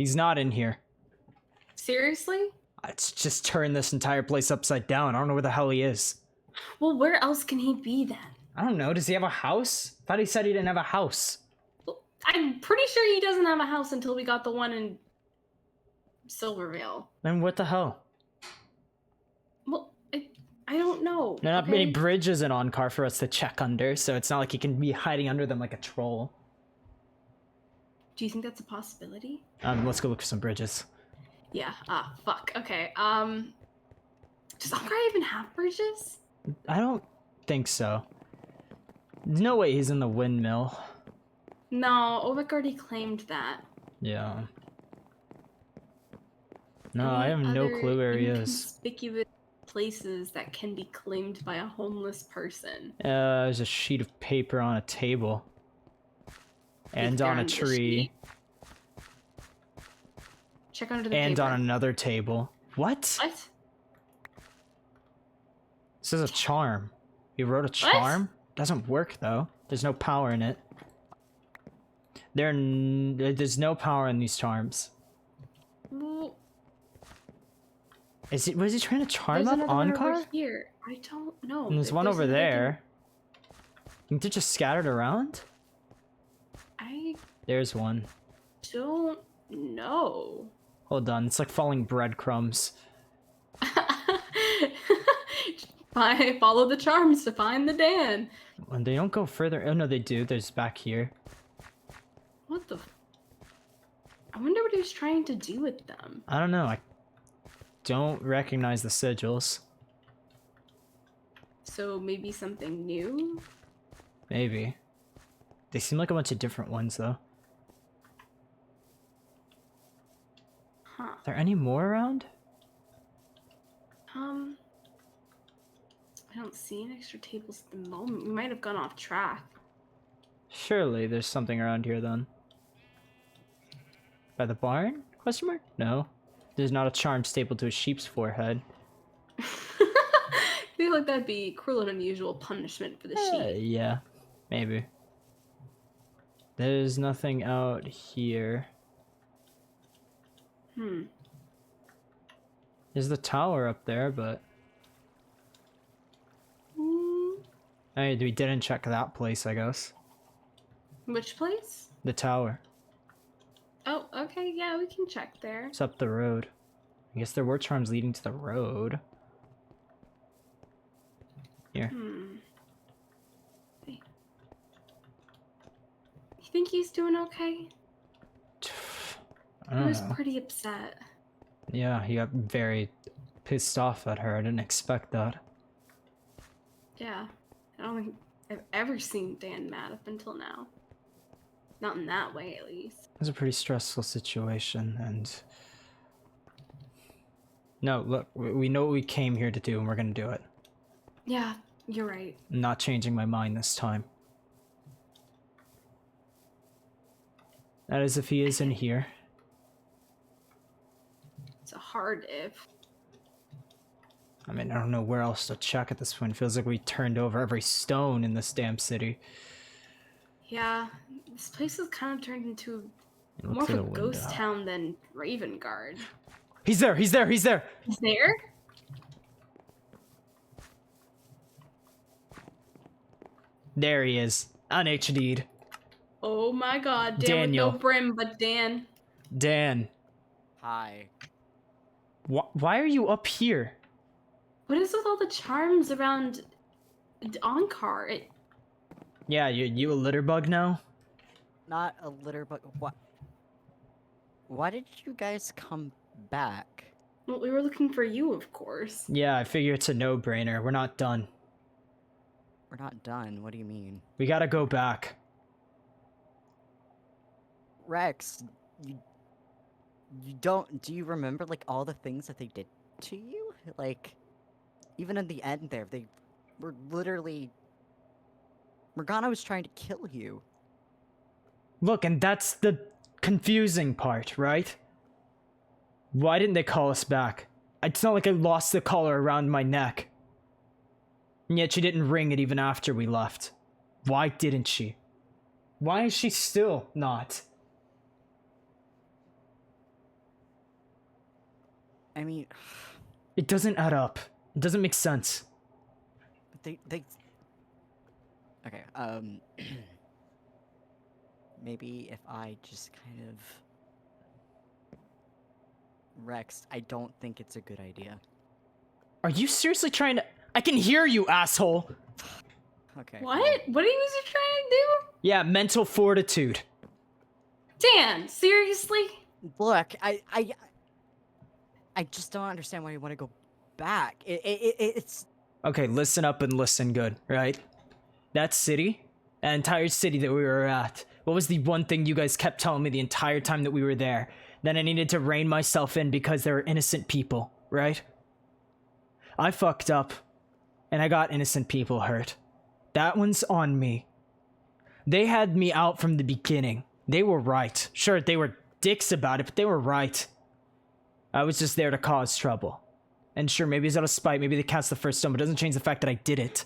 He's not in here. Seriously? It's just turned this entire place upside down. I don't know where the hell he is. Well, where else can he be then? I don't know. Does he have a house? Thought he said he didn't have a house. Well, I'm pretty sure he doesn't have a house until we got the one in Silverveil. Then what the hell? Well, I don't know. There are not many bridges in Onkar for us to check under, so it's not like he can be hiding under them like a troll. Do you think that's a possibility? Let's go look for some bridges. Yeah. Fuck. Okay. Does Onkar even have bridges? I don't think so. There's no way he's in the windmill. No, Ovik already claimed that. Yeah. No, I have no clue where he is. Inconspicuous places that can be claimed by a homeless person. There's a sheet of paper on a table. And on a tree. Check under the and paper. on another table. What? What? This is a charm. He wrote a charm? Doesn't work though. There's no power in it. There's no power in these charms. Well, was he trying to charm up Onkar? Onkar? Here. I don't know. And there's one over there. Think they're just scattered around? There's one. Don't know. Hold on, it's like falling breadcrumbs. Follow the charms to find the Dan. And they don't go further. Oh no, they do. There's back here. What the? I wonder what he was trying to do with them. I don't know. I don't recognize the sigils. So maybe something new? Maybe. They seem like a bunch of different ones though. Huh. Are there any more around? I don't see any extra tables at the moment. We might have gone off track. Surely there's something around here then. By the barn? Question mark? No. There's not a charm stapled to a sheep's forehead. I feel like that'd be cruel and unusual punishment for the sheep. Yeah, maybe. There's nothing out here. There's the tower up there, but... Hey, we didn't check that place, I guess. Which place? The tower. Oh, okay, yeah, we can check there. It's up the road. I guess there were charms leading to the road. Here. You think he's doing okay? I don't He was know. pretty upset. Yeah, he got very pissed off at her. I didn't expect that. Yeah. I don't think I've ever seen Dan mad up until now. Not in that way, at least. It was a pretty stressful situation, and... No, look, we know what we came here to do, and we're gonna do it. Yeah, you're right. I'm not changing my mind this time. That is if he is in here. It's a hard if. I mean, I don't know where else to check at this point. It feels like we turned over every stone in this damn city. Yeah, this place has kind of turned into Look more of through a the ghost window. town than Raven Guard. He's there! He's there! He's there! He's there? There he is. On HD'd. Oh my god, Dan Daniel. with no brim, but Dan. Dan. Hi. Why are you up here? What is with all the charms around Onkar? Yeah, you a litter bug now? Not a litter, but what? Why did you guys come back? Well, we were looking for you, of course. Yeah, I figure it's a no-brainer. We're not done. We're not done. What do you mean? We gotta go back. Rex, you don't... Do you remember, like, all the things that they did to you? Like, even in the end there, they were literally... Morgana was trying to kill you. Look, and that's the confusing part, right? Why didn't they call us back? It's not like I lost the collar around my neck. And yet she didn't ring it even after we left. Why didn't she? Why is she still not? I mean, It doesn't add up. It doesn't make sense. they okay, maybe if I just kind of Rex, I don't think it's a good idea. Are you seriously trying to... I can hear you, asshole! Okay. What? fine. What are you trying to do? Yeah, mental fortitude. Dan, seriously? Look, I just don't understand why you want to go back. It's Okay, listen up and listen good, right? That city, that entire city that we were at, what was the one thing you guys kept telling me the entire time that we were there? That I needed to rein myself in because there were innocent people, right? I fucked up, and I got innocent people hurt. That one's on me. They had me out from the beginning. They were right. Sure, they were dicks about it, but they were right. I was just there to cause trouble. And sure, maybe it's out of spite, maybe they cast the first stone, but it doesn't change the fact that I did it.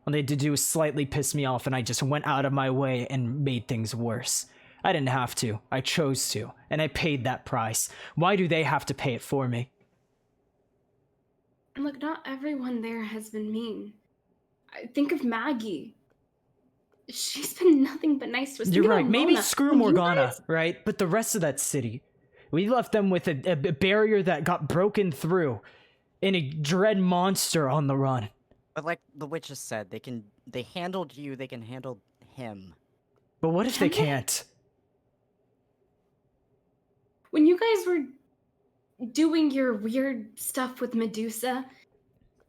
All they did do was slightly piss me off, and I just went out of my way and made things worse. I didn't have to. I chose to, and I paid that price. Why do they have to pay it for me? And look, not everyone there has been mean. Think of Maggie. She's been nothing but nice to us. You're Think right. about Maybe Mona. screw You Morgana, guys- right? But the rest of that city, we left them with a barrier that got broken through, and a dread monster on the run. but like the witches said, they handled you, they can handle him. But what if they Can they? can't? When you guys were doing your weird stuff with Medusa,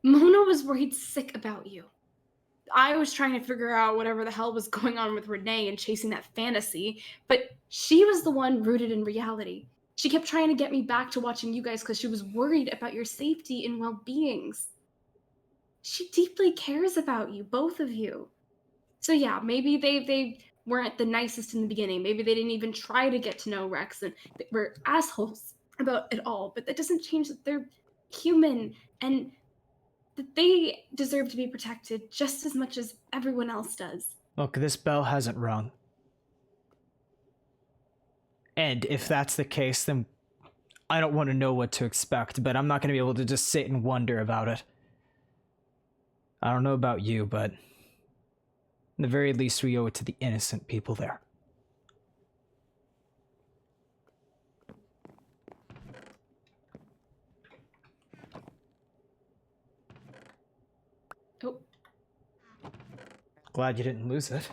Mona was worried sick about you. I was trying to figure out whatever the hell was going on with Renee and chasing that fantasy, but she was the one rooted in reality. She kept trying to get me back to watching you guys because she was worried about your safety and well-beings. She deeply cares about you, both of you. So yeah, maybe they weren't the nicest in the beginning. Maybe they didn't even try to get to know Rex and they were assholes about it all. But that doesn't change that they're human and that they deserve to be protected just as much as everyone else does. Look, this bell hasn't rung. And if that's the case, then I don't want to know what to expect, but I'm not going to be able to just sit and wonder about it. I don't know about you, but at the very least, we owe it to the innocent people there. Oh, Glad you didn't lose it.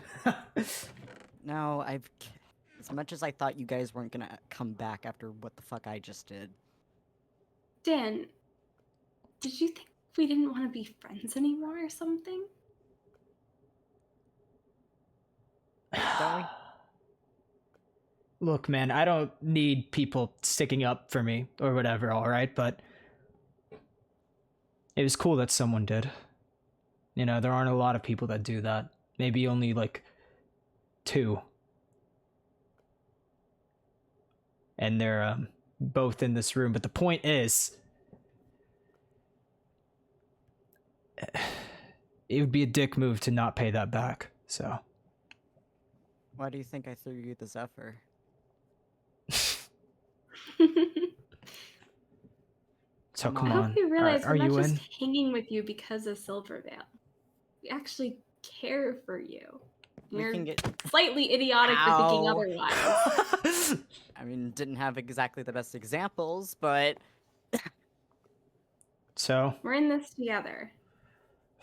No, as much as I thought you guys weren't gonna come back after what the fuck I just did. Dan, did you think we didn't want to be friends anymore or something? Don't we? Look, man, I don't need people sticking up for me or whatever, alright? But it was cool that someone did. You know, there aren't a lot of people that do that. Maybe only, like, 2. And they're both in this room. But the point is, it would be a dick move to not pay that back. So, Why do you think I threw you the Zephyr? so Come come I on. hope you on. realize Are we're not you just in? hanging with you because of Silverveil. We actually care for you. We We're can get. slightly idiotic for thinking Ow. otherwise. I mean, didn't have exactly the best examples, but So, We're in this together.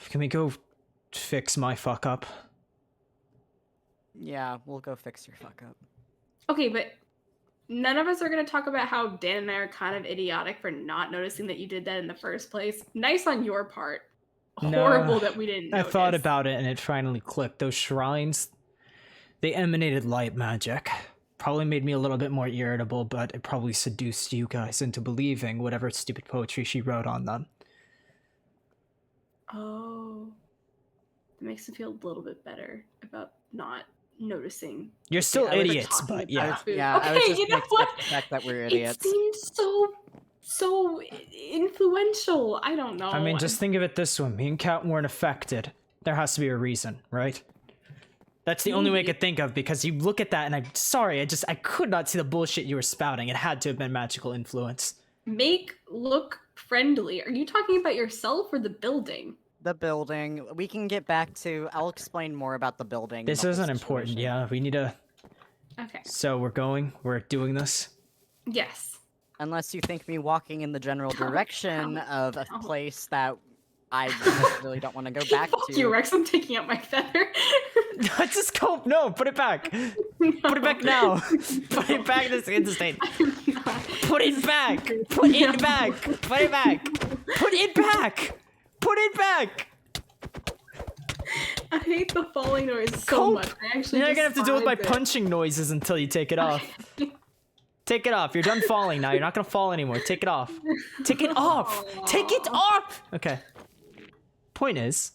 can we go fix my fuck up? yeah, we'll go fix your fuck up. Okay, but none of us are going to talk about how Dan and I are kind of idiotic for not noticing that you did that in the first place. Nice on your part. No, Horrible that we didn't I notice. thought about it and it finally clicked. Those shrines, they emanated light magic. Probably made me a little bit more irritable, but it probably seduced you guys into believing whatever stupid poetry she wrote on them. Oh. It makes me feel a little bit better about not noticing. You're still I was idiots, talking but about yeah. food. Yeah, I was Okay, just you know gonna what? accept the fact that we're It idiots. seems so influential. I don't know. I mean, just think of it this way. Me and Cat weren't affected. There has to be a reason, right? That's the only way I Maybe. could think of, because you look at that and I'm sorry, I could not see the bullshit you were spouting. It had to have been magical influence. make look friendly? Are you talking about yourself or the building? The building. We can get back to. I'll explain more about the building. and This the whole isn't important. situation. Yeah, we need to. Okay. So we're doing this. Yes. Unless you think me walking in the general direction of a ow. place that I necessarily don't want to go back Fuck to. you, Rex. I'm taking out my feather. Let's just go. No, put it back. Put it back now. Put it back this instant. Put it back. Put it back. Put it back. Put it back. Put it back. I hate the falling noise so Cope. much. I actually You're not gonna have to deal with my despise it. punching noises until you take it off. Take it off. You're done falling now. You're not gonna fall anymore. Take it off. Take it off. Take it off. Okay. Point is,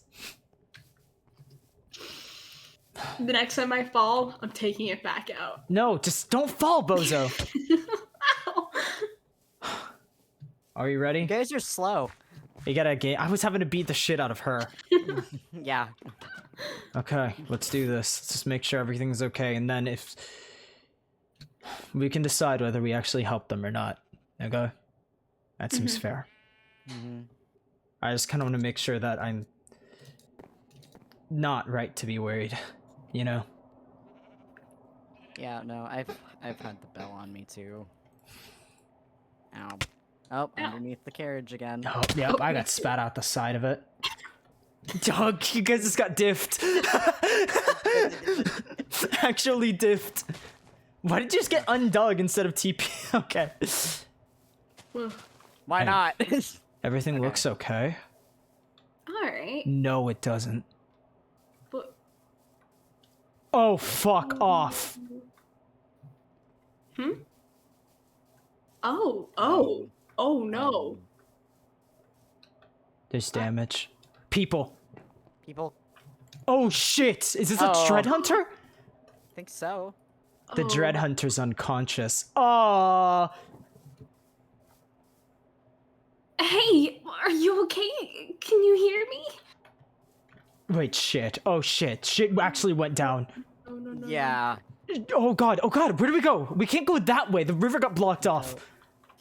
The next time I fall, I'm taking it back out. no, just don't fall, bozo. Ow. Are you ready? You guys are slow. You gotta get. I was having to beat the shit out of her. Yeah. Okay, let's do this. Let's just make sure everything's okay, and then if we can decide whether we actually help them or not. Okay, that seems fair. I just kind of want to make sure that I'm not right to be worried. You know. Yeah. No, I've had the bell on me too. Ow. Oh, underneath the carriage again. Oh, yep, I got spat out the side of it. Dog, you guys just got diffed. Actually diffed. Why did you just get undug instead of TP? Okay. Why Hey. not? Everything Okay. looks okay. Alright. No, it doesn't. But Oh, fuck off. Oh no. There's damage. People. People Oh, shit. Is this a Oh. Dread Hunter? think so. The Oh. Dread Hunter's unconscious. Oh. Hey, are you okay? Can you hear me? Wait, shit. Oh, shit. Shit actually went down. No. Yeah. Oh, God. Oh, God. Where do we go? We can't go that way. The river got blocked off.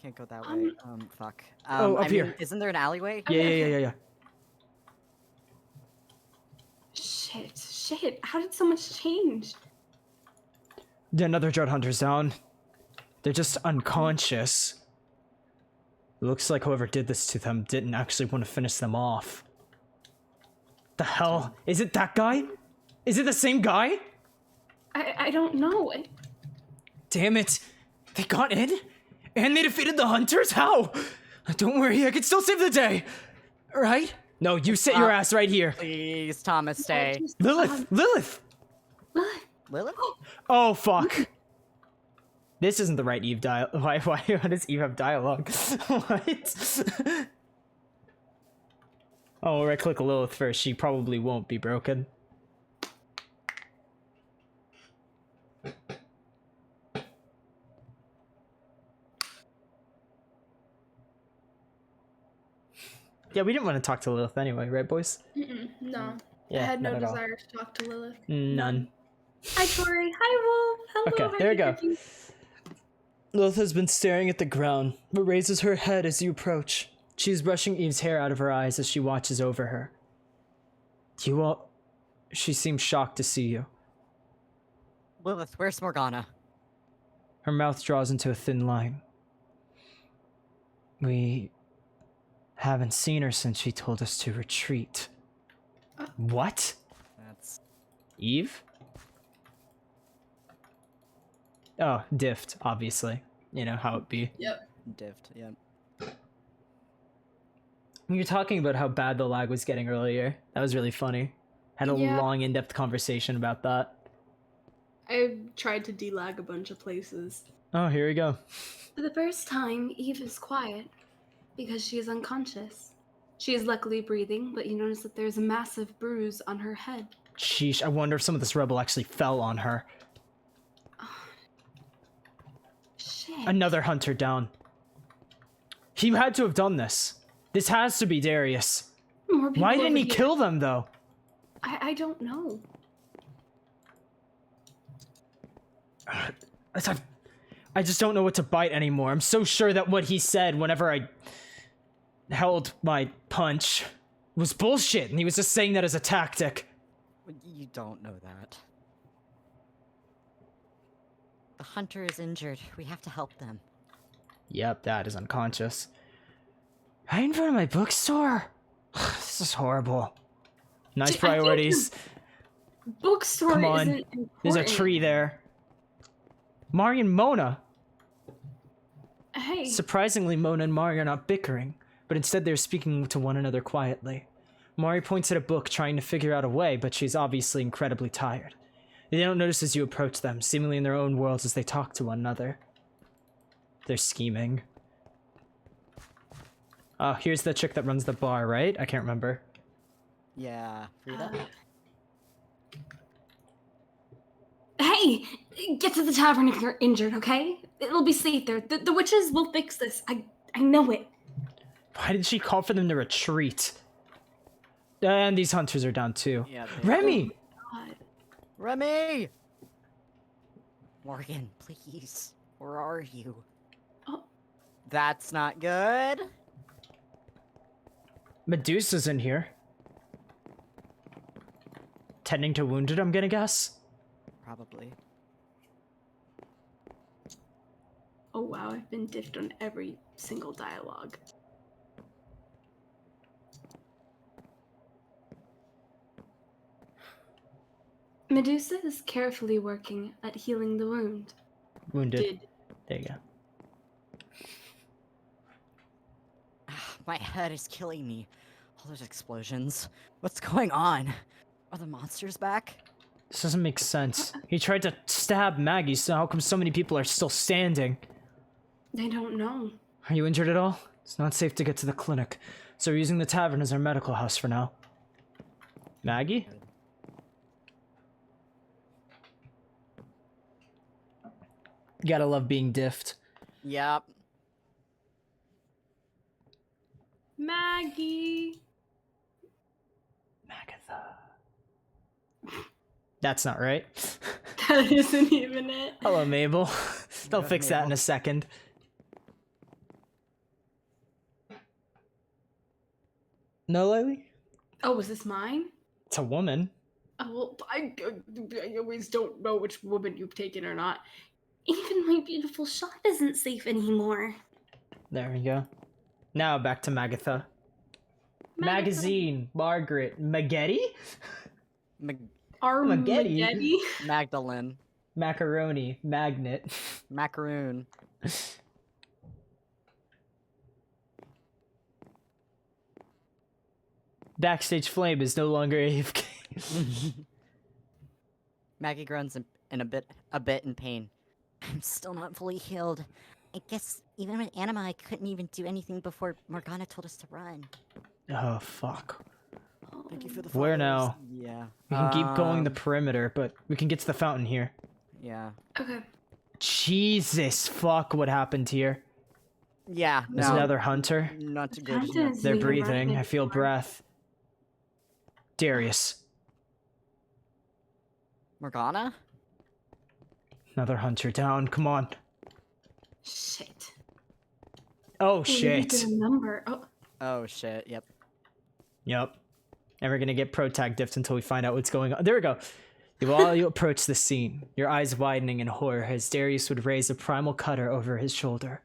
Can't go that way. Fuck. Oh, up I mean, here. isn't there an alleyway? Yeah. Shit. How did so much change? Another Dread Hunter's down. They're just unconscious. Looks like whoever did this to them didn't actually want to finish them off. The hell? Is it that guy? Is it the same guy? I don't know. Damn it. They got in? And they defeated the hunters? How? Don't worry, I can still save the day. Right? No, you sit your ass right here. Please, Thomas, stay. Lilith! Lilith! Lilith? Oh, fuck. This isn't the right Eve dialogue. Why does Eve have dialogue? What? Oh, right click Lilith first. She probably won't be broken. Yeah, we didn't want to talk to Lilith anyway, right, boys? No. Yeah, I had no not at all. desire to talk to Lilith. None. Hi, Tori. Hi, Wolf. Hello. Okay, how there we you go. doing? Lilith has been staring at the ground, but raises her head as you approach. She is brushing Eve's hair out of her eyes as she watches over her. You all... She seems shocked to see you. Lilith, where's Morgana? Her mouth draws into a thin line. We haven't seen her since she told us to retreat. What? That's... Eve? Oh, diffed, obviously. You know how it be. Yep. Dived, yep. You're talking about how bad the lag was getting earlier. That was really funny. Had a Yeah. long, in-depth conversation about that. I tried to delag a bunch of places. Oh, here we go. For the first time, Eve is quiet because she is unconscious. She is luckily breathing, but you notice that there's a massive bruise on her head. Sheesh, I wonder if some of this rebel actually fell on her. Shit. Another hunter down. He had to have done this. This has to be Darius. More people Why didn't over he here. kill them, though? I don't know. I just don't know what to bite anymore. I'm so sure that what he said whenever I held my punch was bullshit, and he was just saying that as a tactic. You don't know that. The hunter is injured. We have to help them. Yep, that is unconscious. Right in front of my bookstore? This is horrible. Nice priorities. Bookstore Come on. isn't important. There's a tree there. Mari and Mona. Hey. Surprisingly, Mona and Mari are not bickering, but instead they're speaking to one another quietly. Mari points at a book, trying to figure out a way, but she's obviously incredibly tired. They don't notice as you approach them, seemingly in their own worlds as they talk to one another. They're scheming. Oh, here's the chick that runs the bar, right? I can't remember. Yeah, Frida? Hey! Get to the tavern if you're injured, okay? It'll be safe there. The witches will fix this. I know it. Why did she call for them to retreat? And these hunters are down too. Yeah, Remy! God. Remy! Morgan, please. Where are you? Oh. That's not good. Medusa's in here. Tending to wounded, I'm gonna guess? Probably. Oh wow, I've been diffed on every single dialogue. Medusa is carefully working at healing the wound. Wounded. There you go. My head is killing me. All those explosions. What's going on? Are the monsters back? This doesn't make sense. He tried to stab Maggie, so how come so many people are still standing? They don't know. Are you injured at all? It's not safe to get to the clinic, so we're using the tavern as our medical house for now. Maggie? You gotta love being diffed. Yep. Maggie! Magatha. That's not right. That isn't even it. Hello, Mabel. They'll Good, fix that in Mabel. a second. No, Lily? Oh, was this mine? It's a woman. Oh, well, I always don't know which woman you've taken or not. Even my beautiful shop isn't safe anymore. There we go. Now back to Magatha. Magazine, Margaret, Maggette? Armageddon? Magdalene. Macaroni, Magnet. Macaroon. Backstage Flame is no longer AFK. Maggie groans in a bit in pain. I'm still not fully healed. I guess even with Anima, I couldn't even do anything before Morgana told us to run. Oh, fuck. Thank you for the Where now? Yeah. We can keep going the perimeter, but we can get to the fountain here. Yeah. Okay. Jesus, fuck what happened here. Yeah. There's no, another hunter. Not too good. Hunters. They're You're breathing. right. I feel breath. Darius. Morgana? Another hunter down. Come on. Shit. Oh, Oh, shit. you get a number. Oh, Oh shit. Yep. Yep. And we're gonna get pro tag diffed until we find out what's going on. There we go. While you approach the scene, your eyes widening in horror as Darius would raise a primal cutter over his shoulder.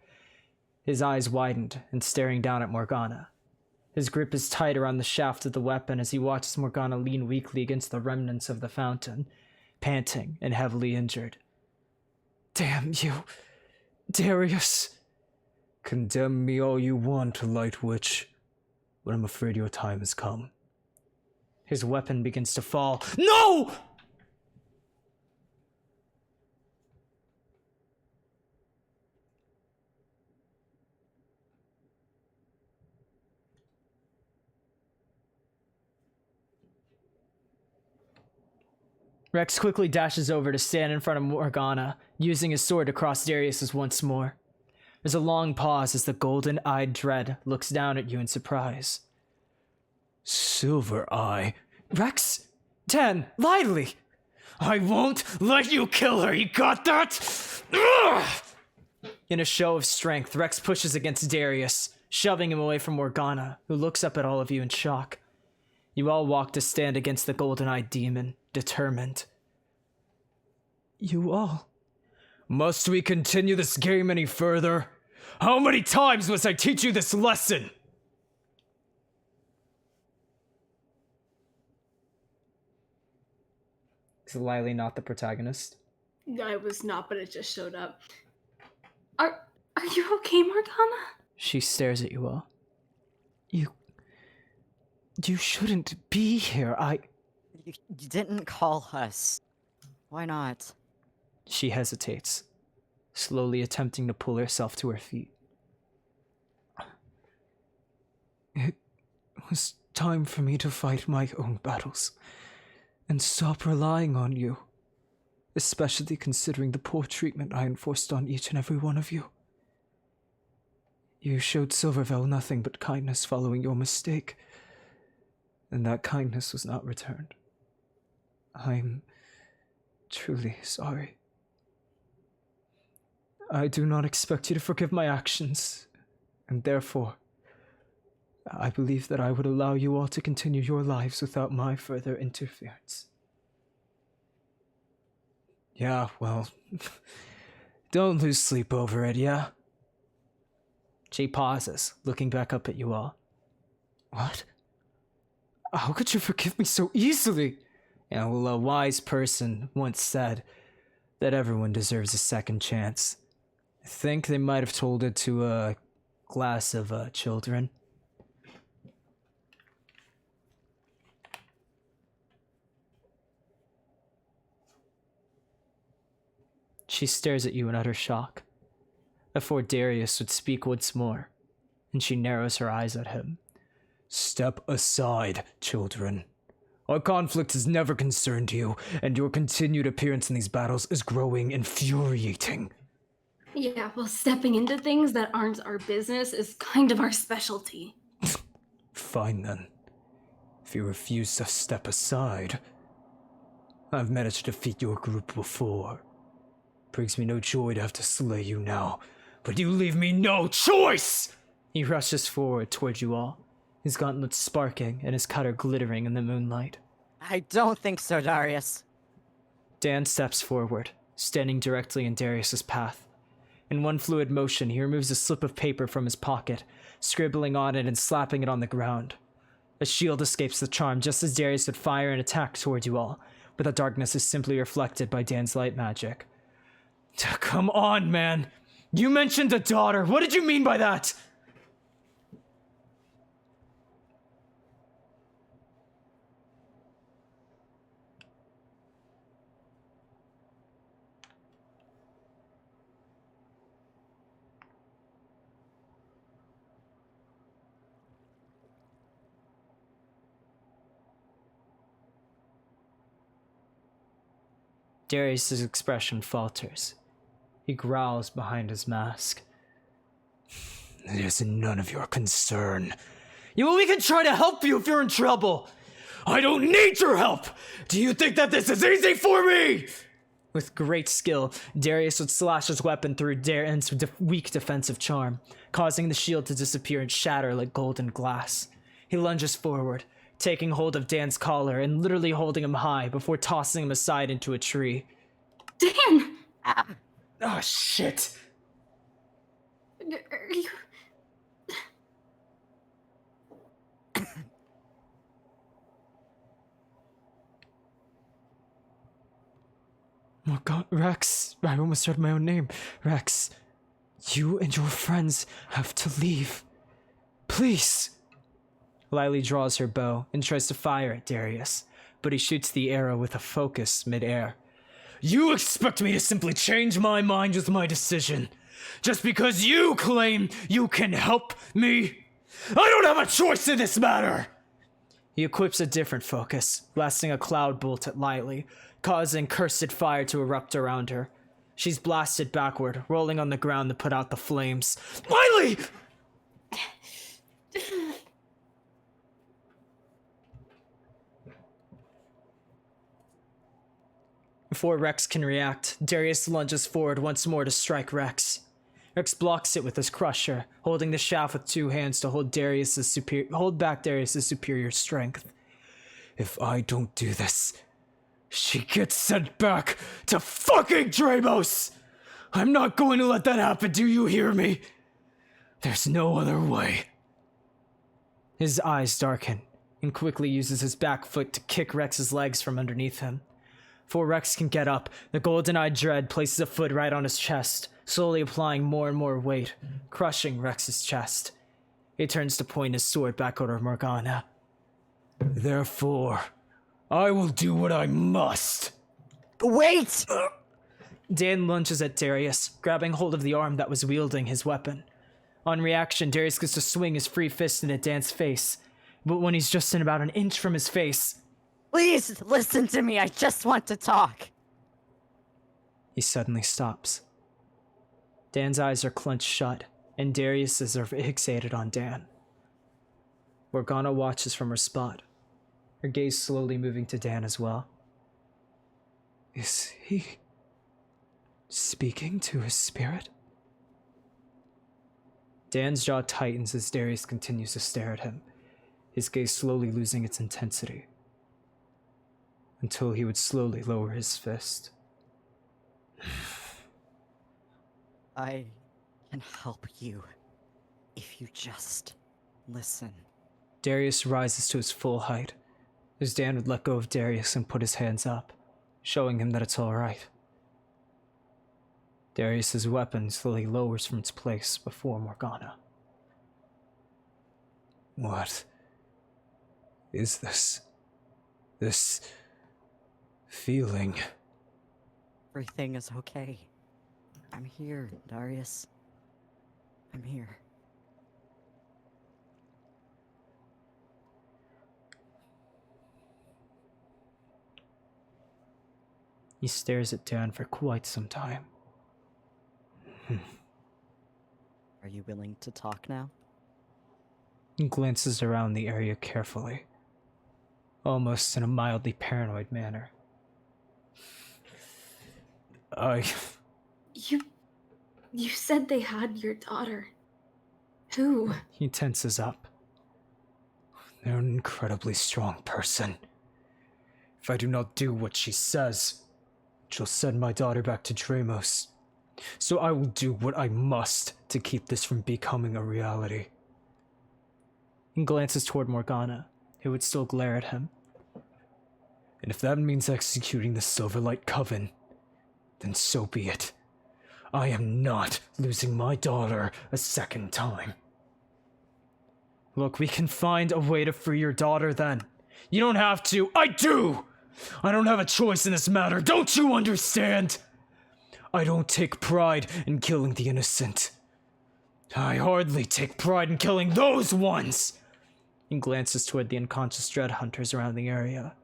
His eyes widened and staring down at Morgana. His grip is tight around the shaft of the weapon as he watches Morgana lean weakly against the remnants of the fountain, panting and heavily injured. Damn you, Darius. Condemn me all you want, Light Witch, but I'm afraid your time has come. His weapon begins to fall. No! Rex quickly dashes over to stand in front of Morgana, using his sword to cross Darius's once more. There's a long pause as the golden-eyed Dread looks down at you in surprise. Silver Eye. Rex? 10, lively! I won't let you kill her, you got that? Ugh! In a show of strength, Rex pushes against Darius, shoving him away from Morgana, who looks up at all of you in shock. You all walk to stand against the golden-eyed demon, determined. You all... Must we continue this game any further? How many times must I teach you this lesson? Is Lily not the protagonist? I was not, but it just showed up. Are you okay, Morgana? She stares at you all. You shouldn't be here. You didn't call us. Why not? She hesitates, slowly attempting to pull herself to her feet. It was time for me to fight my own battles and stop relying on you, especially considering the poor treatment I enforced on each and every one of you. You showed Silverveil nothing but kindness following your mistake, and that kindness was not returned. I'm truly sorry. I do not expect you to forgive my actions, and therefore, I believe that I would allow you all to continue your lives without my further interference. Yeah, well, don't lose sleep over it, yeah? She pauses, looking back up at you all. What? How could you forgive me so easily? Yeah, well, a wise person once said that everyone deserves a second chance. I think they might have told it to a class of children. She stares at you in utter shock, before Darius would speak once more, and she narrows her eyes at him. Step aside, children. Our conflict has never concerned you, and your continued appearance in these battles is growing infuriating. Yeah, well, stepping into things that aren't our business is kind of our specialty. Fine then. If you refuse to step aside... I've managed to defeat your group before. Brings me no joy to have to slay you now, but you leave me no choice! He rushes forward toward you all, his gauntlets sparking and his cutter glittering in the moonlight. I don't think so, Darius. Dan steps forward, standing directly in Darius's path. In one fluid motion, he removes a slip of paper from his pocket, scribbling on it and slapping it on the ground. A shield escapes the charm just as Darius would fire an attack toward you all, but the darkness is simply reflected by Dan's light magic. Come on, man! You mentioned a daughter! What did you mean by that? Darius' expression falters. He growls behind his mask. It is none of your concern. We can try to help you if you're in trouble. I don't need your help! Do you think that this is easy for me? With great skill, Darius would slash his weapon through Dan's weak defensive charm, causing the shield to disappear and shatter like golden glass. He lunges forward, taking hold of Dan's collar and literally holding him high before tossing him aside into a tree. Dan! Oh, shit. Are you... Oh god, Rex, I almost heard my own name. Rex, you and your friends have to leave. Please. Lily draws her bow and tries to fire at Darius, but he shoots the arrow with a focus mid-air. You expect me to simply change my mind with my decision, just because you claim you can help me? I don't have a choice in this matter! He equips a different focus, blasting a cloud bolt at Lily, causing cursed fire to erupt around her. She's blasted backward, rolling on the ground to put out the flames. Lily! Before Rex can react, Darius lunges forward once more to strike Rex. Rex blocks it with his crusher, holding the shaft with 2 hands to hold back Darius's superior strength. If I don't do this, she gets sent back to fucking Dramos! I'm not going to let that happen, do you hear me? There's no other way. His eyes darken, and quickly uses his back foot to kick Rex's legs from underneath him. Before Rex can get up, the golden-eyed dread places a foot right on his chest, slowly applying more and more weight, crushing Rex's chest. He turns to point his sword back over Morgana. Therefore, I will do what I must. Wait! Dan lunges at Darius, grabbing hold of the arm that was wielding his weapon. On reaction, Darius gets to swing his free fist into Dan's face, but when he's just in about an inch from his face... Please, listen to me, I just want to talk. He suddenly stops. Dan's eyes are clenched shut, and Darius's are fixated on Dan. Morgana watches from her spot, her gaze slowly moving to Dan as well. Is he speaking to his spirit? Dan's jaw tightens as Darius continues to stare at him, his gaze slowly losing its intensity, until he would slowly lower his fist. I can help you if you just listen. Darius rises to his full height, as Dan would let go of Darius and put his hands up, showing him that it's all right. Darius's weapon slowly lowers from its place before Morgana. What is this? This feeling? Everything is okay. I'm here, Darius. I'm here. He stares at Dan for quite some time. Are you willing to talk now? He glances around the area carefully, almost in a mildly paranoid manner. You said they had your daughter. Who? He tenses up. They're an incredibly strong person. If I do not do what she says, she'll send my daughter back to Dramos. So I will do what I must to keep this from becoming a reality. He glances toward Morgana, who would still glare at him. And if that means executing the Silverlight Coven, then so be it. I am not losing my daughter a second time. Look, we can find a way to free your daughter then. You don't have to. I do! I don't have a choice in this matter. Don't you understand? I don't take pride in killing the innocent. I hardly take pride in killing those ones! He glances toward the unconscious dread hunters around the area.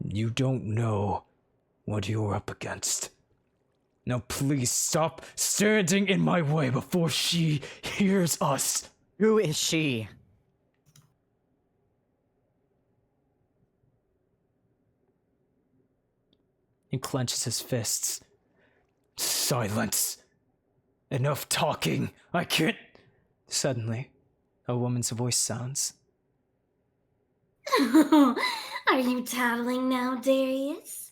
You don't know what you're up against. Now please stop standing in my way before she hears us. Who is she? He clenches his fists. Silence. Enough talking. I can't... Suddenly, a woman's voice sounds. Are you tattling now, Darius?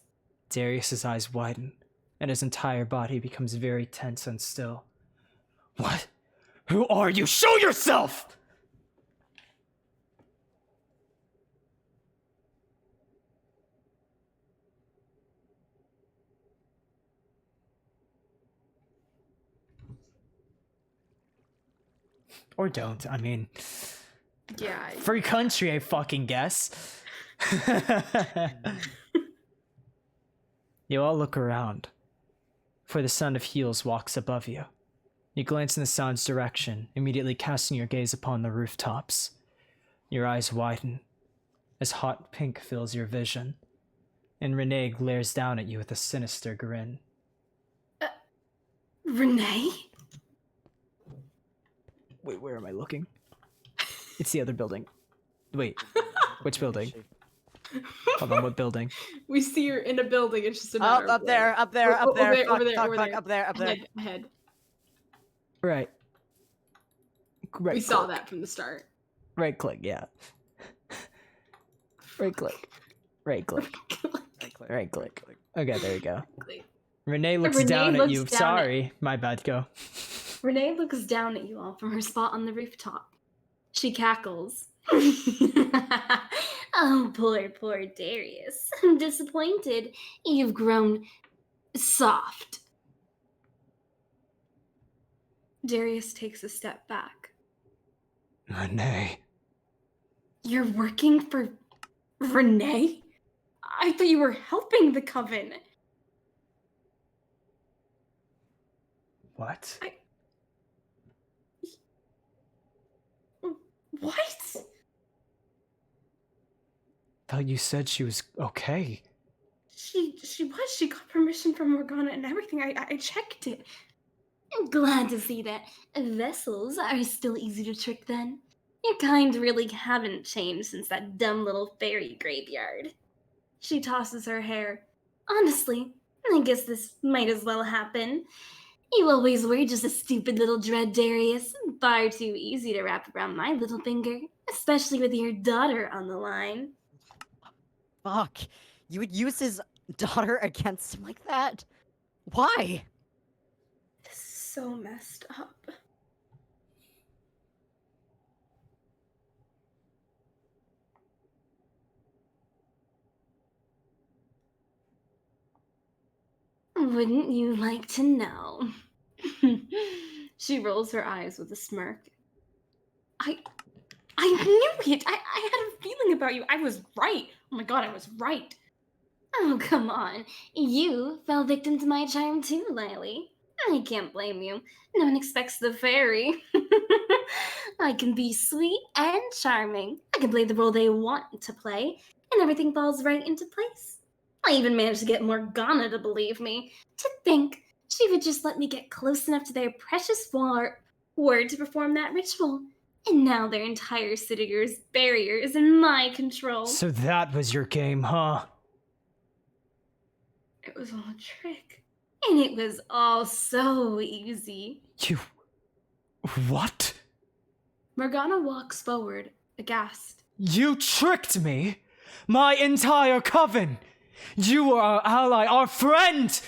Darius's eyes widen, and his entire body becomes very tense and still. What? Who are you? Show yourself! Or don't, I mean... Yeah. Free country, I fucking guess. You all look around, for the sound of heels walks above you. You glance in the sound's direction, immediately casting your gaze upon the rooftops. Your eyes widen, as hot pink fills your vision, and Renee glares down at you with a sinister grin. Renee? Wait, where am I looking? It's the other building. Wait, which building? Hold on, what building? We see her in a building. It's just a matter Up of there, where. up there, up there. Over Fuck, there, fuck, over fuck, there. up there, up there. Ahead. Right. Right We saw click. that from the start. Right click, yeah. Right click. Right click. Right click. Okay, there you go. Renee looks Renee down at looks you. down Sorry, my bad, go. Renee looks down at you all from her spot on the rooftop. She cackles. Oh, poor Darius. I'm disappointed. You've grown soft. Darius takes a step back. Renee. You're working for Renee? I thought you were helping the coven. What? What? Thought you said she was okay. She was. She got permission from Morgana and everything. I checked it. I'm glad to see that vessels are still easy to trick then. Your kind really haven't changed since that dumb little fairy graveyard. She tosses her hair. Honestly, I guess this might as well happen. You always were just a stupid little dread, Darius. Far too easy to wrap around my little finger, especially with your daughter on the line. Fuck. You would use his daughter against him like that? Why? This is so messed up. Wouldn't you like to know? She rolls her eyes with a smirk. I knew it! I had a feeling about you. I was right. Oh my god, I was right. Oh, come on. You fell victim to my charm too, Lily. I can't blame you. No one expects the fairy. I can be sweet and charming. I can play the role they want to play, and everything falls right into place. I even managed to get Morgana to believe me. To think she would just let me get close enough to their precious word to perform that ritual. And now their entire city's barrier is in my control. So that was your game, huh? It was all a trick. And it was all so easy. You... What? Morgana walks forward, aghast. You tricked me? My entire coven! You were our ally, our friend!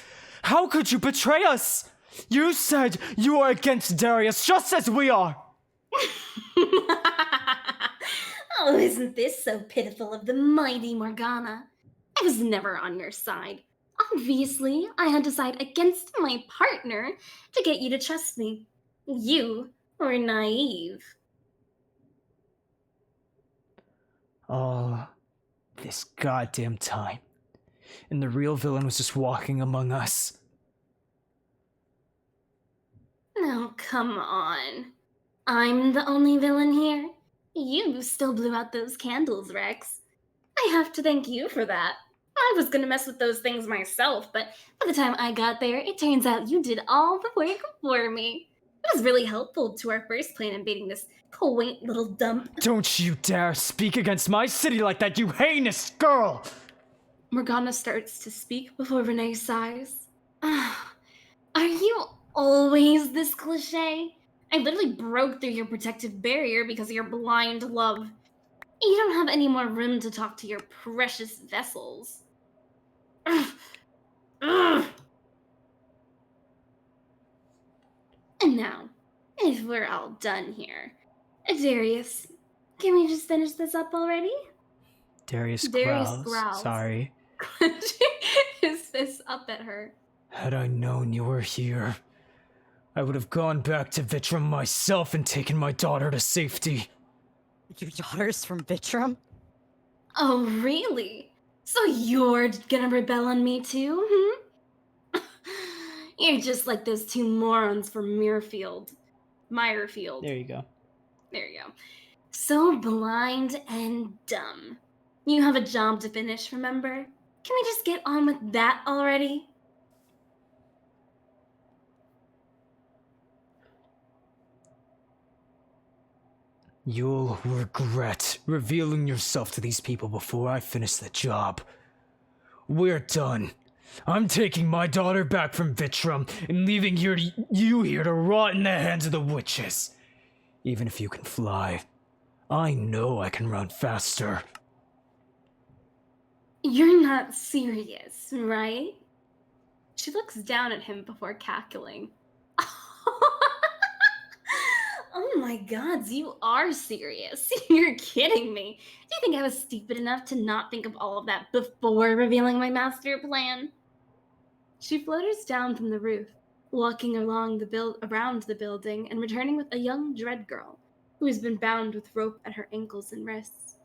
How could you betray us? You said you were against Darius just as we are! Oh, isn't this so pitiful of the mighty Morgana? I was never on your side. Obviously, I had to side against my partner to get you to trust me. You were naive. All this goddamn time. And the real villain was just walking among us. Oh, come on. I'm the only villain here. You still blew out those candles, Rex. I have to thank you for that. I was gonna mess with those things myself, but by the time I got there, it turns out you did all the work for me. It was really helpful to our first plan invading this quaint little dump. Don't you dare speak against my city like that, you heinous girl! Morgana starts to speak before Renee sighs. Are you always this cliche? I literally broke through your protective barrier because of your blind love. You don't have any more room to talk to your precious vessels. Ugh. Ugh. And now, if we're all done here, Darius, can we just finish this up already? Darius Darius growls. growls. Sorry. Clenching his fist up at her. Had I known you were here, I would have gone back to Vitram myself and taken my daughter to safety. Your daughter's from Vitram? Oh, really? So you're gonna rebel on me too, hmm? You're just like those two morons from Meyerfield. There you go. There you go. So blind and dumb. You have a job to finish, remember? Can we just get on with that already? You'll regret revealing yourself to these people before I finish the job. We're done. I'm taking my daughter back from Vitrum and leaving you here to rot in the hands of the witches. Even if you can fly, I know I can run faster. You're not serious, right? She looks down at him before cackling. Oh my gods, you are serious. You're kidding me. Do you think I was stupid enough to not think of all of that before revealing my master plan? She flutters down from the roof, walking around the building and returning with a young dread girl who has been bound with rope at her ankles and wrists.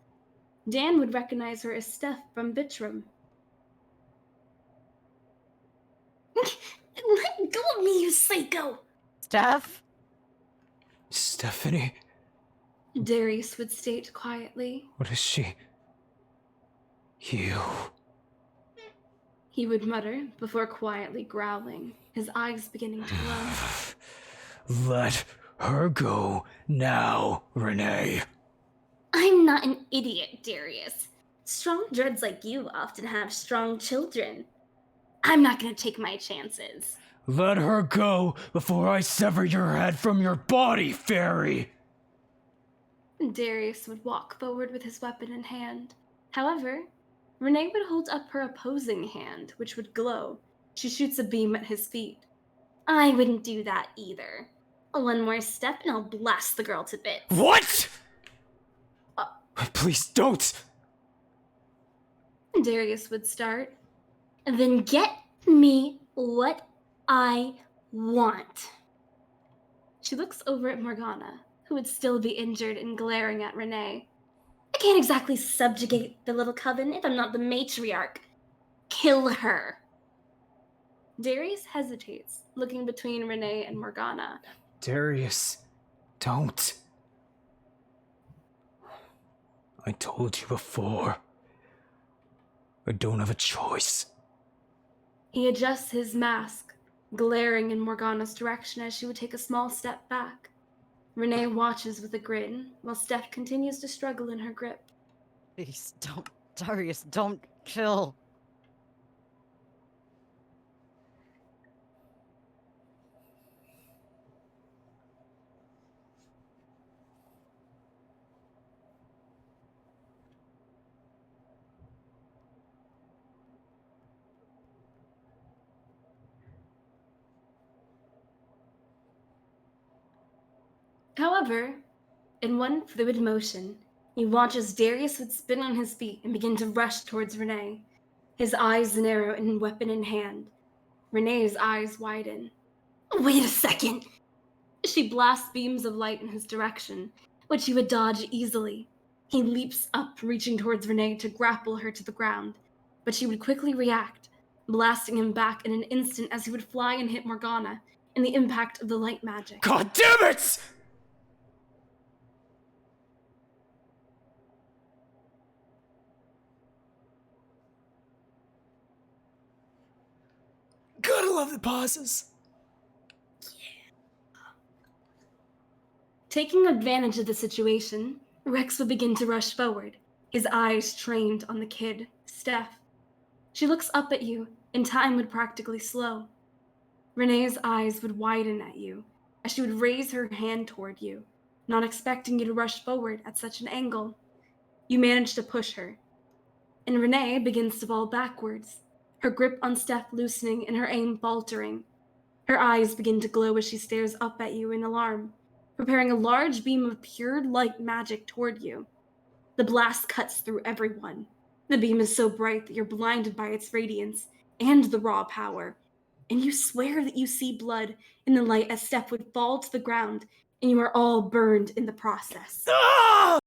Dan would recognize her as Steph from Vitrum. Let go of me, you psycho! Steph? Stephanie, Darius would state quietly. what is she? You. He would mutter before quietly growling, his eyes beginning to glow. Let her go now, Renee. I'm not an idiot, Darius. Strong dreads like you often have strong children. I'm not gonna take my chances. Let her go before I sever your head from your body, fairy! Darius would walk forward with his weapon in hand. However, Renee would hold up her opposing hand, which would glow. She shoots a beam at his feet. I wouldn't do that either. One more step and I'll blast the girl to bits. What? Please don't! Darius would start. Then get me what I want. She looks over at Morgana, who would still be injured and glaring at Renee. I can't exactly subjugate the little coven if I'm not the matriarch. Kill her. Darius hesitates, looking between Renee and Morgana. Darius, don't. I told you before. I don't have a choice. He adjusts his mask, glaring in Morgana's direction as she would take a small step back. Renee watches with a grin, while Steph continues to struggle in her grip. Please, don't. Darius, don't kill. However, in one fluid motion, he watches Darius would spin on his feet and begin to rush towards Renee, his eyes narrow and weapon in hand. Renee's eyes widen. Wait a second! She blasts beams of light in his direction, which he would dodge easily. He leaps up, reaching towards Renee to grapple her to the ground, but she would quickly react, blasting him back in an instant as he would fly and hit Morgana in the impact of the light magic. God damn it! Gotta love the pauses. Taking advantage of the situation, Rex would begin to rush forward, his eyes trained on the kid, Steph. She looks up at you, and time would practically slow. Renee's eyes would widen at you, as she would raise her hand toward you, not expecting you to rush forward at such an angle. You manage to push her, and Renee begins to fall backwards, her grip on Steph loosening and her aim faltering. Her eyes begin to glow as she stares up at you in alarm, preparing a large beam of pure light magic toward you. The blast cuts through everyone. The beam is so bright that you're blinded by its radiance and the raw power, and you swear that you see blood in the light as Steph would fall to the ground, and you are all burned in the process. Ah!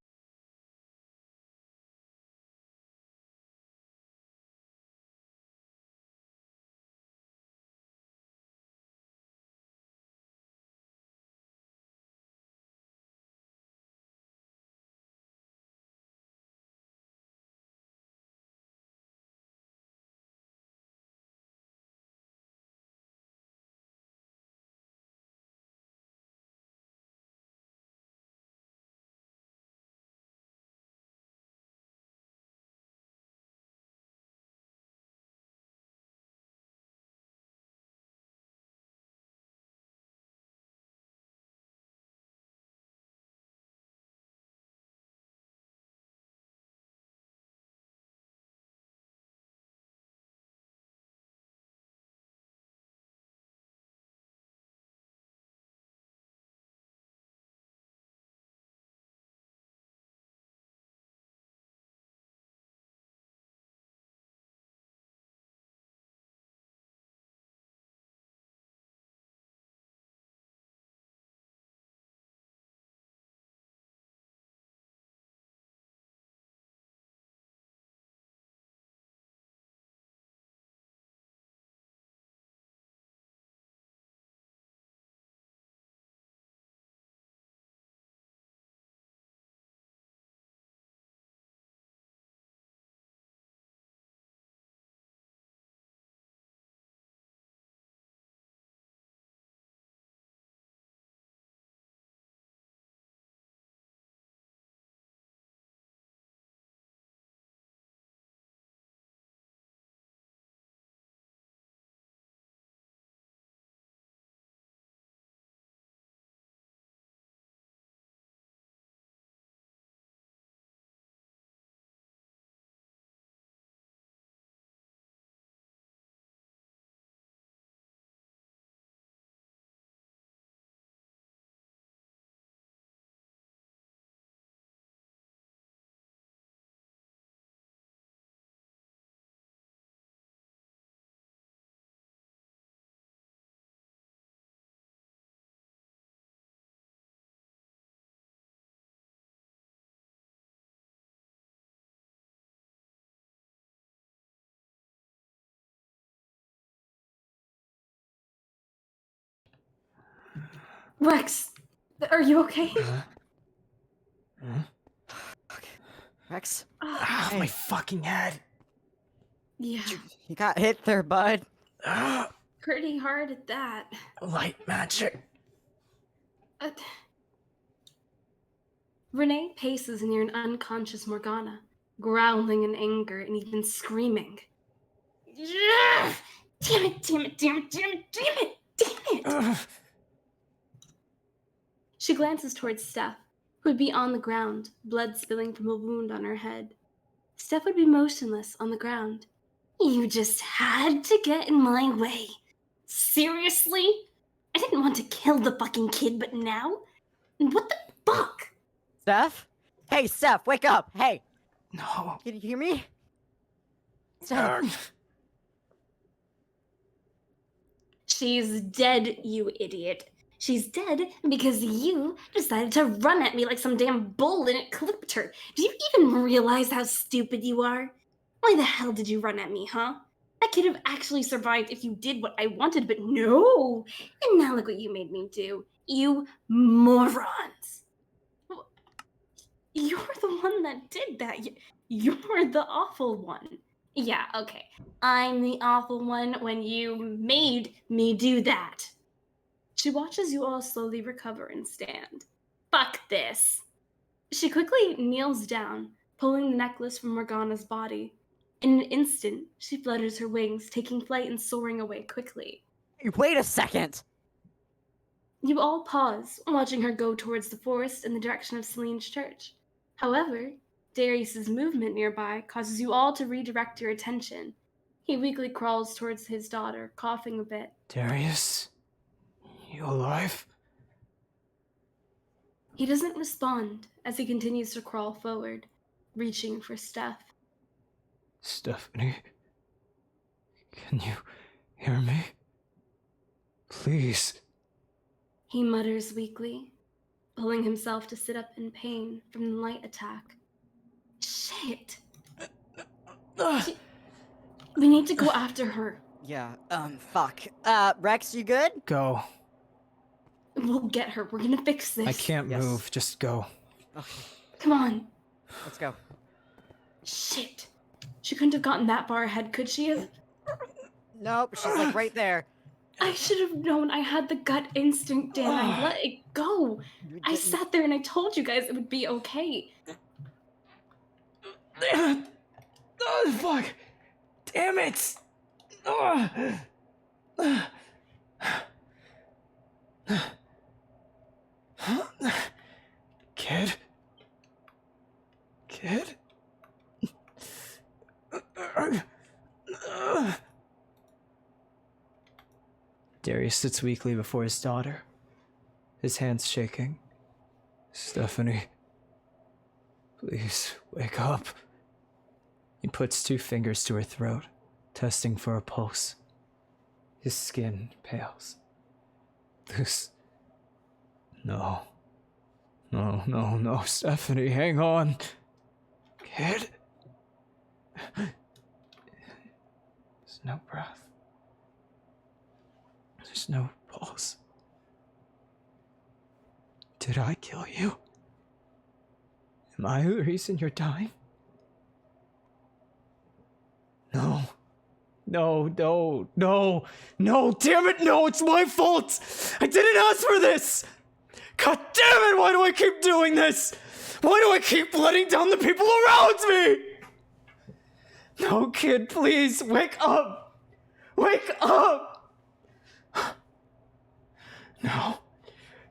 Rex, are you okay? Okay. Rex, Ah, Hey. my fucking head. Yeah, you got hit there, bud. Ah, pretty hard at that. light magic. Uh, Renee paces near an unconscious Morgana, growling in anger and even screaming. Damn it, damn it, damn it, damn it, damn it, damn it! Ugh. She glances towards Steph, who would be on the ground, blood spilling from a wound on her head. Steph would be motionless on the ground. You just had to get in my way. Seriously? I didn't want to kill the fucking kid, but now? What the fuck? Steph? Hey, Steph, wake up! Hey! No. Can you hear me? Steph! Ugh. She's dead, you idiot. She's dead because you decided to run at me like some damn bull and it clipped her. Do you even realize how stupid you are? Why the hell did you run at me, huh? I could have actually survived if you did what I wanted, but no! And now look what you made me do. You morons! You're the one that did that. You're the awful one. Yeah, okay. I'm the awful one when you made me do that. She watches you all slowly recover and stand. Fuck this. She quickly kneels down, pulling the necklace from Morgana's body. In an instant, she flutters her wings, taking flight and soaring away quickly. Wait a second! You all pause, watching her go towards the forest in the direction of Celine's church. However, Darius's movement nearby causes you all to redirect your attention. He weakly crawls towards his daughter, coughing a bit. Darius? You alive? He doesn't respond as he continues to crawl forward, reaching for Steph. Stephanie? Can you hear me? Please. He mutters weakly, pulling himself to sit up in pain from the light attack. Shit! We need to go after her. Yeah, fuck. Rex, you good? Go. We'll get her. We're gonna fix this. I can't Yes. move. Just go. Okay, Come on. let's go. Shit. She couldn't have gotten that far ahead, could she have? Nope, she's like right there. I should have known. I had the gut instinct, Dan. I let it go. You I didn't- sat there and I told you guys it would be okay. Oh, fuck! Damn it! Oh. Kid? Kid? Darius sits weakly before his daughter, his hands shaking. Stephanie, please wake up. He puts 2 fingers to her throat, testing for a pulse. His skin pales. This... No. No, Stephanie, hang on. Kid? There's no breath. There's no pulse. Did I kill you? Am I the reason you're dying? No, damn it, no, it's my fault! I didn't ask for this! God damn it, why do I keep doing this? Why do I keep letting down the people around me? No, kid, please, wake up! Wake up!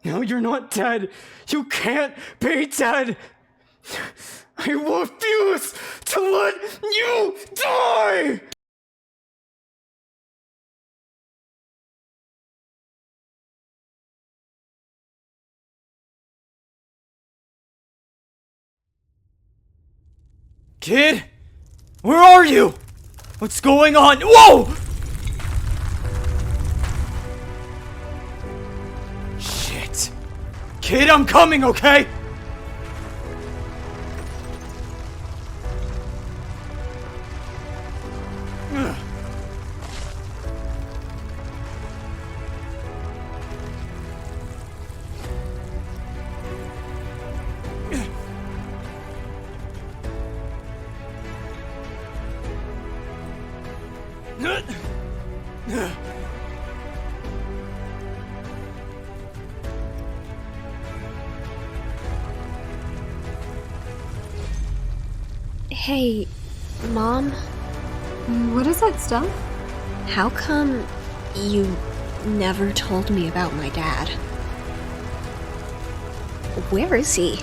No, you're not dead. You can't be dead. I refuse to let you die! Kid? Where are you? What's going on? Whoa! Shit. Kid, I'm coming, okay? Ugh. Hey, Mom, What is that stuff? how come you never told me about my dad? Where is he?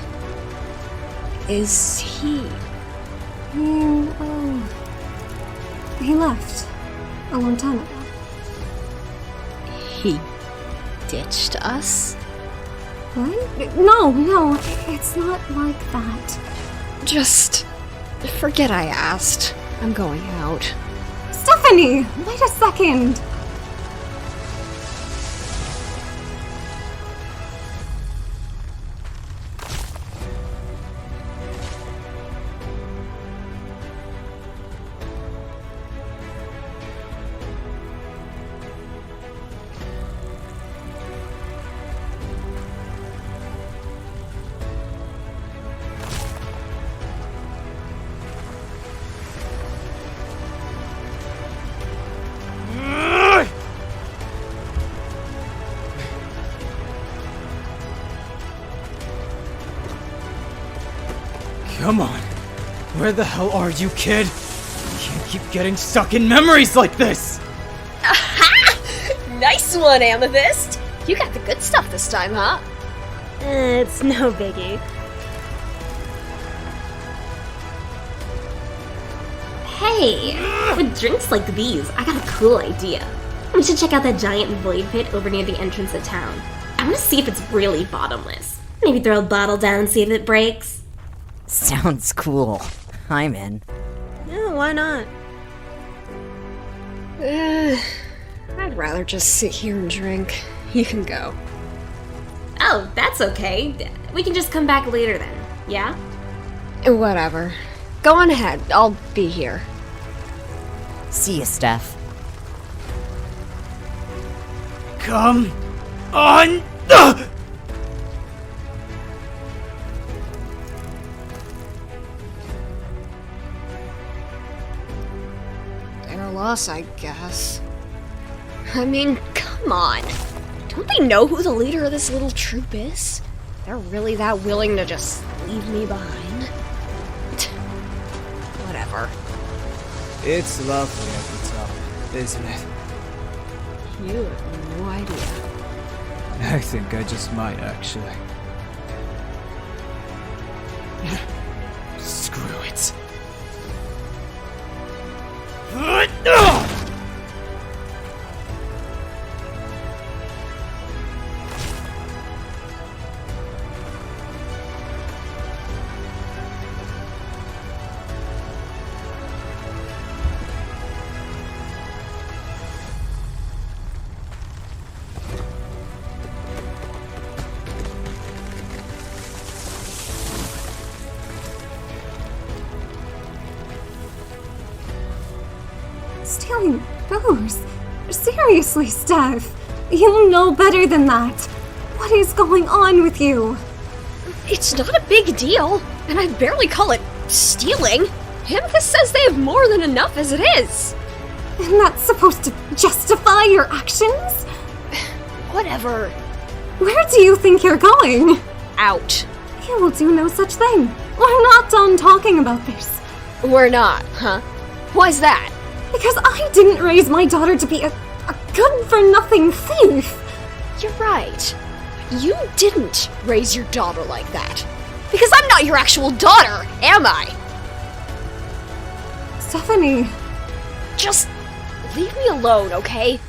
Is he... He left a long time ago. he ditched us? What? No, it's not like that. Just forget I asked. I'm going out. Stephanie, wait a second. Come on. Where the hell are you, kid? You can't keep getting stuck in memories like this! Aha! Nice one, Amethyst! You got the good stuff this time, huh? It's no biggie. Hey, with drinks like these, I got a cool idea. We should check out that giant void pit over near the entrance of town. I want to see if it's really bottomless. Maybe throw a bottle down and see if it breaks. Sounds cool. I'm in. Yeah, why not? I'd rather just sit here and drink. You can go. Oh, that's okay. We can just come back later then, yeah? Whatever. Go on ahead. I'll be here. See ya, Steph. Come on! Their loss, I guess. I mean, come on. Don't they know who the leader of this little troop is? They're really that willing to just leave me behind? Whatever. It's lovely at the top, isn't it? You have no idea. I think I just might, actually. Screw it. Stealing booze? Seriously, Steph. You know better than that. What is going on with you? It's not a big deal, and I'd barely call it stealing. Amethyst says they have more than enough as it is. And that's supposed to justify your actions? Whatever. Where do you think you're going? Out. You will do no such thing. We're not done talking about this. We're not, huh? Why's that? Because I didn't raise my daughter to be a good-for-nothing thief. You're right. You didn't raise your daughter like that. Because I'm not your actual daughter, am I? Stephanie. Just leave me alone, okay?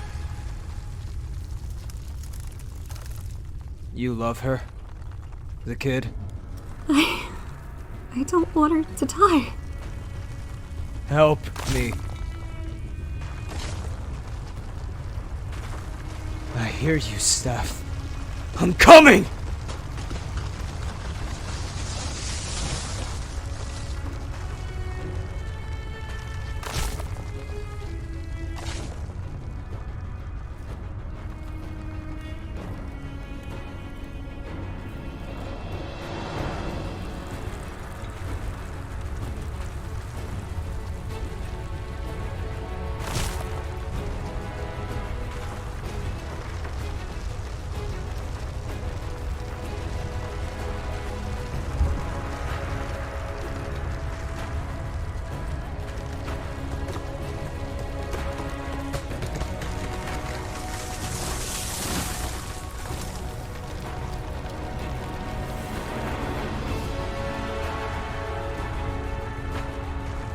You love her? The kid? I don't want her to die. Help me. I hear you, Steph. I'm coming!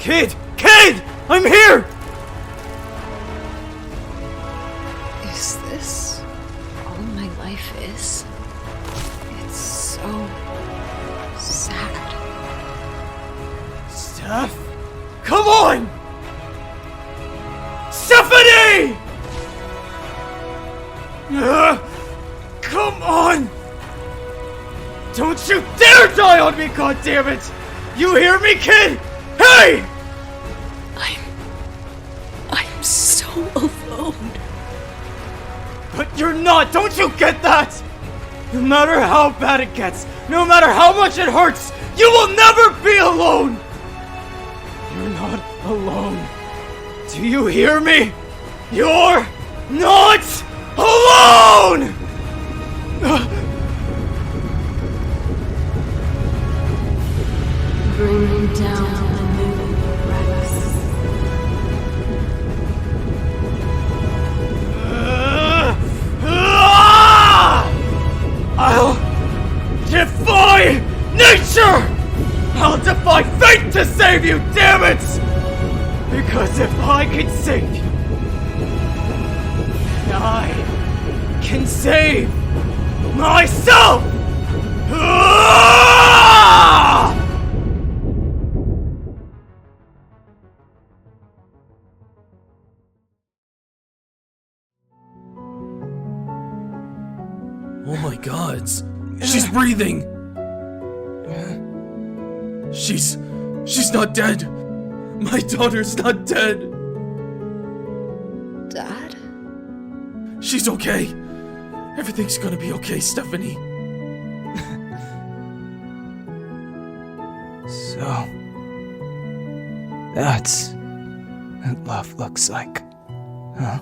Kid! Kid! I'm here! Is this all my life is? It's so sad. Steph? Come on! Stephanie! Come on! Don't you dare die on me, goddammit! You hear me, kid? Hey! I'm so alone. But you're not! Don't you get that? No matter how bad it gets, no matter how much it hurts, you will never be alone! You're not alone. Do you hear me? You're not alone! Bring him down to the moon, Rex. I'll defy nature! I'll defy fate to save you, damn it! Because if I can save you, I can save myself! Oh my god. She's breathing. She's not dead. My daughter's not dead. Dad? She's okay. Everything's gonna be okay, Stephanie. So, that's what love looks like, huh?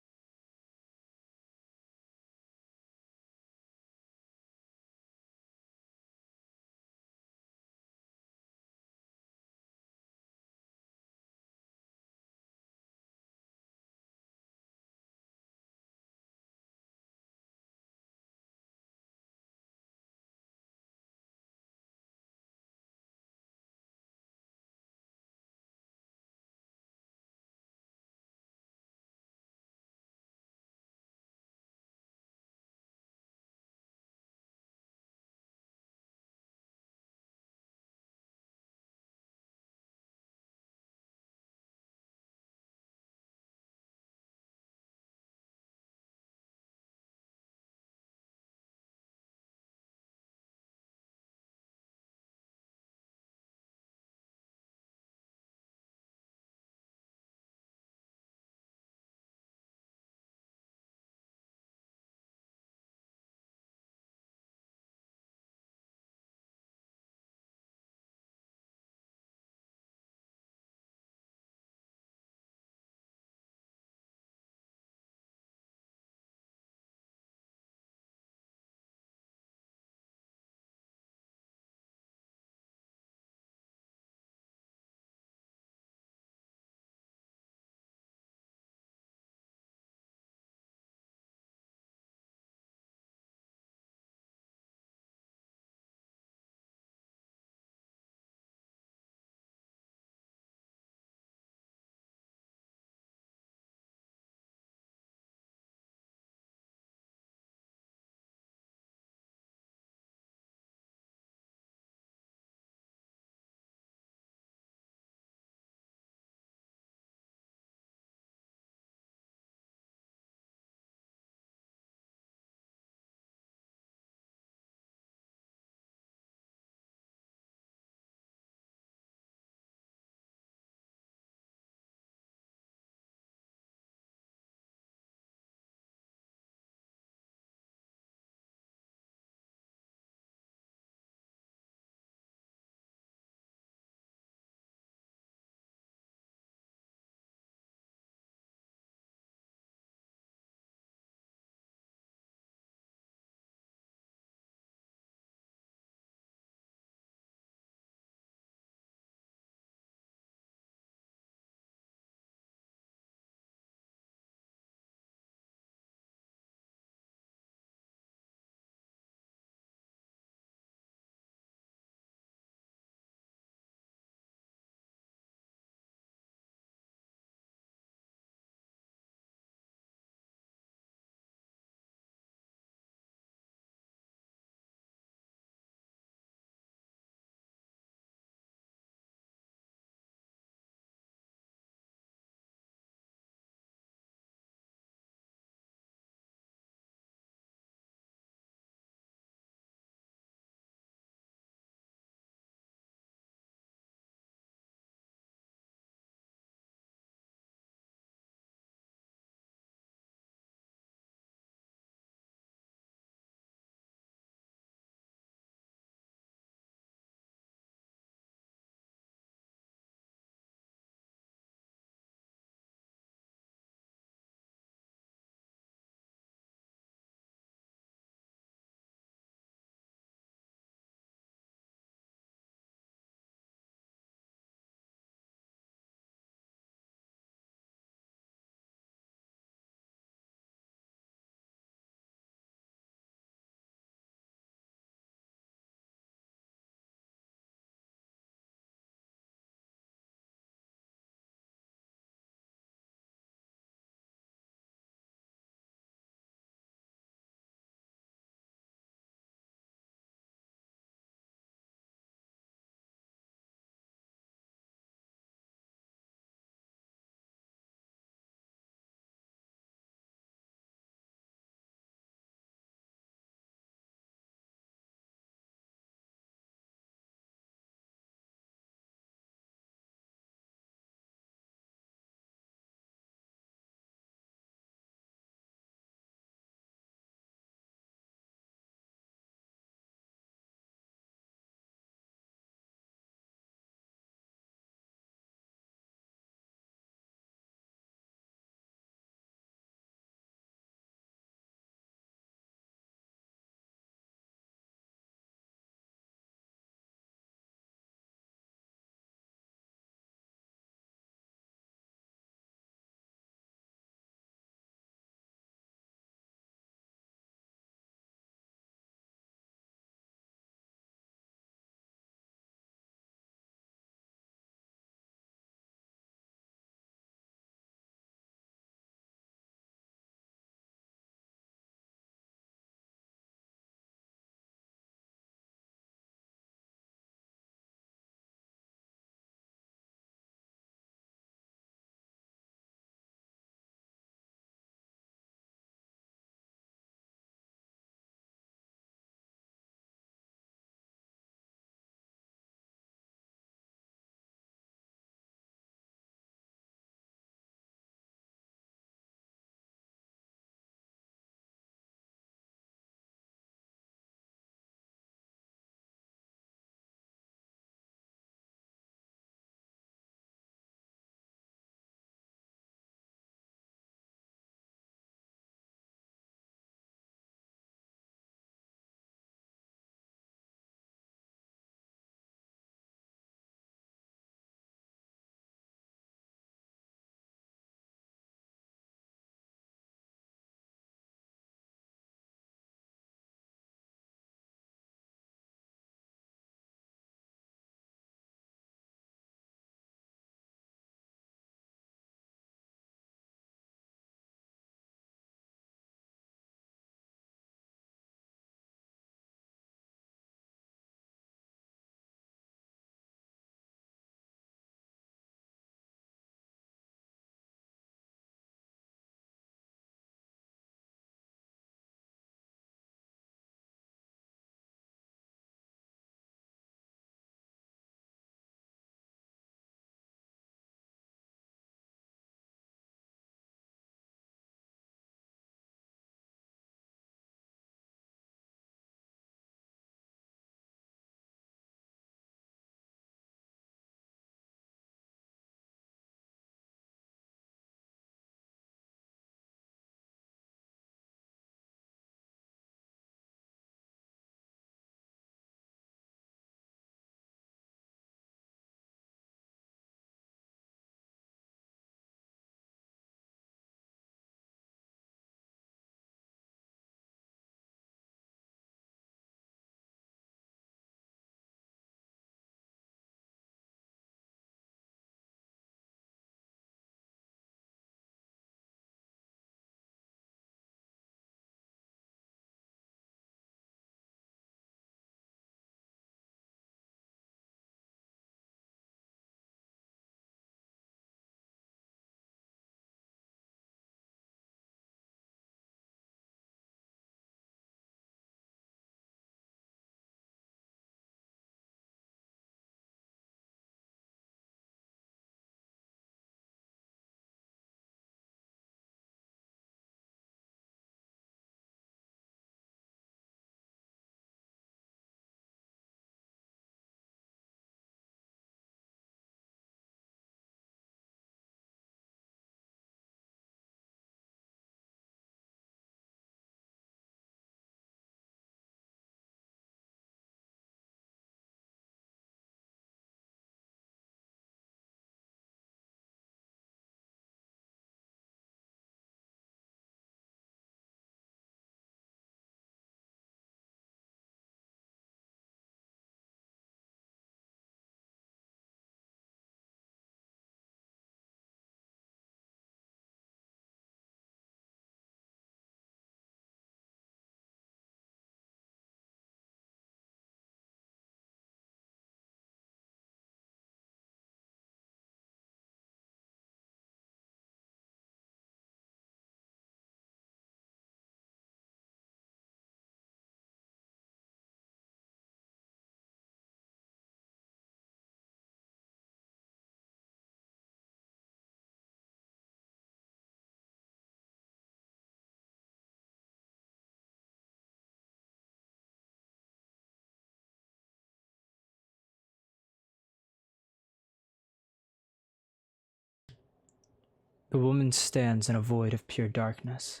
The woman stands in a void of pure darkness,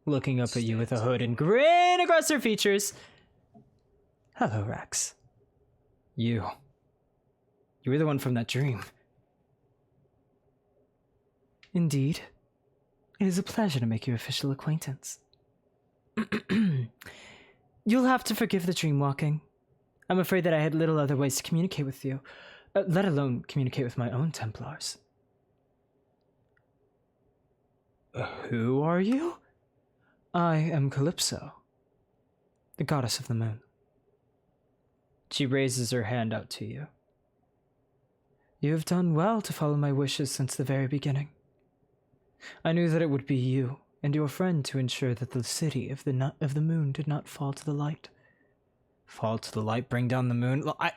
looking up at you with a hood and grin across her features. Hello, Rex. You were the one from that dream. Indeed. It is a pleasure to make your official acquaintance. You'll have to forgive the dream walking. I'm afraid that I had little other ways to communicate with you, let alone communicate with my own Templars. Who are you? I am Calypso, the goddess of the moon. She raises her hand out to you. You have done well to follow my wishes since the very beginning. I knew that it would be you and your friend to ensure that the city of the moon did not fall to the light. Fall to the light, bring down the moon? Well, I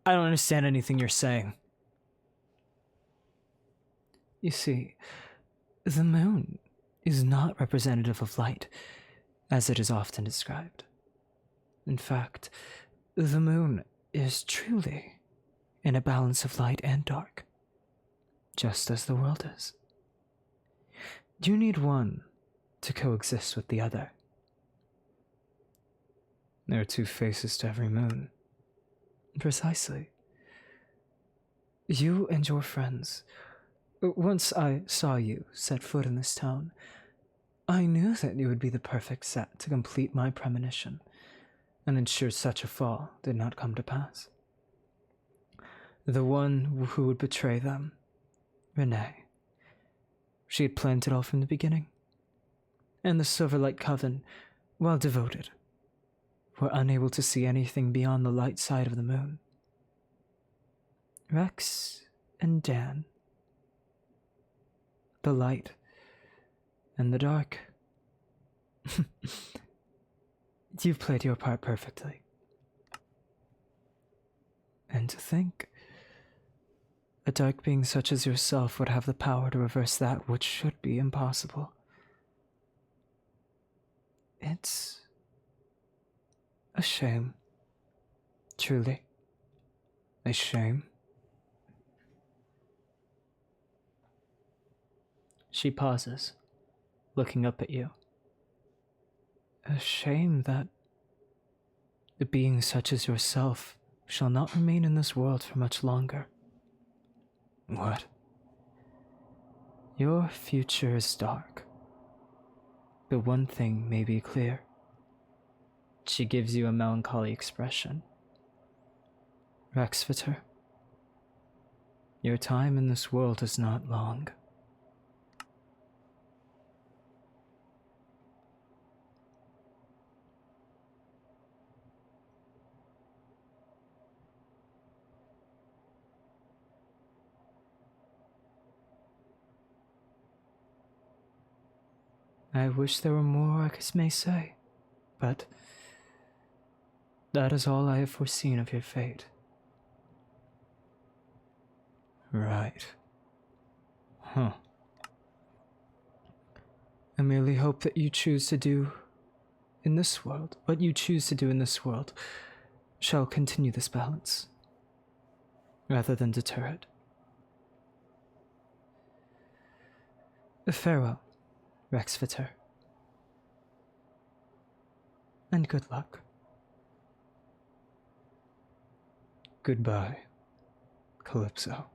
don't understand anything you're saying. You see, the moon is not representative of light, as it is often described. In fact, the moon is truly in a balance of light and dark, just as the world is. You need one to coexist with the other. There are two faces to every moon. Precisely. You and your friends. Once I saw you set foot in this town, I knew that you would be the perfect set to complete my premonition and ensure such a fall did not come to pass. The one who would betray them, Renee. She had planned it all from the beginning. And the Silverlight Coven, while devoted, were unable to see anything beyond the light side of the moon. Rex and Dan. The light and the dark. You've played your part perfectly. And to think, a dark being such as yourself would have the power to reverse that which should be impossible. It's a shame. Truly. A shame. She pauses, looking up at you. A shame that a being such as yourself shall not remain in this world for much longer. What? Your future is dark. But one thing may be clear. She gives you a melancholy expression. Rexviter, your time in this world is not long. I wish there were more I may say, but that is all I have foreseen of your fate. Right. Huh. I merely hope that you choose to do in this world, what you choose to do in this world, shall continue this balance, rather than deter it. Farewell, Rexviter. And good luck. Goodbye, Calypso.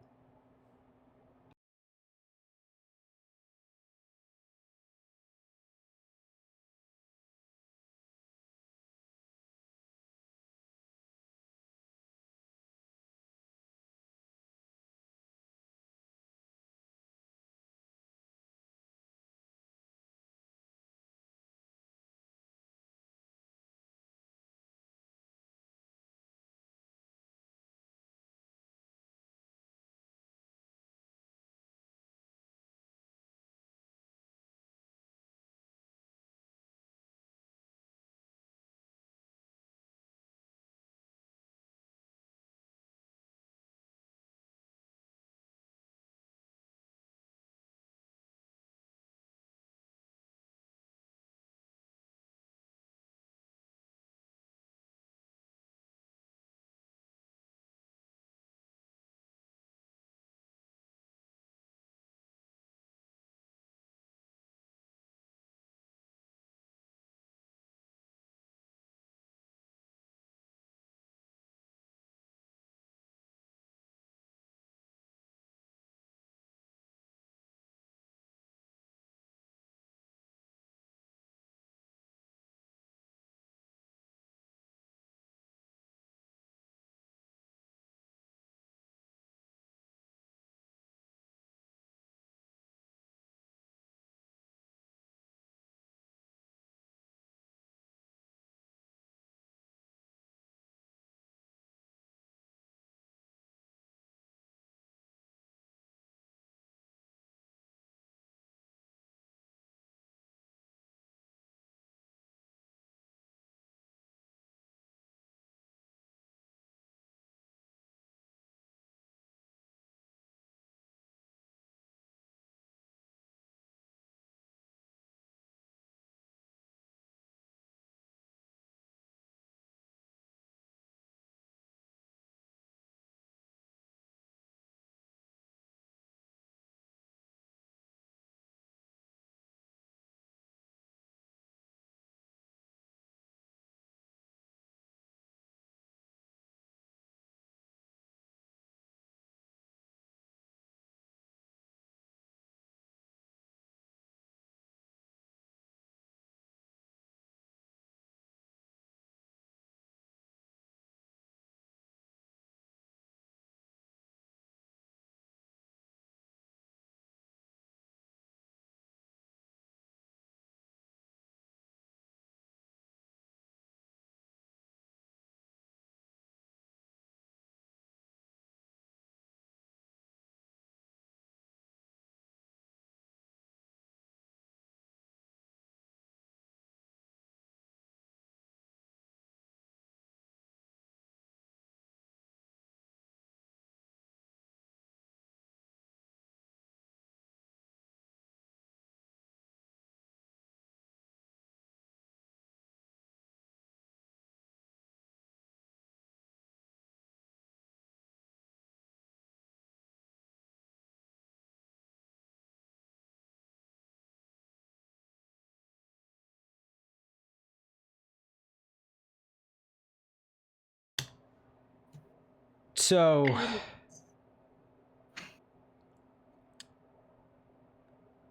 So,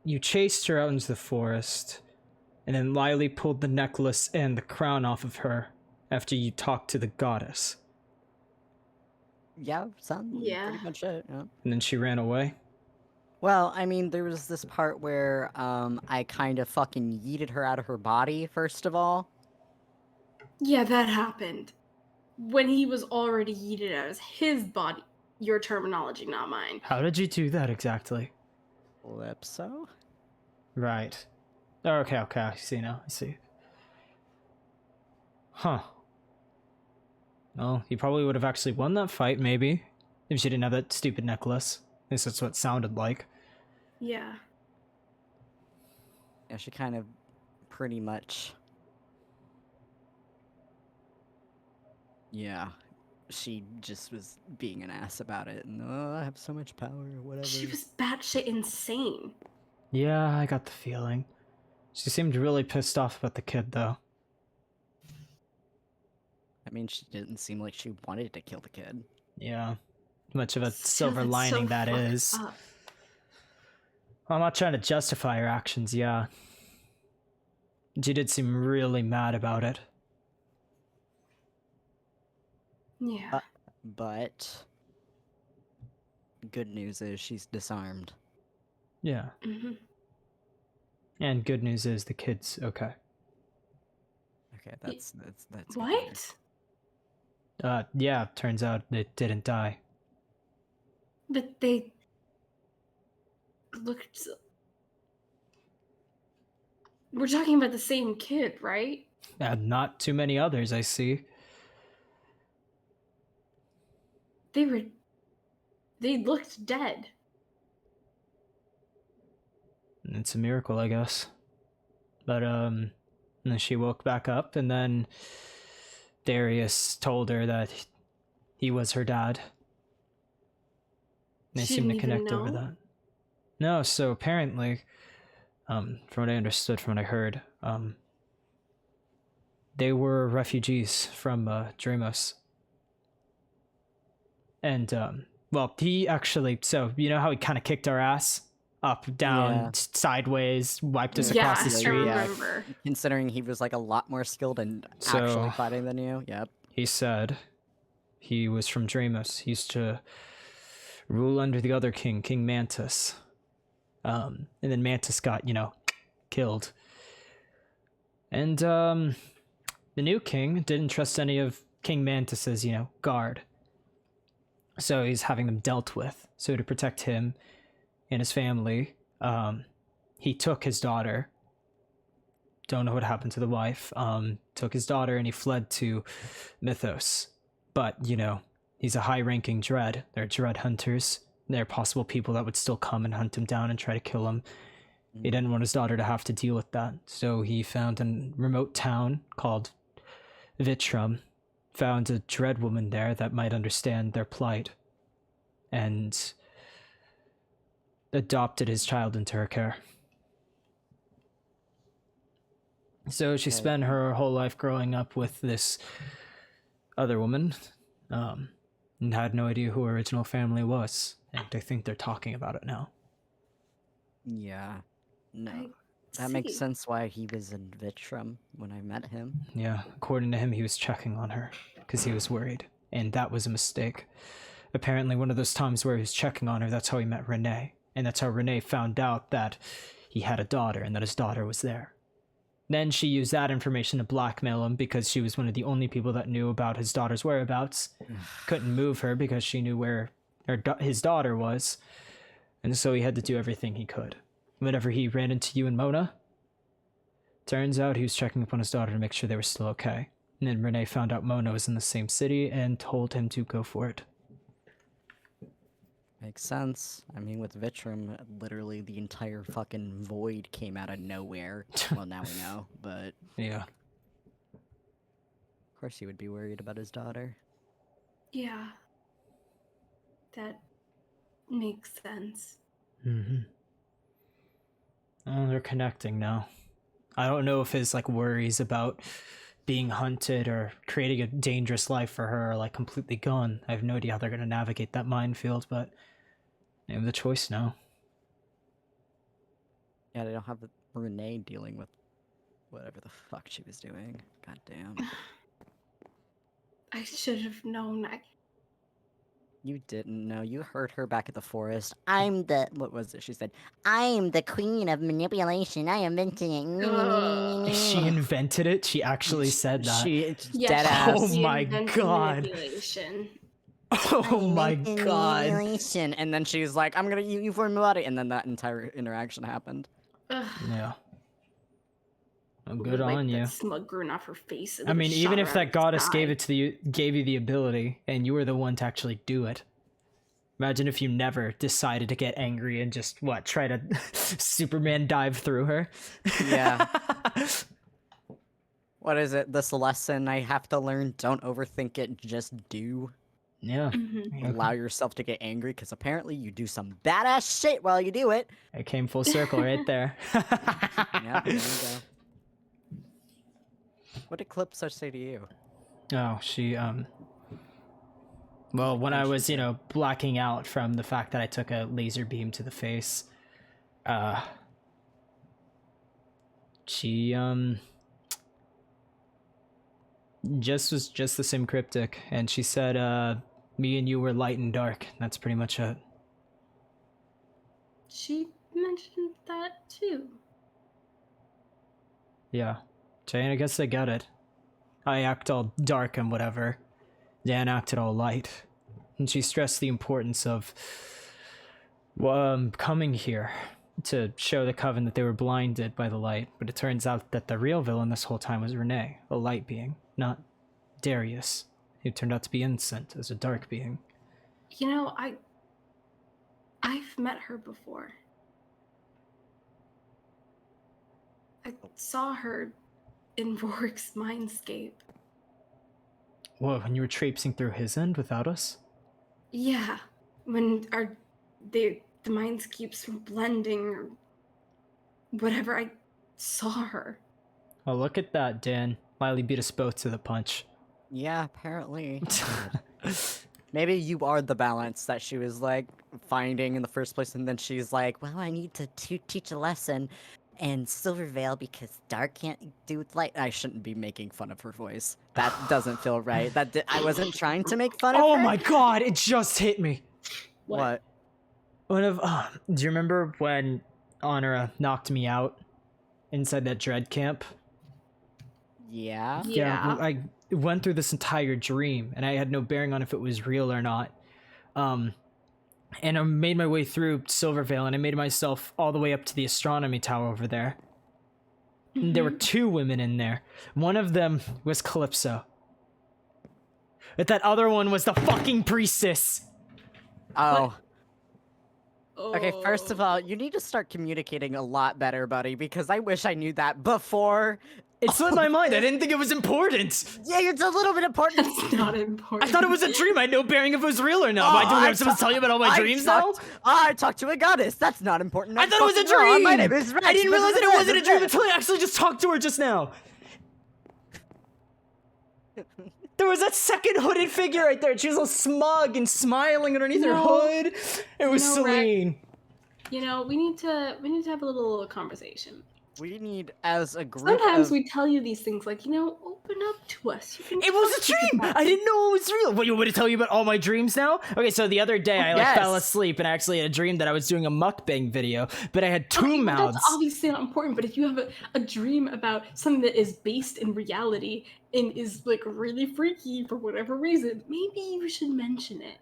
you chased her out into the forest, and then Lily pulled the necklace and the crown off of her after you talked to the goddess. Yeah, sounds Yeah. pretty much it. Yeah. And then she ran away. Well, I mean, there was this part where I kind of fucking yeeted her out of her body, first of all. Yeah, that happened. When he was already yeeted out of his body. Your terminology, not mine. How did you do that exactly? Calypso? Right. Oh, okay, I see now. I see. Huh. Well, you probably would have actually won that fight, maybe, if she didn't have that stupid necklace. At least that's what it sounded like. Yeah. Yeah, she kind of pretty much... Yeah. She just was being an ass about it, and I have so much power, or whatever. She was batshit insane. Yeah, I got the feeling. She seemed really pissed off about the kid, though. I mean, she didn't seem like she wanted to kill the kid. Yeah. Much of a Still, silver that's lining so that fucked is. up. I'm not trying to justify her actions, yeah. She did seem really mad about it. Yeah. But... good news is she's disarmed. Yeah. Mm-hmm. And good news is the kid's okay. Okay, that's good news. What? Yeah, turns out it didn't die. But they looked. We're talking about the same kid, right? Not too many others, I see. They looked dead. It's a miracle, I guess. But, and then she woke back up, and then Darius told her that he was her dad. They She seem to didn't even connect over know? that. No, so apparently, from what I understood, from what I heard, they were refugees from Dreamos. And, well, he actually, so, you know how he kind of kicked our ass? Up, down, Yeah. Sideways, wiped us Yeah, across the I street. remember. Considering he was like a lot more skilled in So- actually fighting than you. Yep. He said he was from Dreamos. He used to rule under the other king, King Mantis. And then Mantis got, killed. And the new king didn't trust any of King Mantis's, guard. So he's having them dealt with. So to protect him and his family, he took his daughter. Don't know what happened to the wife. Took his daughter and he fled to Mythos. But, he's a high-ranking dread. They're dread hunters. They're possible people that would still come and hunt him down and try to kill him. He didn't want his daughter to have to deal with that. So he found a remote town called Vitrum, found a dread woman there that might understand their plight, and adopted his child into her care. So she Okay. spent her whole life growing up with this other woman, and had no idea who her original family was. And I think they're talking about it now. Yeah. No. I That makes see. sense why he was in Vitrum when I met him. Yeah, according to him, he was checking on her because he was worried, and that was a mistake. Apparently, one of those times where he was checking on her, that's how he met Renee, and that's how Renee found out that he had a daughter and that his daughter was there. Then she used that information to blackmail him because she was one of the only people that knew about his daughter's whereabouts. Couldn't move her because she knew where his daughter was, and so he had to do everything he could. Whenever he ran into you and Mona, turns out he was checking up on his daughter to make sure they were still okay. And then Renee found out Mona was in the same city and told him to go for it. Makes sense. I mean, with Vitrum, literally the entire fucking void came out of nowhere. Well, now we know, but Yeah. of course he would be worried about his daughter. Yeah. That makes sense. Mm-hmm. Oh, they're connecting now. I don't know if his worries about being hunted or creating a dangerous life for her are like completely gone. I have no idea how they're gonna navigate that minefield, but they have the choice now. Yeah, they don't have Renee dealing with whatever the fuck she was doing. God damn. I should have known. You didn't know. You heard her back at the forest. I'm the... What was it? She said, I'm the queen of manipulation. I invented it. She invented it? She actually said that? She... Yeah, dead she- ass. Oh she my invented God. Manipulation. Oh my Invented god. manipulation. And then she's like, I'm gonna use you for my body. And then that entire interaction happened. Ugh. Yeah. Well, Would've good wiped on that you. smug grin off her face. and I then mean, shot even her if out that of the goddess sky. gave you the ability, and you were the one to actually do it. Imagine if you never decided to get angry and just, try to Superman dive through her? Yeah. What is it? This lesson I have to learn? Don't overthink it, just do. Yeah. Mhm. Allow yourself to get angry, because apparently you do some badass shit while you do it. It came full circle right there. Yeah, there you go. What did Calypso say to you? Oh, she, well, when I was, blacking out from the fact that I took a laser beam to the face, she, was just the same cryptic, and she said, me and you were light and dark. That's pretty much it. She mentioned that too. Yeah. Jane, I guess I get it. I act all dark and whatever. Dan acted all light. And she stressed the importance of coming here to show the Coven that they were blinded by the light. But it turns out that the real villain this whole time was Renee, a light being, not Darius, who turned out to be innocent as a dark being. You know, I've met her before. I saw her in Rorik's mindscape. Whoa, when you were traipsing through his end without us? Yeah, when the mindscapes were blending or whatever, I saw her. Oh, look at that, Dan. Miley beat us both to the punch. Yeah, apparently. Maybe you are the balance that she was, like, finding in the first place, and then she's like, well, I need to teach a lesson in Silverveil because dark can't do with light. I shouldn't be making fun of her voice. That doesn't feel right. I wasn't trying to make fun of her. Oh my god, it just hit me. What? Do you remember when Honora knocked me out inside that dread camp? Yeah? Yeah. I went through this entire dream, and I had no bearing on if it was real or not. And I made my way through Silverveil, and I made myself all the way up to the astronomy tower over there. And there were two women in there. One of them was Calypso. But that other one was the fucking priestess. Oh. Okay, Oh. first of all, you need to start communicating a lot better, buddy, because I wish I knew that before. It slipped my mind. I didn't think it was important. Yeah, it's a little bit important. That's not important. I thought it was a dream. I had no bearing if it was real or not. Am I supposed to tell you about all my dreams now? I talked to a goddess. That's not important. I thought it was a Fucking wrong. dream. My name is Rex. I didn't realize that it wasn't a dream until I actually just talked to her just now. There was that second hooded figure right there. She was all smug and smiling underneath her No. hood. It was No, Rex. Celine. You know, we need to have a little conversation. We need, as a group Sometimes of... we tell you these things like, open up to us. You can It was a talk to us dream. about I didn't know it was real. What, you want me to tell you about all my dreams now? Okay, so the other day I Yes. fell asleep and I actually had a dream that I was doing a mukbang video, but I had two Okay, well, mouths. that's obviously not important, but if you have a dream about something that is based in reality and is like really freaky for whatever reason, maybe you should mention it.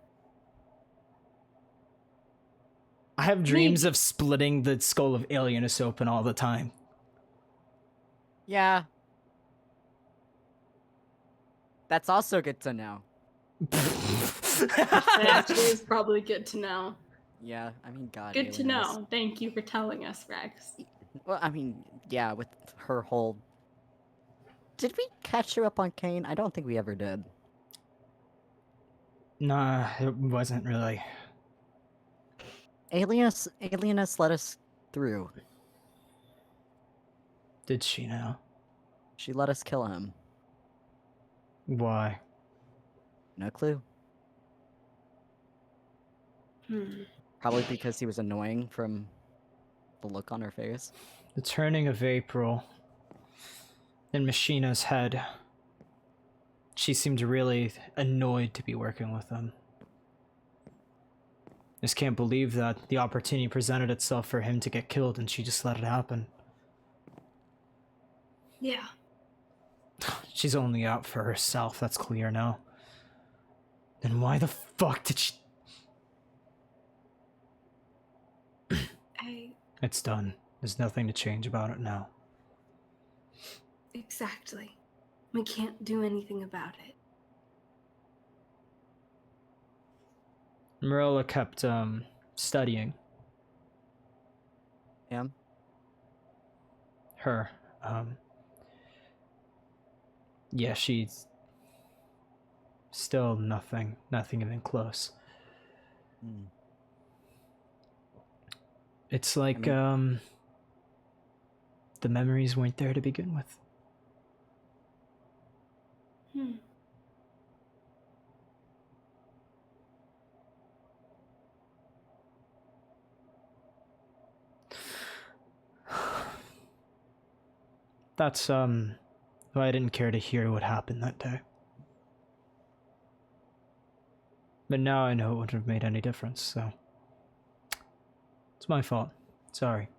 I have dreams of splitting the skull of Alienus open all the time. Yeah. That's also good to know. That actually is probably good to know. Yeah, I mean, God. Good to aliens. know. Thank you for telling us, Rex. Well, I mean, yeah, with her whole... Did we catch her up on Kane? I don't think we ever did. Nah, it wasn't really. Alienus let us through. Did she now? She let us kill him. Why? No clue. Hmm. Probably because he was annoying from the look on her face. The turning of April in Machina's head. She seemed really annoyed to be working with him. Just can't believe that the opportunity presented itself for him to get killed and she just let it happen. Yeah. She's only out for herself, that's clear now. Then why the fuck did she... It's done. There's nothing to change about it now. Exactly. We can't do anything about it. Marilla kept, studying Yeah. her. Yeah, she's still nothing even close. Hmm. It's like, mean- the memories weren't there to begin with. Hmm. That's, why I didn't care to hear what happened that day. But now I know it wouldn't have made any difference, so... It's my fault. Sorry.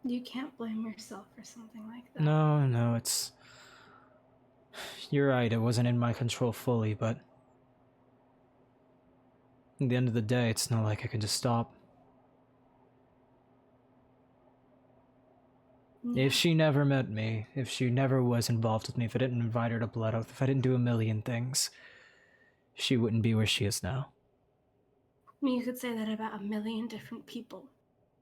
You can't blame yourself for something like that. No, it's... You're right, it wasn't in my control fully, but... At the end of the day, it's not like I could just stop. Yeah. If she never met me, if she never was involved with me, if I didn't invite her to Blood Oath, if I didn't do a million things, she wouldn't be where she is now. I mean, you could say that about a million different people.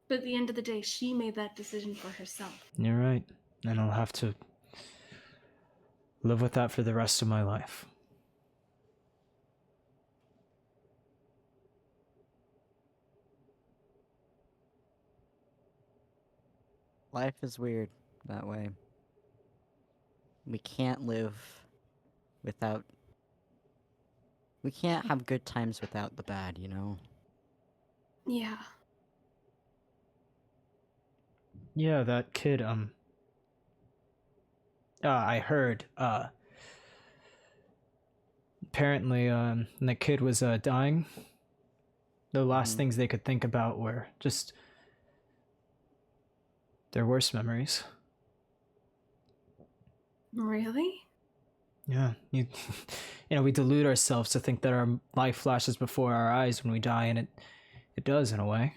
But at the end of the day, she made that decision for herself. You're right, and I'll have to live with that for the rest of my life. Life is weird that way. We can't live without... We can't have good times without the bad, you know? Yeah. Yeah, that kid, I heard, apparently, when the kid was, dying, the last things they could think about were just their worst memories. Really? Yeah, you know, we delude ourselves to think that our life flashes before our eyes when we die, and it does in a way.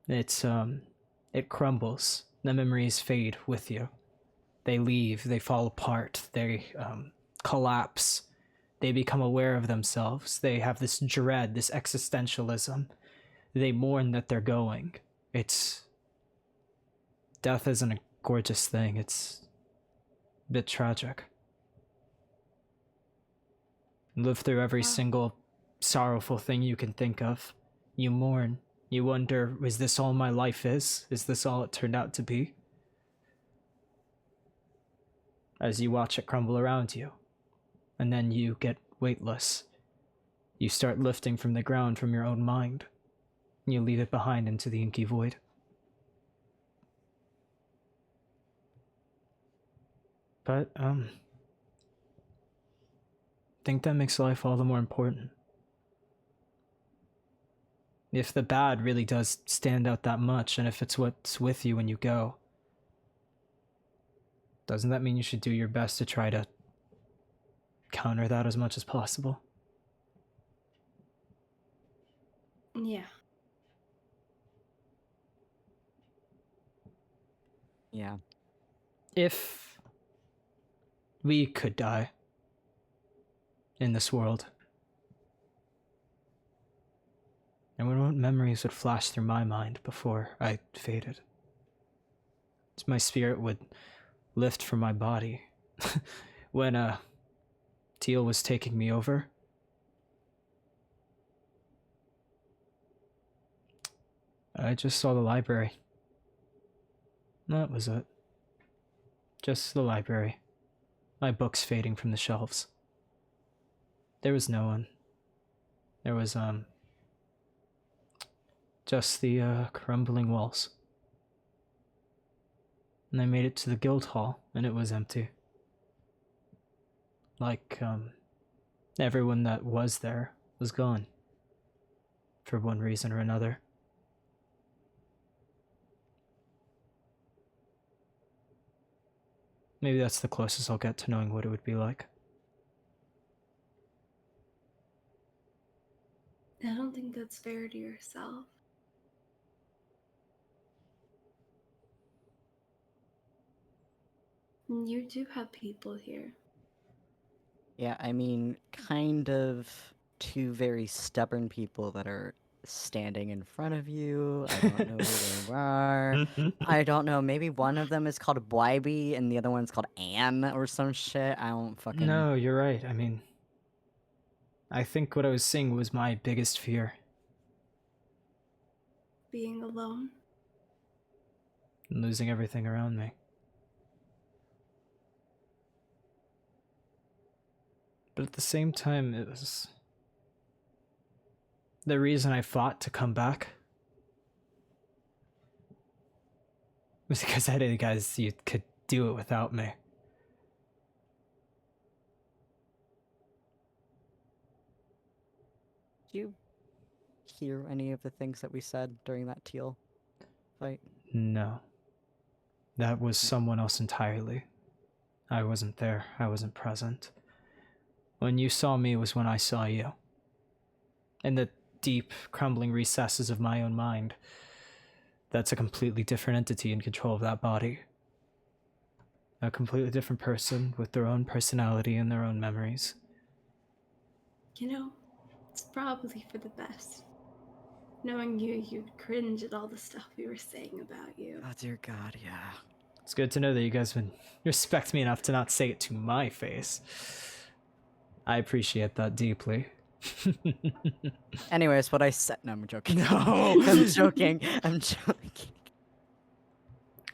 It's, it crumbles. The memories fade with you. They leave, they fall apart, they, collapse. They become aware of themselves. They have this dread, this existentialism. They mourn that they're going. It's... Death isn't a gorgeous thing, it's a bit tragic. Live through every single sorrowful thing you can think of. You mourn. You wonder, is this all my life is? Is this all it turned out to be? As you watch it crumble around you. And then you get weightless. You start lifting from the ground from your own mind. You leave it behind into the inky void. But, I think that makes life all the more important. If the bad really does stand out that much, and if it's what's with you when you go, doesn't that mean you should do your best to try to counter that as much as possible? Yeah. Yeah. If we could die in this world, I wonder what memories would flash through my mind before I faded. As my spirit would lift from my body. When, Teal was taking me over, I just saw the library. That was it. Just the library. My books fading from the shelves. There was no one. There was, just the, crumbling walls. And I made it to the guild hall, and it was empty. Like, everyone that was there was gone. For one reason or another. Maybe that's the closest I'll get to knowing what it would be like. I don't think that's fair to yourself. You do have people here. Yeah, I mean, kind of two very stubborn people that are standing in front of you. I don't know who they are. I don't know. Maybe one of them is called Blyby and the other one's called Anne or some shit. I don't fucking. No, you're right. I mean, I think what I was seeing was my biggest fear. Being alone. And losing everything around me. But at the same time, it was the reason I fought to come back was because I didn't guys you could do it without me. Did you hear any of the things that we said during that teal fight? No. That was someone else entirely. I wasn't there. I wasn't present. When you saw me was when I saw you. In the deep, crumbling recesses of my own mind. That's a completely different entity in control of that body. A completely different person with their own personality and their own memories. You know, it's probably for the best. Knowing you, you'd cringe at all the stuff we were saying about you. Oh dear God, yeah. It's good to know that you guys would respect me enough to not say it to my face. I appreciate that deeply. Anyways, what I said. No, I'm joking. No. I'm joking. I'm joking.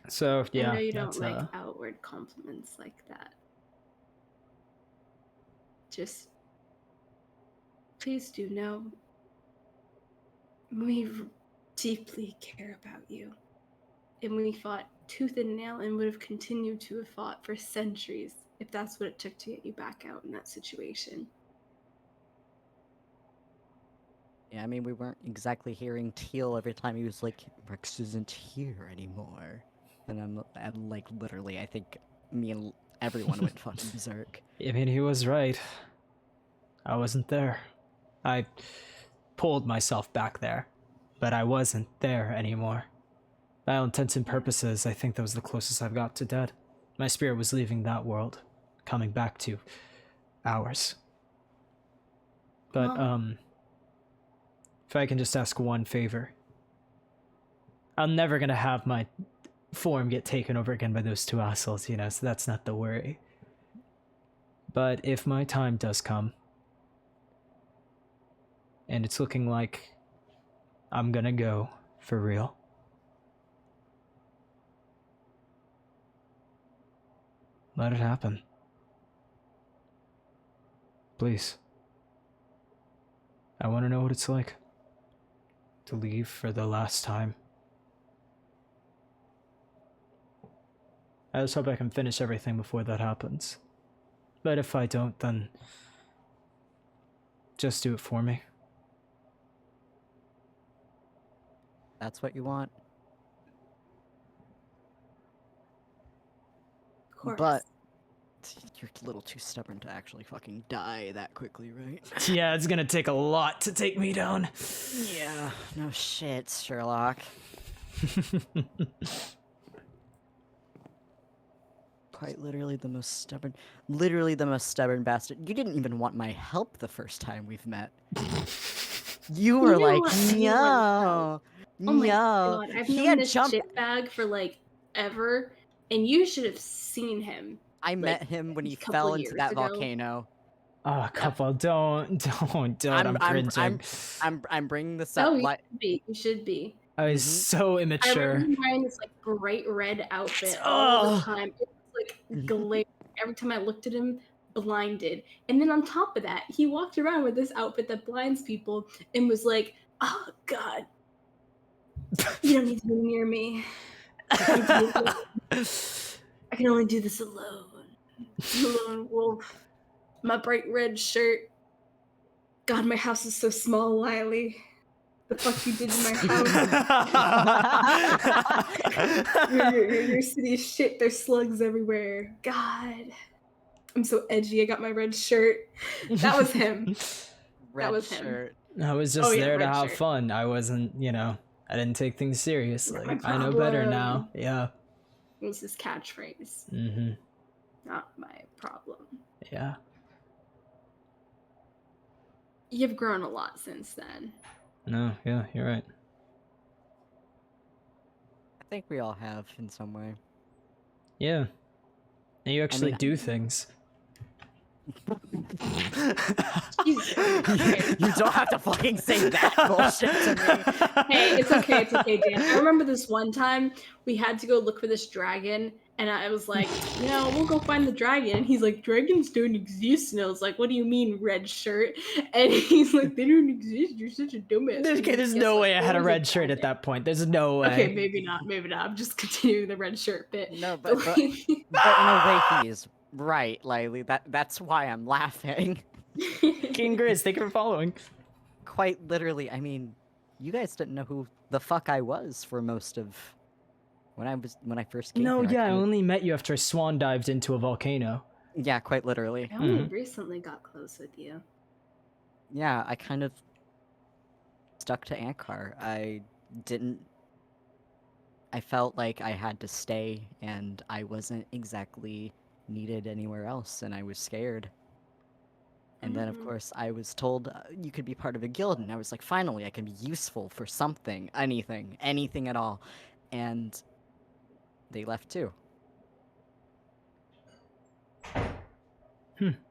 So, yeah. I know you don't that's, like outward compliments like that. Just, please do know, we deeply care about you. And we fought tooth and nail and would have continued to have fought for centuries if that's what it took to get you back out in that situation. Yeah, I mean, we weren't exactly hearing Teal every time he was like, Rex isn't here anymore. And I'm like, literally, I think me and everyone went fucking berserk. I mean, he was right. I wasn't there. I pulled myself back there, but I wasn't there anymore. By all intents and purposes, I think that was the closest I've got to dead. My spirit was leaving that world, coming back to ours. But, if I can just ask one favor. I'm never gonna have my form get taken over again by those two assholes, you know, so that's not the worry. But if my time does come, and it's looking like I'm gonna go for real, let it happen. Please. I want to know what it's like to leave for the last time. I just hope I can finish everything before that happens. But if I don't, then just do it for me. That's what you want? Of course. But you're a little too stubborn to actually fucking die that quickly, right? Yeah, it's gonna take a lot to take me down. Yeah, no shit, Sherlock. Quite literally the most stubborn bastard. You didn't even want my help the first time we've met. You were like, no, Oh my no. God, I've He known had this jumped. shitbag for like ever, and you should have seen him. I met him when he fell into that volcano. Oh, couple, don't. I'm cringing. I'm bringing this up. Oh, you should be. I was so I immature. remember him wearing this like bright red outfit all the Ugh. time. It was like glaring. Every time I looked at him, blinded. And then on top of that, he walked around with this outfit that blinds people and was like, "Oh God, you don't need to be near me. I can only do this alone. Lone wolf. My bright red shirt. God, my house is so small, Wiley. The fuck you did to my house? Your city is shit. There's slugs everywhere. God. I'm so edgy. I got my red shirt. That was him. Red was him. shirt. I was just Oh, yeah, there to red have shirt. fun. I wasn't, I didn't take things seriously. my I know better now. problem. Yeah. It was his catchphrase. Mm-hmm. Not my problem. Yeah. You've grown a lot since then. No, yeah, you're right. I think we all have in some way. Yeah. And you actually mean, do things. Jesus. You don't have to fucking say that bullshit to me. Hey, it's okay, Dan. I remember this one time we had to go look for this dragon, and I was like, we'll go find the dragon. And he's like, dragons don't exist. And I was like, what do you mean, red shirt? And he's like, they don't exist. You're such a dumbass. Okay, there's no way I had a red shirt at that point. There's no way. Okay, maybe not. I'm just continuing the red shirt bit. No, but in a way he is right, Lily. That's why I'm laughing. King Grizz, thank you for following. Quite literally, I mean, you guys didn't know who the fuck I was for most of when I first came No, here. yeah, I only met you after I swan dived into a volcano. Yeah, quite literally. I only recently got close with you. Yeah, I kind of stuck to Ankar. I felt like I had to stay, and I wasn't exactly needed anywhere else, and I was scared. And then, of course, I was told you could be part of a guild, and I was like, finally, I can be useful for something, anything at all. And they left too.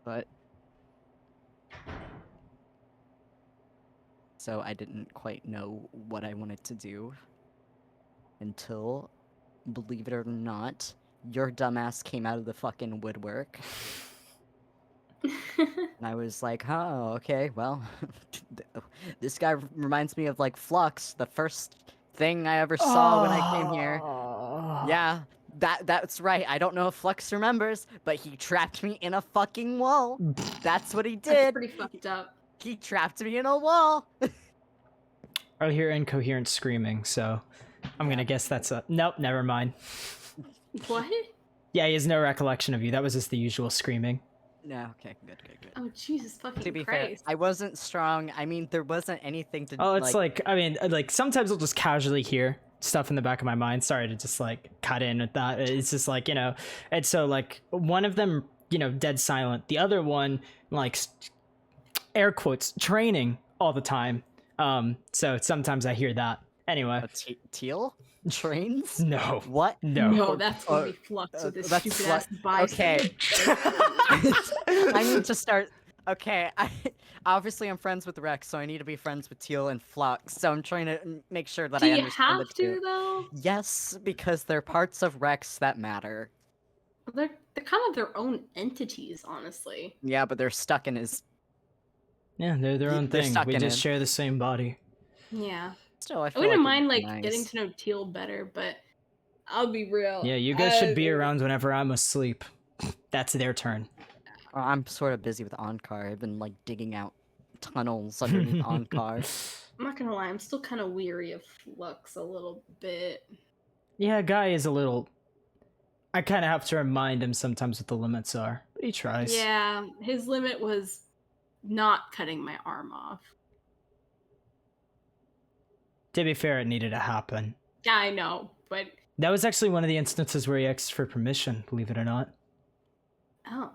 But so I didn't quite know what I wanted to do until, believe it or not, your dumbass came out of the fucking woodwork. And I was like, oh, okay, well, this guy reminds me of, like, Flux, the first thing I ever saw when I came here. Yeah, that's right. I don't know if Flux remembers, but he trapped me in a fucking wall. That's what he did. That's pretty fucked up. He trapped me in a wall. I hear incoherent screaming, so I'm gonna guess that's a... Nope, never mind. What? Yeah, he has no recollection of you. That was just the usual screaming. No, okay, good. Oh, Jesus fucking To be Christ. fair, I wasn't strong. I mean, there wasn't anything to. Oh, it's like I mean, like sometimes I'll just casually hear stuff in the back of my mind. Sorry to just like cut in with that. It's just like, and so like one of them, dead silent. The other one, like air quotes, training all the time. So sometimes I hear that. Anyway. Teal? Trains? No. What? No, that's gonna be Flux with this that's stupid ass bicep. Okay. I need to start. Okay, obviously I'm friends with Rex, so I need to be friends with Teal and Flux. So I'm trying to make sure that Do I you understand have the to two. though? Yes, because they're parts of Rex that matter. They're kind of their own entities, honestly. Yeah, but they're stuck in his. Yeah, they're their own They're thing. stuck We in just it. share the same body. Yeah. Still, I I feel wouldn't like mind it'd like be getting nice. to know Teal better, but I'll be real. Yeah, you guys should be around whenever I'm asleep. That's their turn. I'm sort of busy with Onkar. I've been like digging out tunnels underneath Onkar. I'm not gonna lie, I'm still kind of weary of Flux a little bit. Yeah, Guy is a little... I kind of have to remind him sometimes what the limits are, but he tries. Yeah, his limit was not cutting my arm off. To be fair, it needed to happen. Yeah, I know, but That was actually one of the instances where he asked for permission, believe it or not. oh,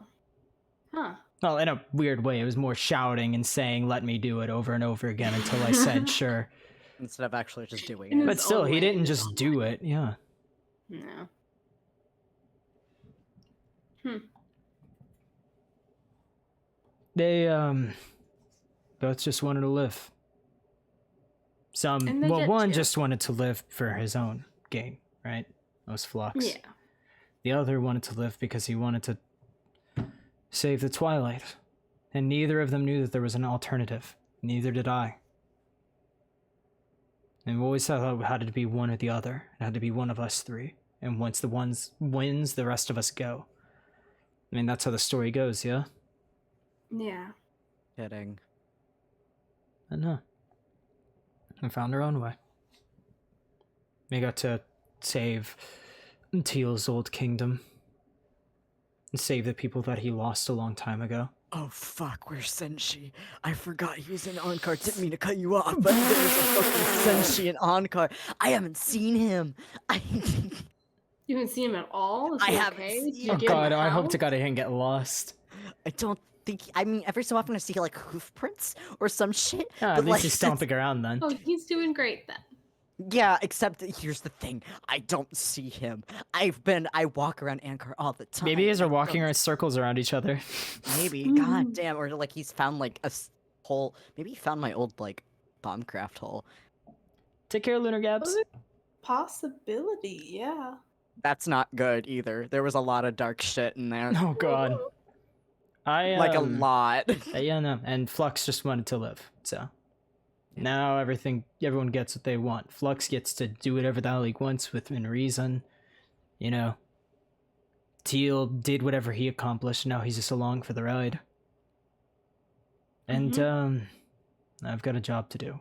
huh. Well, in a weird way, it was more shouting and saying, let me do it over and over again until I said sure. Instead of actually just doing In it. But his still, own he way, didn't in his just own do way. it, yeah. No. They, both just wanted to live. And they Well, get one to. just wanted to live for his own gain, right? That was Flux. Yeah. The other wanted to live because he wanted to save the Twilight. And neither of them knew that there was an alternative. Neither did I. And we always thought it had to be one or the other. It had to be one of us three. And once the one wins, the rest of us go. I mean, that's how the story goes, yeah? Yeah. Kidding. I know. And found our own way. We got to save Teal's old kingdom. And save the people that he lost a long time ago. Oh fuck, where's Senshi? I forgot he was in Onkar. Didn't mean to cut you off, but there's a fucking Senshi in Onkar. I haven't seen him. You haven't seen him at all? Is I he haven't okay? seen Did you Oh get him god, a I hope house? to god I didn't get lost. I don't think. I mean, every so often I see like hoof prints or some shit. Ah, but at least like, he's stomping around then. Oh, he's doing great then. Yeah, except that here's the thing. I don't see him. I walk around Ankar all the time. Maybe he's I are walking don't- in circles around each other. Maybe. Mhm. God damn. Or like he's found like a hole. Maybe he found my old like bombcraft hole. Take care, Lunar Gabs. Possibility, yeah. That's not good either. There was a lot of dark shit in there. Oh god. I Like a lot. Yeah, no. And Flux just wanted to live, so now everyone gets what they want. Flux gets to do whatever the hell he wants within reason. You know. Teal did whatever he accomplished, now he's just along for the ride. And I've got a job to do.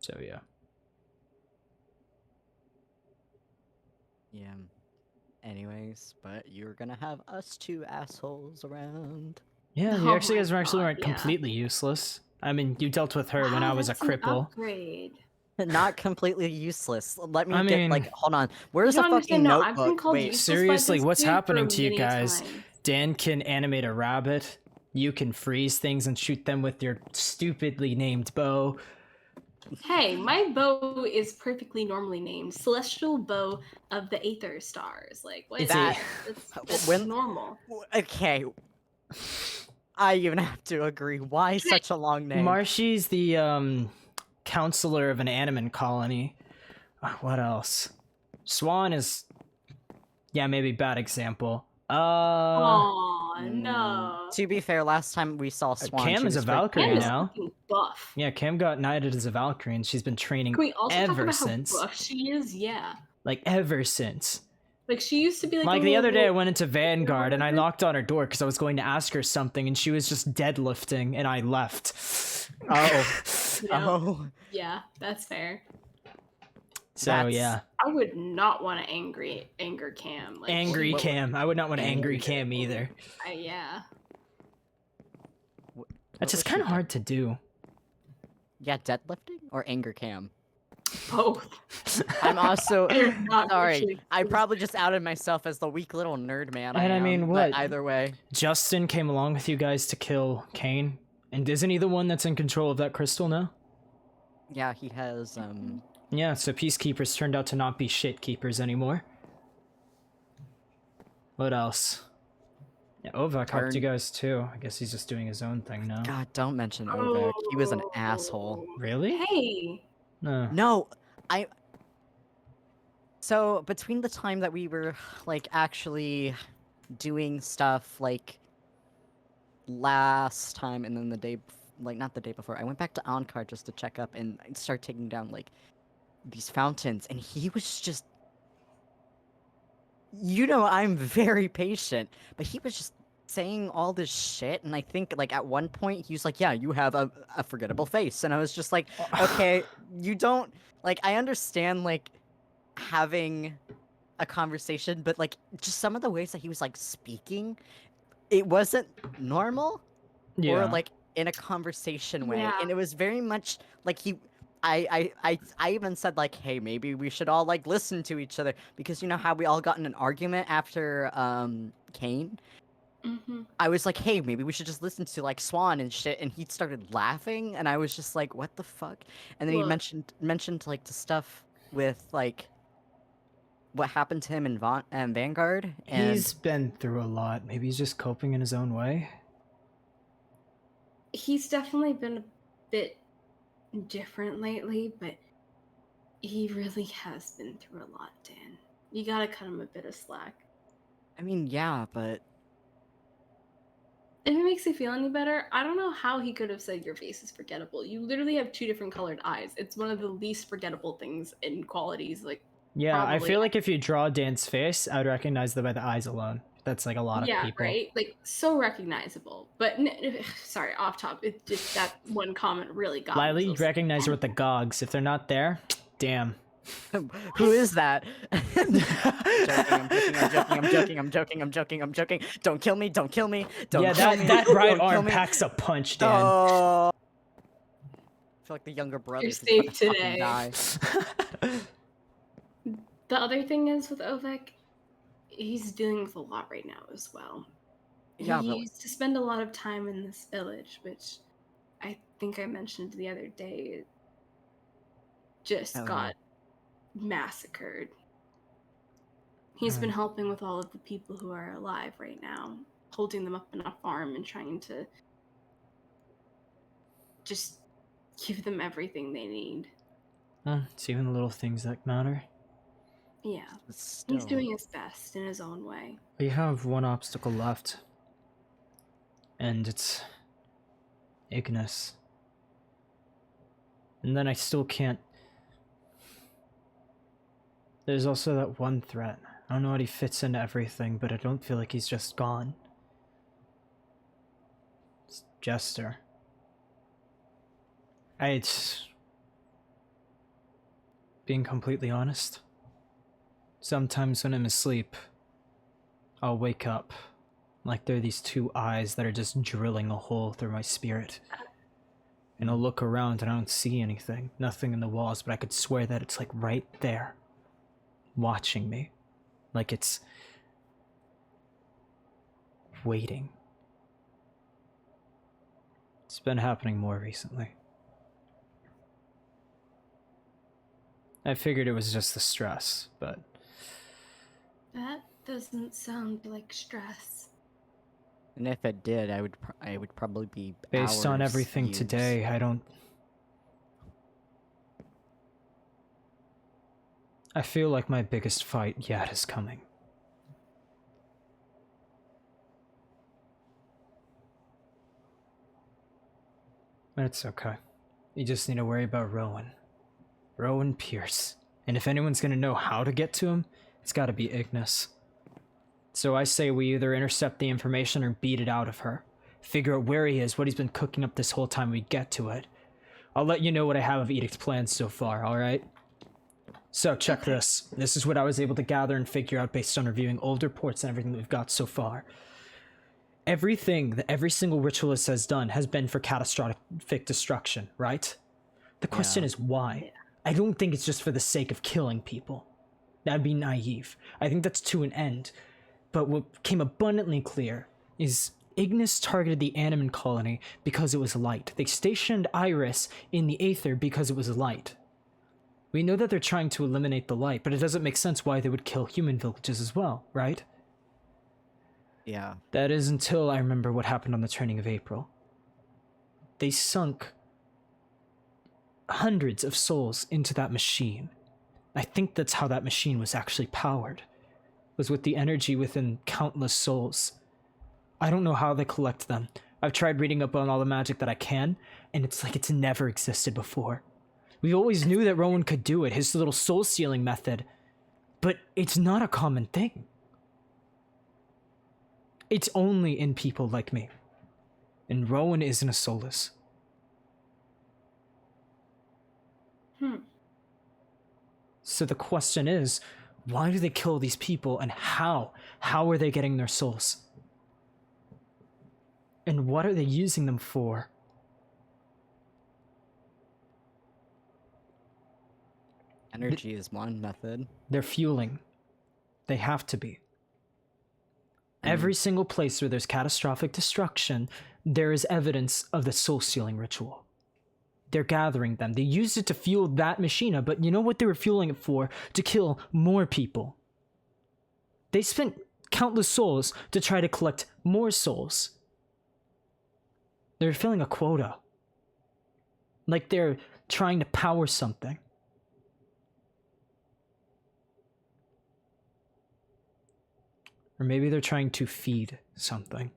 So yeah. Yeah. Anyways, but you're gonna have us two assholes around. Yeah, Oh you actually my guys actually God, weren't yeah. completely useless. I mean, you dealt with her when I Wow, was a that's an cripple. upgrade. Not completely useless. Let me I get mean- like hold on. Where's You the don't fucking understand, no, I've been notebook? called Wait, useless by seriously, this what's dude happening for to you many guys? times. Dan can animate a rabbit. You can freeze things and shoot them with your stupidly named bow. Hey, my bow is perfectly normally named Celestial Bow of the Aether Stars. Like, what? Is That- That's when- normal. okay. I even have to agree. Why such a long name? Marshy's the counselor of an animan colony. What else? Swan is, yeah, maybe bad example. Oh no. To be fair, last time we saw Swan, Cam she is a was very- Valkyrie Cam is now. fucking buff. Yeah, Cam got knighted as a Valkyrie, and she's been training Can we also talk ever about since. how buff she is? Yeah. Like ever since. Like she used to be like. Like a the little other day, I girl- went into Vanguard and I whatever. knocked on her door because I was going to ask her something, and she was just deadlifting, and I left. Oh. You know? Oh. Yeah, that's fair. So That's- yeah, I would not want to anger Cam. Like, angry what- Cam. I would not want to angry Angry Cam either. Yeah. That's just was kind of your hard to do. Yeah, deadlifting or anger cam. Both. I'm also Not sorry. actually- I probably just outed myself as the weak little nerd man. And I am, mean, but what? either way, Justin came along with you guys to kill Kane, and isn't he the one that's in control of that crystal now? yeah, he has. Yeah, so peacekeepers turned out to not be shit keepers anymore. What else? Yeah, Ovak helped you Turn- guys too. I guess he's just doing his own thing now. God, don't mention Ovek. He was an Oh. asshole. Really? Hey. No. No, I. So between the time that we were like actually doing stuff like last time and then the day, like not the day before, I went back to Ankar just to check up and start taking down like these fountains, and he was just. You know, I'm very patient, but he was just saying all this shit, and I think like at one point he was like, "Yeah, you have a forgettable face," and I was just like, "Okay, you don't like." I understand like having a conversation, but like just some of the ways that he was like speaking, it wasn't normal Yeah. or like in a conversation way, Yeah. and it was very much like he. I even said like, hey, maybe we should all like listen to each other, because you know how we all got in an argument after Kane. Mm-hmm. I was like, hey, maybe we should just listen to like Swan and shit, and he started laughing, and I was just like, what the fuck? And then he Look. mentioned like the stuff with like what happened to him in Vanguard, and He's been through a lot. Maybe he's just coping in his own way. He's definitely been a bit different lately, but he really has been through a lot, Dan. You gotta cut him a bit of slack. I mean, yeah, but If it makes you feel any better, I don't know how he could have said your face is forgettable. You literally have 2 different colored eyes. It's one of the least forgettable things in qualities, like, Yeah, I probably. feel like if you draw Dan's face, I would recognize them by the eyes alone. That's like a lot of Yeah, people. right? Like, so recognizable. But, sorry, off top. It just, that one comment really got me. Lily, So you recognize her with the gogs. If they're not there, damn. who is that? I'm joking. Don't kill me. Don't kill me. Yeah, kill me. that right Don't kill arm me. packs a punch, Dan. Oh. I feel like the younger brother You're is about safe to fucking today. die. The other thing is with Ovek, he's dealing with a lot right now as well. Yeah, he but used to spend a lot of time in this village, which I think I mentioned the other day. It just Oh, got massacred. He's been helping with all of the people who are alive right now, holding them up in a farm and trying to just give them everything they need. It's even the little things that matter. Yeah, but he's still. doing his best in his own way. We have one obstacle left. And it's Ignis. And then I still can't. There's also that one threat. I don't know how he fits into everything, but I don't feel like he's just gone. It's Jester. Being completely honest, sometimes when I'm asleep, I'll wake up like there are these 2 eyes that are just drilling a hole through my spirit. And I'll look around and I don't see anything, nothing in the walls, but I could swear that it's like right there, watching me. Like it's waiting. It's been happening more recently. I figured it was just the stress, but That doesn't sound like stress. And if it did, I would probably be based on hours, everything years. today, I feel like my biggest fight yet is coming. But it's okay. You just need to worry about Rowan. Rowan Pierce. And if anyone's gonna know how to get to him, it's gotta be Ignis. So I say we either intercept the information or beat it out of her. Figure out where he is, what he's been cooking up this whole time we get to it. I'll let you know what I have of Edict's plans so far, alright? So, check this. This is what I was able to gather and figure out based on reviewing old reports and everything that we've got so far. Everything that every single ritualist has done has been for catastrophic destruction, right? The question is why? I don't think it's just for the sake of killing people. That'd be naive. I think that's to an end. But what became abundantly clear is Ignis targeted the Animan colony because it was light. They stationed Iris in the Aether because it was light. We know that they're trying to eliminate the light, but it doesn't make sense why they would kill human villages as well, right? Yeah. That is until I remember what happened on the training of April. They sunk hundreds of souls into that machine. I think that's how that machine was actually powered. Was with the energy within countless souls. I don't know how they collect them. I've tried reading up on all the magic that I can, and it's like it's never existed before. We always knew that Rowan could do it, his little soul-sealing method, but it's not a common thing. It's only in people like me. And Rowan isn't a soulless. So the question is, why do they kill these people and how? How are they getting their souls? And what are they using them for? Energy is one method. They're fueling. They have to be. Every single place where there's catastrophic destruction, there is evidence of the soul-sealing ritual. They're gathering them. They used it to fuel that machina, but you know what they were fueling it for? To kill more people. They spent countless souls to try to collect more souls. They're filling a quota. Like they're trying to power something. Or maybe they're trying to feed something.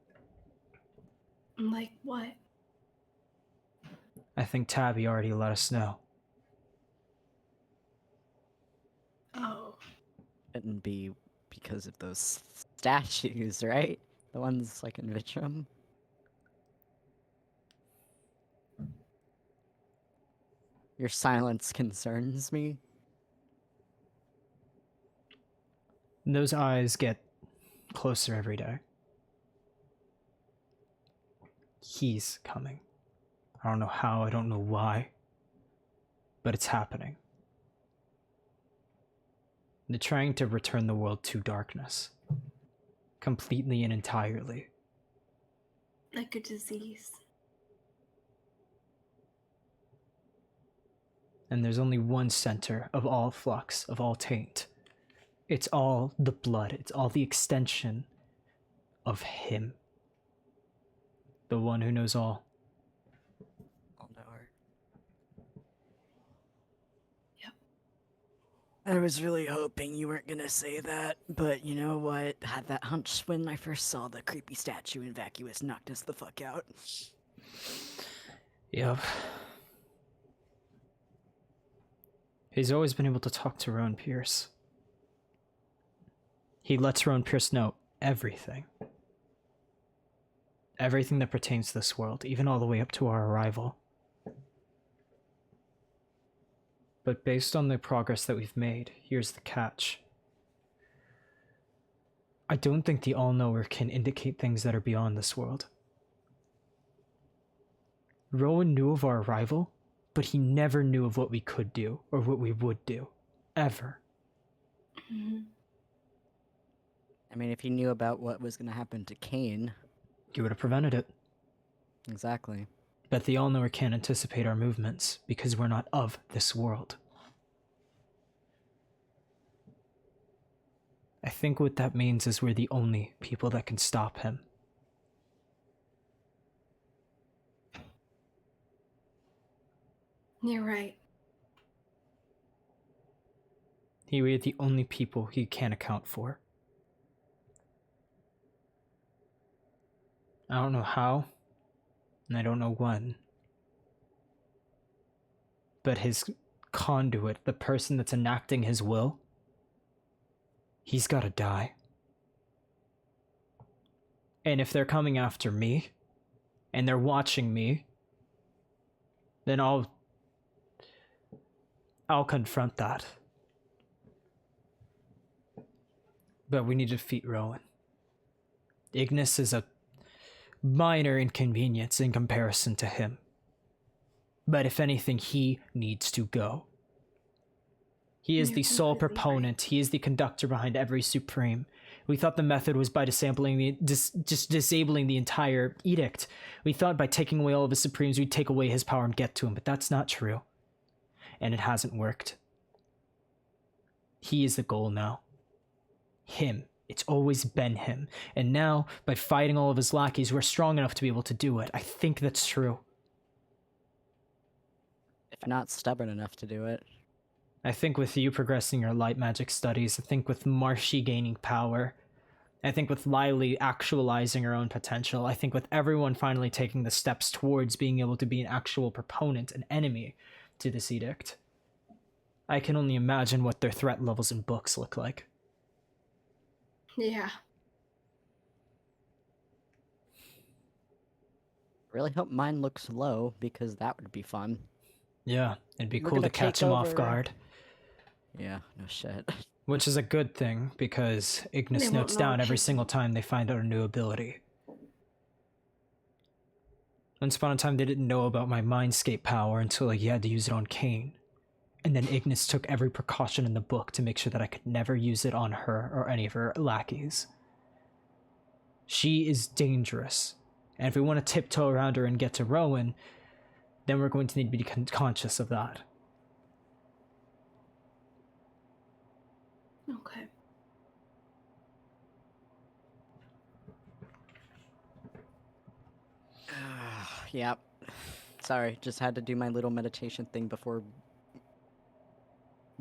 Like what? I think Tabby already let us know. Oh. Couldn't be because of those statues, right? The ones like in Vitrum. Your silence concerns me. Those eyes get closer every day. He's coming. I don't know how, I don't know why, but it's happening. They're trying to return the world to darkness. Completely and entirely. Like a disease. And there's only one center of all flux, of all taint. It's all the blood, it's all the extension of him. The one who knows all. I'll know her. Yep. I was really hoping you weren't gonna say that, but you know what? Had that hunch when I first saw the creepy statue in Vacuous knocked us the fuck out. Yep. He's always been able to talk to Rowan Pierce. He lets Rowan Pierce know everything. Everything that pertains to this world, even all the way up to our arrival. But based on the progress that we've made, here's the catch. I don't think the All-Knower can indicate things that are beyond this world. Rowan knew of our arrival, but he never knew of what we could do, or what we would do. Ever. Mm-hmm. I mean, if he knew about what was gonna happen to Kane. He would have prevented it. Exactly. But the All-Knower can't anticipate our movements, because we're not of this world. I think what that means is we're the only people that can stop him. You're right. We're the only people he can't account for. I don't know how, and I don't know when. But his conduit, the person that's enacting his will, he's gotta die. And if they're coming after me, and they're watching me, then I'll confront that. But we need to defeat Rowan. Ignis is a minor inconvenience in comparison to him. But if anything, he needs to go. He is You're the sole completely proponent. He is the conductor behind every Supreme. We thought the method was by disabling the entire edict. We thought by taking away all of his Supremes, we'd take away his power and get to him, but that's not true. And it hasn't worked. He is the goal now. Him. It's always been him. And now, by fighting all of his lackeys, we're strong enough to be able to do it. I think that's true. If not stubborn enough to do it. I think with you progressing your light magic studies, I think with Marshy gaining power, I think with Lily actualizing her own potential, I think with everyone finally taking the steps towards being able to be an actual proponent, an enemy to this edict, I can only imagine what their threat levels in books look like. Yeah. Really hope mine looks low, because that would be fun. Yeah, it'd be We're cool to gonna catch take him off over- guard. Yeah, no shit. Which is a good thing, because Ignis They won't notes know down what every she's- single time they find out a new ability. Once upon a time, they didn't know about my Mindscape power until you had to use it on Kane. And then Ignis took every precaution in the book to make sure that I could never use it on her or any of her lackeys. She is dangerous. And if we want to tiptoe around her and get to Rowan, then we're going to need to be conscious of that. Okay. Yep. Sorry, just had to do my little meditation thing before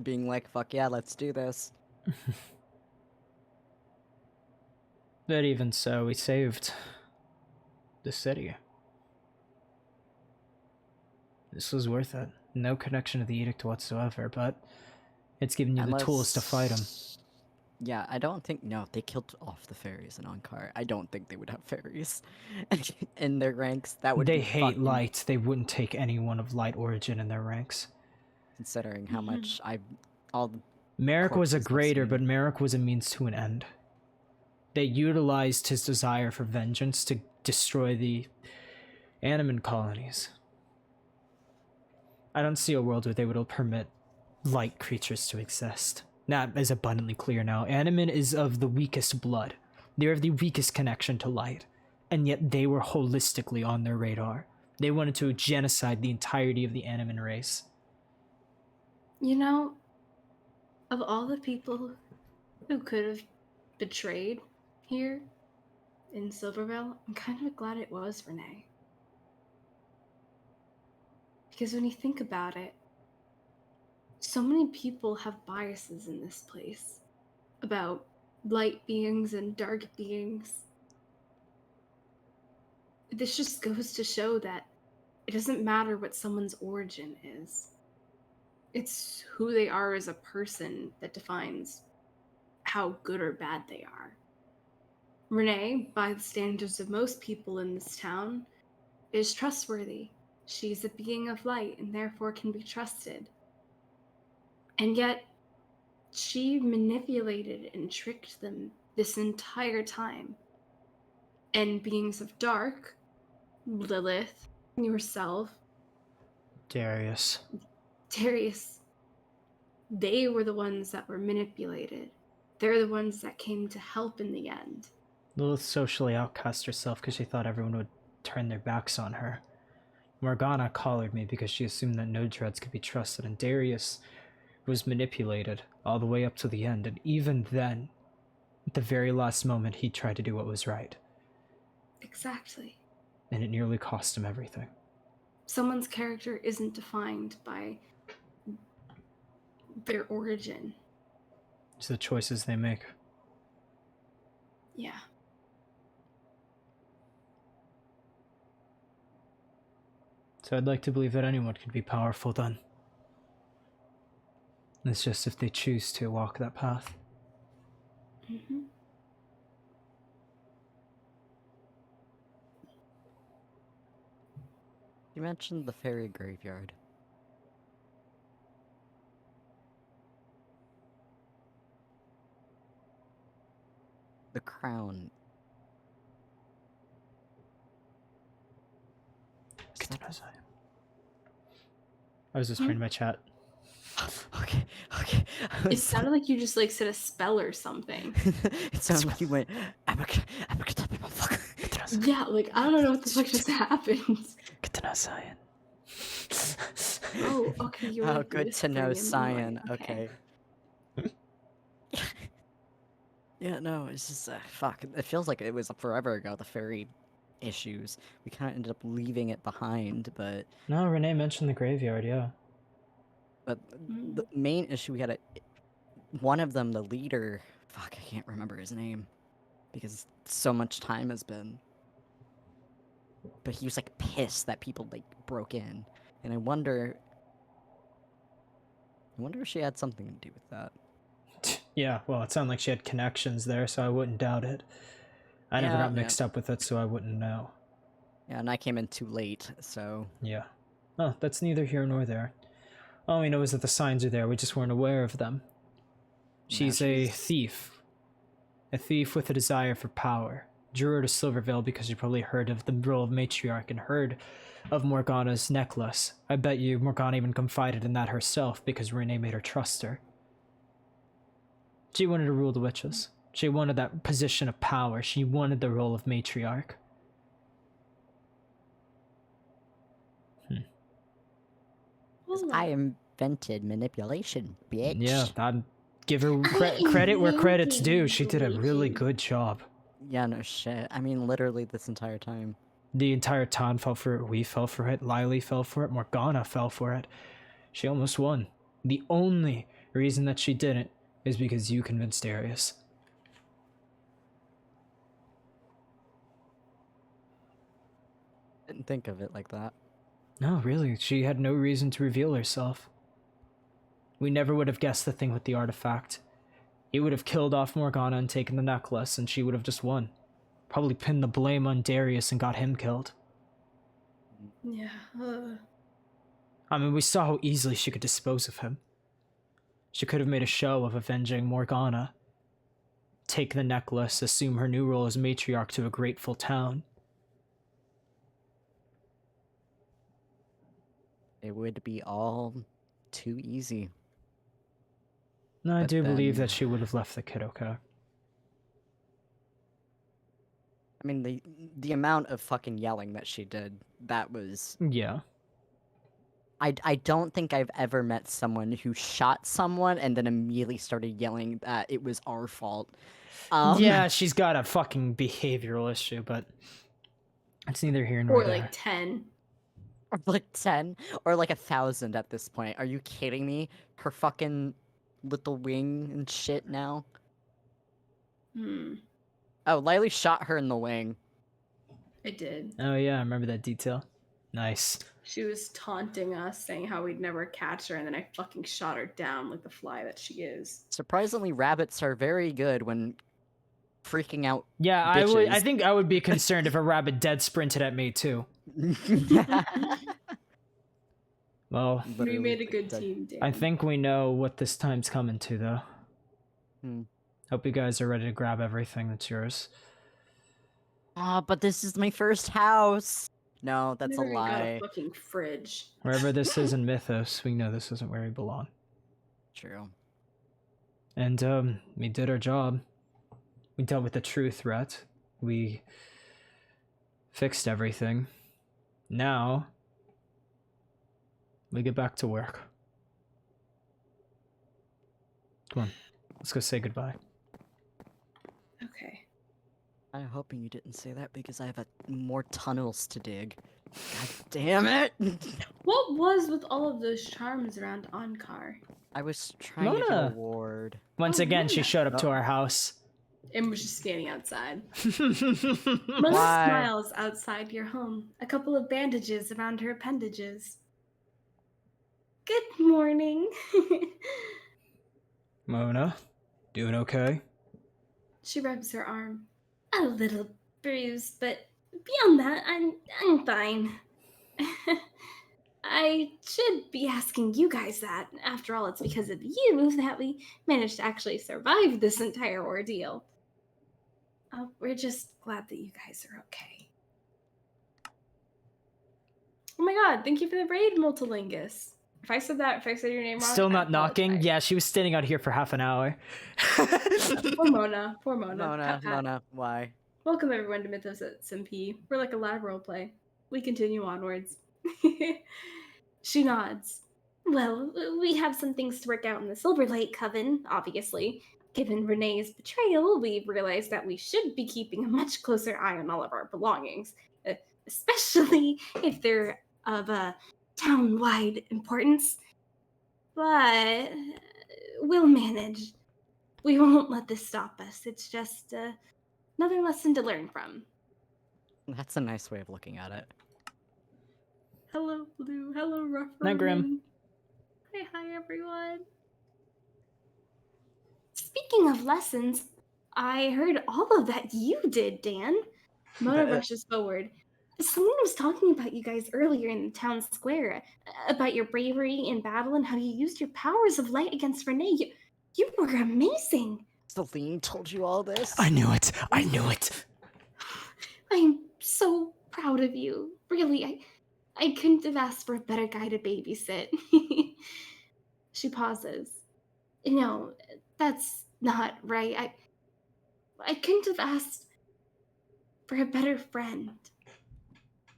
being like, fuck yeah, let's do this. But even so, we saved the city. This was worth it. No connection to the edict whatsoever, but it's given you the tools to fight them. Yeah, I don't think... No, they killed off the fairies in Ankar. I don't think they would have fairies in their ranks. That would They be hate fucking... light. They wouldn't take anyone of light origin in their ranks. Considering how much all the Merrick was a corpses I've greater, seen. but Merrick was a means to an end. They utilized his desire for vengeance to destroy the Animan colonies. I don't see a world where they would permit light creatures to exist. That is abundantly clear now. Animan is of the weakest blood. They're of the weakest connection to light. And yet they were holistically on their radar. They wanted to genocide the entirety of the Animan race. You know, of all the people who could have betrayed here in Silverveil, I'm kind of glad it was Renee. Because when you think about it, so many people have biases in this place about light beings and dark beings. This just goes to show that it doesn't matter what someone's origin is. It's who they are as a person that defines how good or bad they are. Renee, by the standards of most people in this town, is trustworthy. She's a being of light and therefore can be trusted. And yet, she manipulated and tricked them this entire time. And beings of dark, Lilith, yourself, Darius. they were the ones that were manipulated. They're the ones that came to help in the end. Lilith socially outcast herself because she thought everyone would turn their backs on her. Morgana collared me because she assumed that no dreads could be trusted, and Darius was manipulated all the way up to the end, and even then, at the very last moment, he tried to do what was right. Exactly. And it nearly cost him everything. Someone's character isn't defined by their origin. It's the choices they make. Yeah. So I'd like to believe that anyone can be powerful then. It's just if they choose to walk that path. Mm-hmm. You mentioned the fairy graveyard. The crown. I was just reading my chat. Okay. It sounded like you just like said a spell or something. It sounded like you went Yeah, like I don't know what the fuck just happened. Oh, okay. You were Oh, like good to know, whispering in the Cyan. mic. Okay. Yeah, no, it's just fuck. It feels like it was forever ago. The fairy issues. We kind of ended up leaving it behind, but No, Renee mentioned the graveyard, yeah. the main issue we had one of them, the leader. Fuck, I can't remember his name because so much time has been. But he was like pissed that people like broke in, and I wonder if she had something to do with that. Yeah, well, it sounded like she had connections there, so I wouldn't doubt it. I never got Yeah. mixed up with it, so I wouldn't know. Yeah, and I came in too late, so Yeah. Oh, that's neither here nor there. All we know is that the signs are there, we just weren't aware of them. She's a thief. A thief with a desire for power. Drew her to Silverveil because you probably heard of the role of matriarch and heard of Morgana's necklace. I bet you Morgana even confided in that herself because Renee made her trust her. She wanted to rule the witches. She wanted that position of power. She wanted the role of matriarch. I invented manipulation, bitch. Yeah, I'd give her credit where credit's due. She did a really good job. Yeah, no shit. I mean, literally this entire time. The entire town fell for it, we fell for it, Lily fell for it, Morgana fell for it. She almost won. The only reason that she didn't is because you convinced Darius. Didn't think of it like that. No, really, she had no reason to reveal herself. We never would have guessed the thing with the artifact. It would have killed off Morgana and taken the necklace, and she would have just won. Probably pinned the blame on Darius and got him killed. Yeah. I mean, we saw how easily she could dispose of him. She could have made a show of avenging Morgana, take the necklace, assume her new role as matriarch to a grateful town. It would be all too easy. No, I But do believe then- that she would have left the kid okay. I mean, the amount of fucking yelling that she did, that was... Yeah. I don't think I've ever met someone who shot someone and then immediately started yelling that it was our fault. Yeah, she's got a fucking behavioral issue, but it's neither here nor Or there. like 10. Or like 10, or like 1,000 at this point. Are you kidding me? Her fucking little wing and shit now? Hmm. Oh, Lily shot her in the wing. I did. Oh yeah, I remember that detail. Nice. She was taunting us, saying how we'd never catch her, and then I fucking shot her down like the fly that she is. Surprisingly, rabbits are very good when freaking out. Yeah, I Bitches. think I would be concerned if a rabbit dead sprinted at me too. Well, We Literally, made a good dead. team, Dan. I think we know what this time's coming to, though. Hmm. Hope you guys are ready to grab everything that's yours. Ah, but this is my first house. No, that's Never a even got lie. a fucking fridge. Wherever this is in Mythos, we know this isn't where we belong. True. And, we did our job. We dealt with the true threat. We fixed everything. Now, we get back to work. Come on, let's go say goodbye. Okay. I'm hoping you didn't say that because I have more tunnels to dig. God damn it! What was with all of those charms around Ankar? I was trying to get Mona. a ward. Once Oh, again, she Mona. showed up to our house. And was just standing outside. Mona Mona Why? smiles outside your home. A couple of bandages around her appendages. Good morning. doing okay? She rubs her arm. A little bruised, but beyond that, I'm fine. I should be asking you guys that. After all, it's because of you that we managed to actually survive this entire ordeal. We're just glad that you guys are okay. Oh my god, thank you for the raid, Multilingus. If I said your name wrong, Still I not knocking? apologize. Yeah, she was standing out here for half an hour. Poor Mona. Poor Mona. Mona, Pat, pat. Mona, why? Welcome everyone to Mythos SMP. We're like a live roleplay. We continue onwards. She nods. Well, we have some things to work out in the Silverlight Coven, obviously. Given Renee's betrayal, we've realized that we should be keeping a much closer eye on all of our belongings, especially if they're of town-wide importance. But we'll manage. We won't let this stop us. It's just another lesson to learn from. That's a nice way of looking at it. Hello, Blue. Hello, Ruffin. Night, Grim. Hi, everyone. Speaking of lessons, I heard all of that you did, Dan. Mona rushes forward. Someone was talking about you guys earlier in the town square, about your bravery in battle and how you used your powers of light against Renee. You were amazing. Celine told you all this? I knew it. I knew it. I'm so proud of you. Really, I couldn't have asked for a better guy to babysit. She pauses. No, that's not right. I couldn't have asked for a better friend.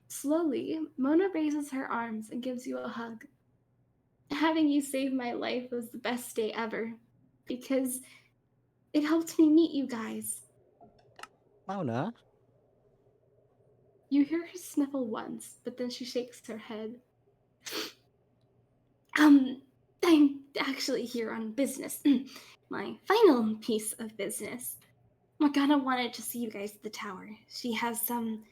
Slowly, Mona raises her arms and gives you a hug. Having you save my life was the best day ever, because it helped me meet you guys. Mona? You hear her sniffle once, but then she shakes her head. I'm actually here on business. My final piece of business. Morgana wanted to see you guys at the tower. She has some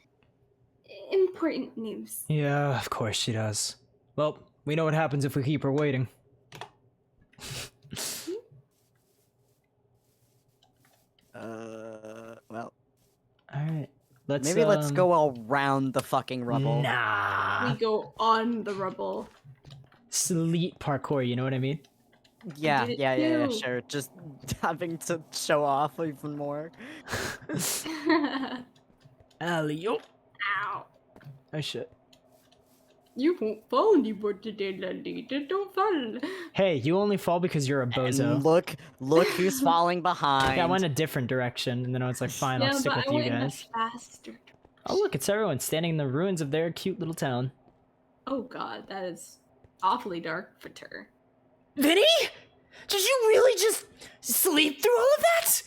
important news. Yeah, of course she does. Well, we know what happens if we keep her waiting. Well, Alright. maybe let's go around the fucking rubble. Nah. We go on the rubble. Sleet parkour, you know what I mean? Yeah, did it yeah, too. sure. Just having to show off even more. Alley-oop. Ow. Oh shit. You won't fall anymore today, Lolita. Don't fall. Hey, you only fall because you're a bozo. And look who's falling behind. Yeah, I went a different direction, and then I was like, fine, I'll Yeah, stick but with I you went in a guys. faster. Oh look, it's everyone standing in the ruins of their cute little town. Oh god, that is awfully dark for her. Vinny? Did you really just sleep through all of that?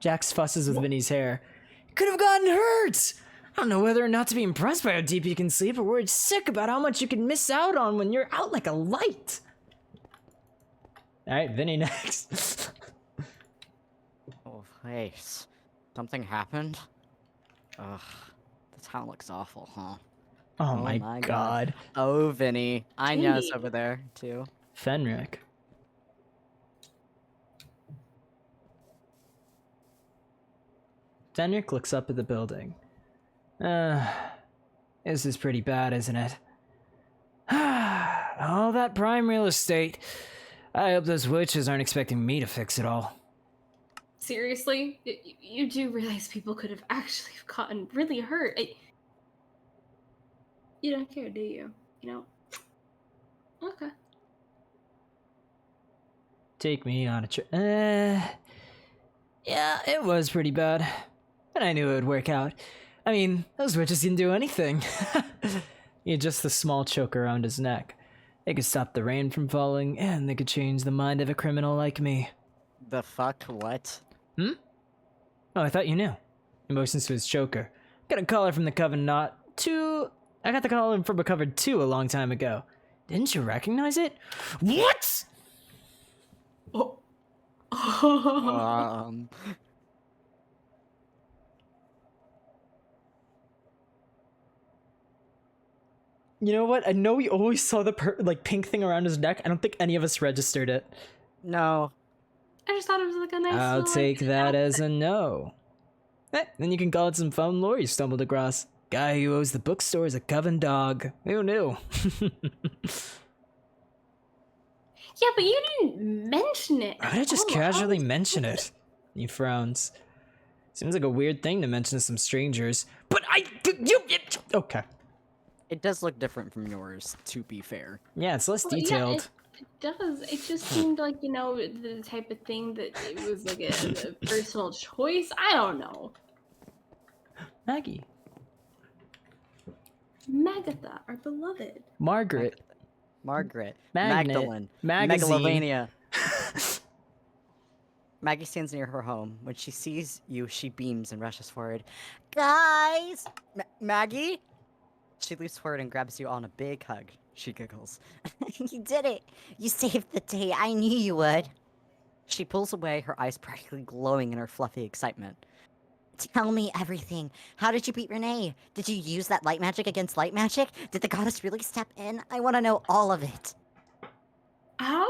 Jax fusses with Vinny's hair. You could have gotten hurt! I don't know whether or not to be impressed by how deep you can sleep or worried sick about how much you can miss out on when you're out like a light. Alright, Vinny next. Oh, hey, something happened? Ugh, the town looks awful, huh? Oh, my god. Oh, Vinny. Anya's Vinny. over there, too. Fenric. Fenric looks up at the building. This is pretty bad, isn't it? All that prime real estate. I hope those witches aren't expecting me to fix it all. Seriously? You do realize people could have actually gotten really hurt. You don't care, do you? You know? Okay. Take me on a trip. Yeah, it was pretty bad. But I knew it would work out. I mean, those witches can do anything. He adjusts the small choke around his neck. They could stop the rain from falling, and they could change the mind of a criminal like me. The fuck? What? Oh, I thought you knew. He motions to his choker. Got a collar from the Coven I got the collar from a Coven 2 a long time ago. Didn't you recognize it? What? Oh. You know what? I know we always saw the pink thing around his neck. I don't think any of us registered it. No. I just thought it was like a nice I'll little, take like, that as outfit. a no. Then you can call it some fun lore you stumbled across. Guy who owes the bookstore is a Coven dog. Who knew? Yeah, but you didn't mention it. Why would I just Oh, casually I was- mention it? He frowns. Seems like a weird thing to mention to some strangers. But okay. It does look different from yours, to be fair. Yeah, it's less Well, yeah, detailed. it does. It just seemed like, you know, the type of thing that it was like a personal choice. I don't know. Maggie. Magatha, our beloved. Margaret. Margaret. Magnet. Magdalene. Magazine. Megalovania. Maggie stands near her home. When she sees you, she beams and rushes forward. Guys! Maggie? She leaps forward and grabs you on a big hug. She giggles. You did it! You saved the day. I knew you would. She pulls away, her eyes practically glowing in her fluffy excitement. Tell me everything. How did you beat Renee? Did you use that light magic against light magic? Did the goddess really step in? I want to know all of it. How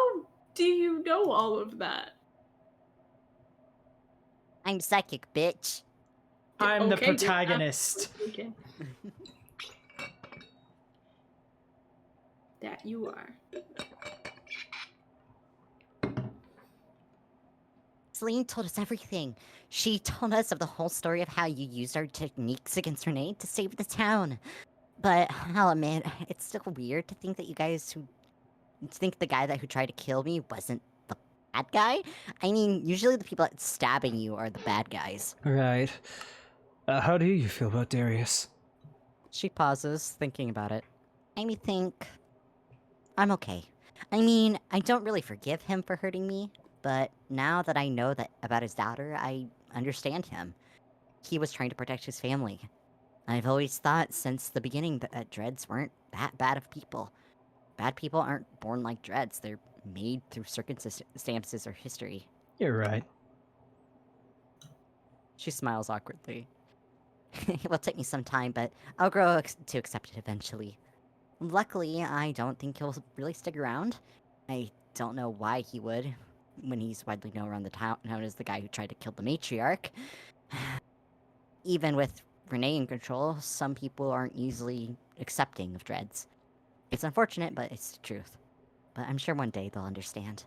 do you know all of that? I'm psychic, bitch. I'm the Okay, good. protagonist. Okay. That you are. Celine told us everything. She told us of the whole story of how you used our techniques against Renee to save the town. But I'll admit, it's still weird to think that you guys who think the guy who tried to kill me wasn't the bad guy. I mean, usually the people that's stabbing you are the bad guys. Right. How do you feel about Darius? She pauses, thinking about it. I think I'm okay. I mean, I don't really forgive him for hurting me, but now that I know that about his daughter, I understand him. He was trying to protect his family. I've always thought since the beginning that dreads weren't that bad of people. Bad people aren't born like dreads, they're made through circumstances or history. You're right. She smiles awkwardly. It will take me some time, but I'll grow to accept it eventually. Luckily, I don't think he'll really stick around. I don't know why he would, when he's widely known around the town as the guy who tried to kill the matriarch. Even with Renee in control, some people aren't easily accepting of dreads. It's unfortunate, but it's the truth. But I'm sure one day they'll understand.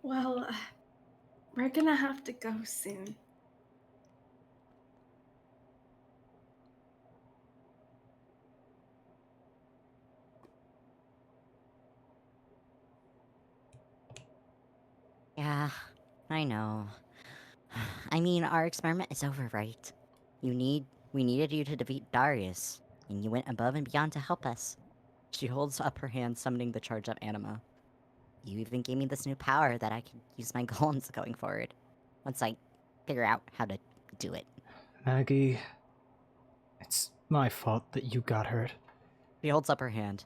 Well, we're gonna have to go soon. Yeah, I know. I mean, our experiment is over, right? We needed you to defeat Darius, and you went above and beyond to help us. She holds up her hand, summoning the charge of anima. You even gave me this new power that I can use my golems going forward, once I figure out how to do it. Maggie, it's my fault that you got hurt. She holds up her hand.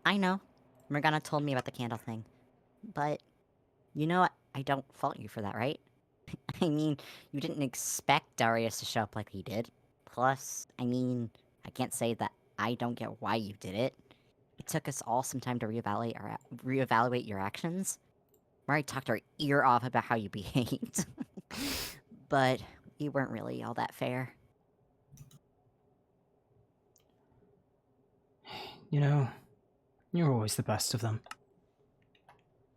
I know. Morgana told me about the candle thing. But, you know what? I don't fault you for that, right? I mean, you didn't expect Darius to show up like he did. Plus, I mean, I can't say that I don't get why you did it. It took us all some time to reevaluate your actions. Mari talked our ear off about how you behaved. But you weren't really all that fair. You know, you're always the best of them.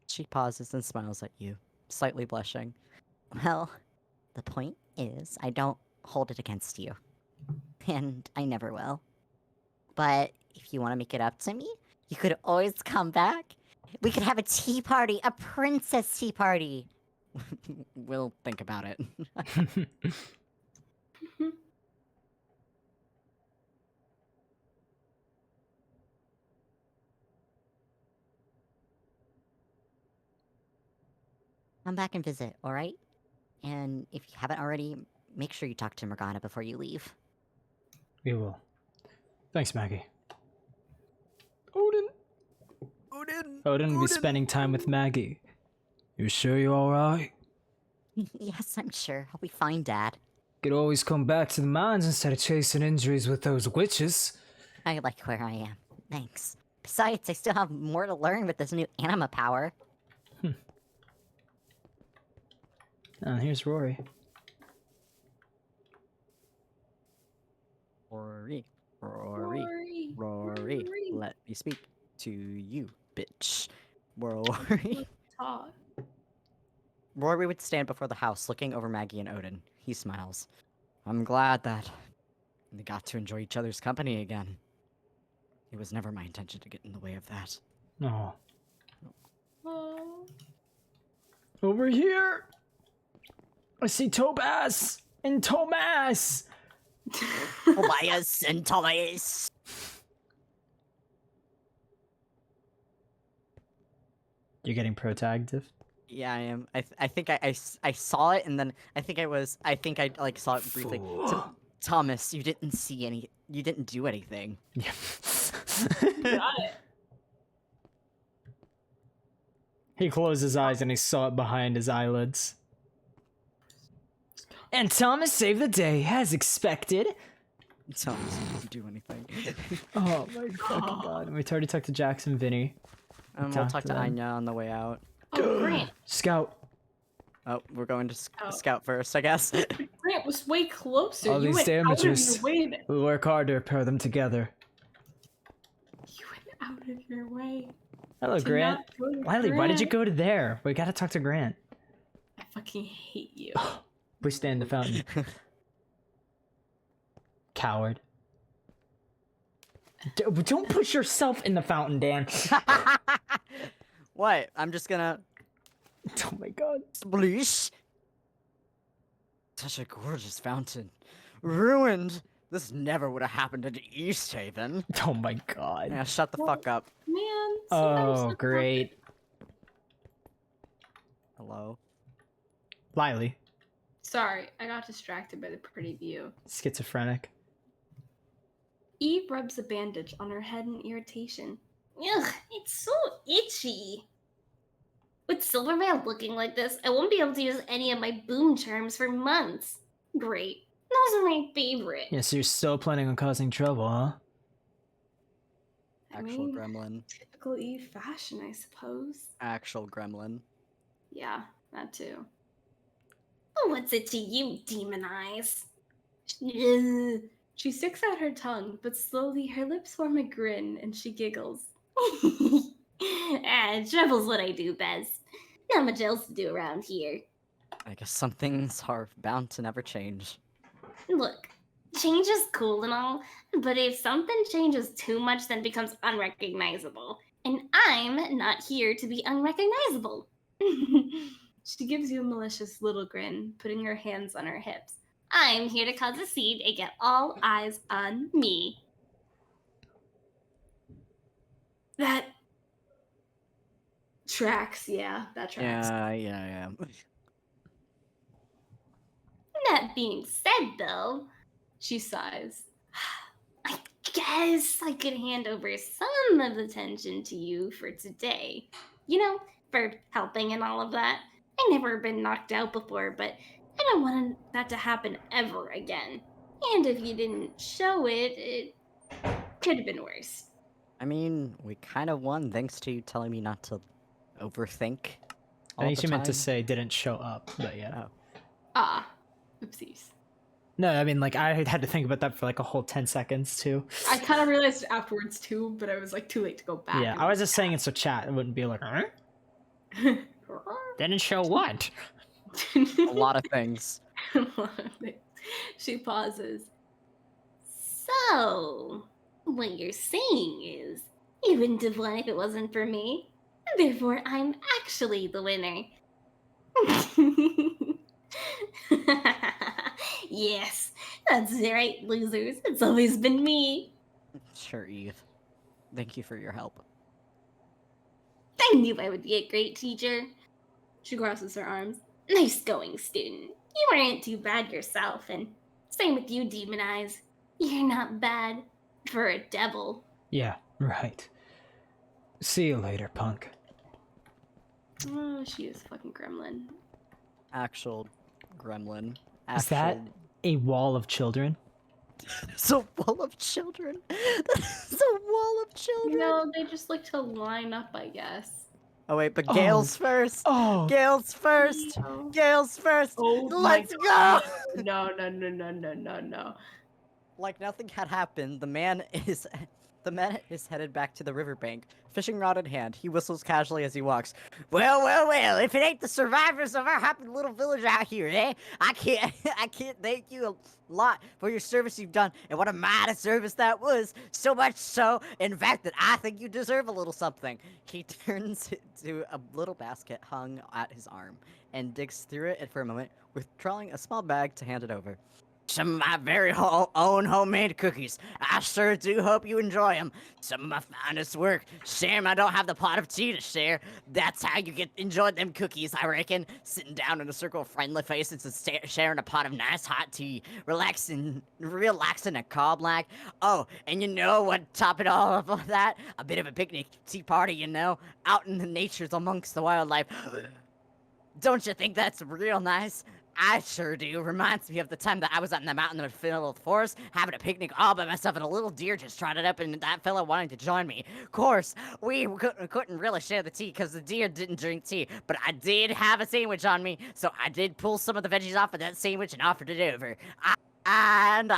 She pauses and smiles at you, slightly blushing. Well, the point is, I don't hold it against you. And I never will. But if you want to make it up to me, you could always come back. We could have a tea party, a princess tea party. We'll think about it. Come back and visit, alright? And if you haven't already, make sure you talk to Morgana before you leave. We will. Thanks, Maggie. Odin will be spending time with Maggie. You sure you're alright? Yes, I'm sure. I'll be fine, Dad. Could always come back to the mines instead of chasing injuries with those witches. I like where I am. Thanks. Besides, I still have more to learn with this new anima power. And here's Rory. Rory. Rory. Let me speak to you, bitch. Rory. Talk. Rory would stand before the house, looking over Maggie and Odin. He smiles. I'm glad that they got to enjoy each other's company again. It was never my intention to get in the way of that. Oh. Oh. Over here! I see Tobas and Thomas! Tobias and Thomas! You're getting protactive? Yeah, I am. I think I saw it, and then I think I like saw it briefly. Thomas, you didn't see any. You didn't do anything. Yeah. Got it. He closed his eyes and he saw it behind his eyelids. And Thomas saved the day, as expected. Thomas didn't do anything. Oh my fucking god. And we already talked to Jackson, Vinny. We'll talk to Anya on the way out. Oh, Grant. Scout. Oh, we're going to scout first, I guess. Grant was way closer. All You these went out of damages. your way. We'll work hard to pair them together. You went out of your way. Hello, to Grant. not go to Wiley, why did you Grant. go to there? We gotta talk to Grant. I fucking hate you. We stay in the fountain. Coward. Don't push yourself in the fountain, Dan. What? I'm just gonna Oh my god. sploosh. Such a gorgeous fountain. Ruined. This never would have happened in East Haven. Oh my god. Yeah, shut the fuck up. Man. sometimes Oh, that's great. Hello. Lily. Sorry, I got distracted by the pretty view. Schizophrenic. Eve rubs a bandage on her head in irritation. Ugh, it's so itchy. With Silverveil looking like this, I won't be able to use any of my boom charms for months. Great. Those are my favorite. Yeah, so you're still planning on causing trouble, huh? Actual mean, gremlin. Typical Eve fashion, I suppose. Actual gremlin. Yeah, that too. What's it to you, demon eyes? Ugh. She sticks out her tongue, but slowly her lips form a grin and she giggles. Trouble's what I do best. Not much else to do around here. I guess some things are bound to never change. Look, change is cool and all, but if something changes too much, then it becomes unrecognizable. And I'm not here to be unrecognizable. She gives you a malicious little grin, putting her hands on her hips. I'm here to cause a scene and get all eyes on me. That tracks, yeah, that tracks. Yeah. That being said, though, She sighs. I guess I could hand over some of the tension to you for today. You know, for helping and all of that. I've never been knocked out before, but I don't want that to happen ever again. And if you didn't show it, it could have been worse. I mean, we kind of won thanks to you telling me not to overthink. I all think the she meant to time. say didn't show up, but yeah. Oh. Ah, oopsies. No, I mean, like, I had to think about that for like a whole 10 seconds, too. I kind of realized afterwards too, but I was like too late to go back. Yeah, I was just saying it so chat wouldn't be like, huh? Didn't show what? A lot of things. She pauses. So, what you're saying is, you wouldn't have won if it wasn't for me. Therefore, I'm actually the winner. Yes, that's right, losers. It's always been me. Sure, Eve. Thank you for your help. I knew I would be a great teacher. She crosses her arms. Nice going, student. You weren't too bad yourself, and same with you, Demon Eyes. You're not bad for a devil. Yeah, right. See you later, punk. Oh, she is fucking gremlin. Actual gremlin. Is that a wall of children? It's a wall of children. It's a wall of children. No, they just like to line up, I guess. Oh wait, but Oh. Gale's first. Oh, Gale's first. No. Gale's first. Oh Let's my go. God. No. Like nothing had happened, the man is headed back to the riverbank, fishing rod in hand. He whistles casually as he walks. Well, if it ain't the survivors of our happy little village out here, eh? I can't thank you a lot for your service you've done, and what a mighty service that was. So much so, in fact, that I think you deserve a little something. He turns to a little basket hung at his arm, and digs through it for a moment, withdrawing a small bag to hand it over. Some of my very own homemade cookies. I sure do hope you enjoy them. Some of my finest work. Shame I don't have the pot of tea to share. That's how you enjoy them cookies, I reckon. Sitting down in a circle of friendly faces and sharing a pot of nice hot tea. Relaxing a calm like. Oh, and you know what? Top it all up of that? A bit of a picnic tea party, you know? Out in the natures amongst the wildlife. Don't you think that's real nice? I sure do. Reminds me of the time that I was out in the mountain in the middle of the forest, having a picnic all by myself, and a little deer just trotted up, and that fella wanted to join me. Of course, we couldn't really share the tea because the deer didn't drink tea, but I did have a sandwich on me, so I did pull some of the veggies off of that sandwich and offered it over. And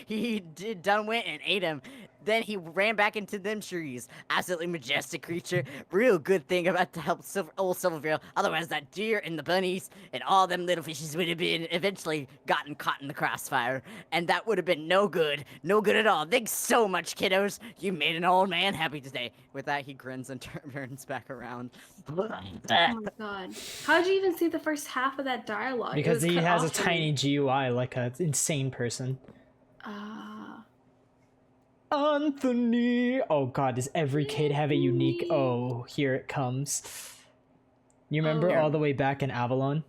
he went and ate him. Then he ran back into them trees. Absolutely majestic creature. Real good thing about to help old Silverveil. Otherwise, that deer and the bunnies and all them little fishes would have been eventually gotten caught in the crossfire. And that would have been no good. No good at all. Thanks so much, kiddos. You made an old man happy today. With that, he grins and turns back around. Oh my God. How'd you even see the first half of that dialogue? It because was he cut has a off for tiny me. GUI like an insane person. Ah. Anthony! Oh god, does every kid have a unique... Oh, here it comes. You remember Oh. all the way back in Avalon?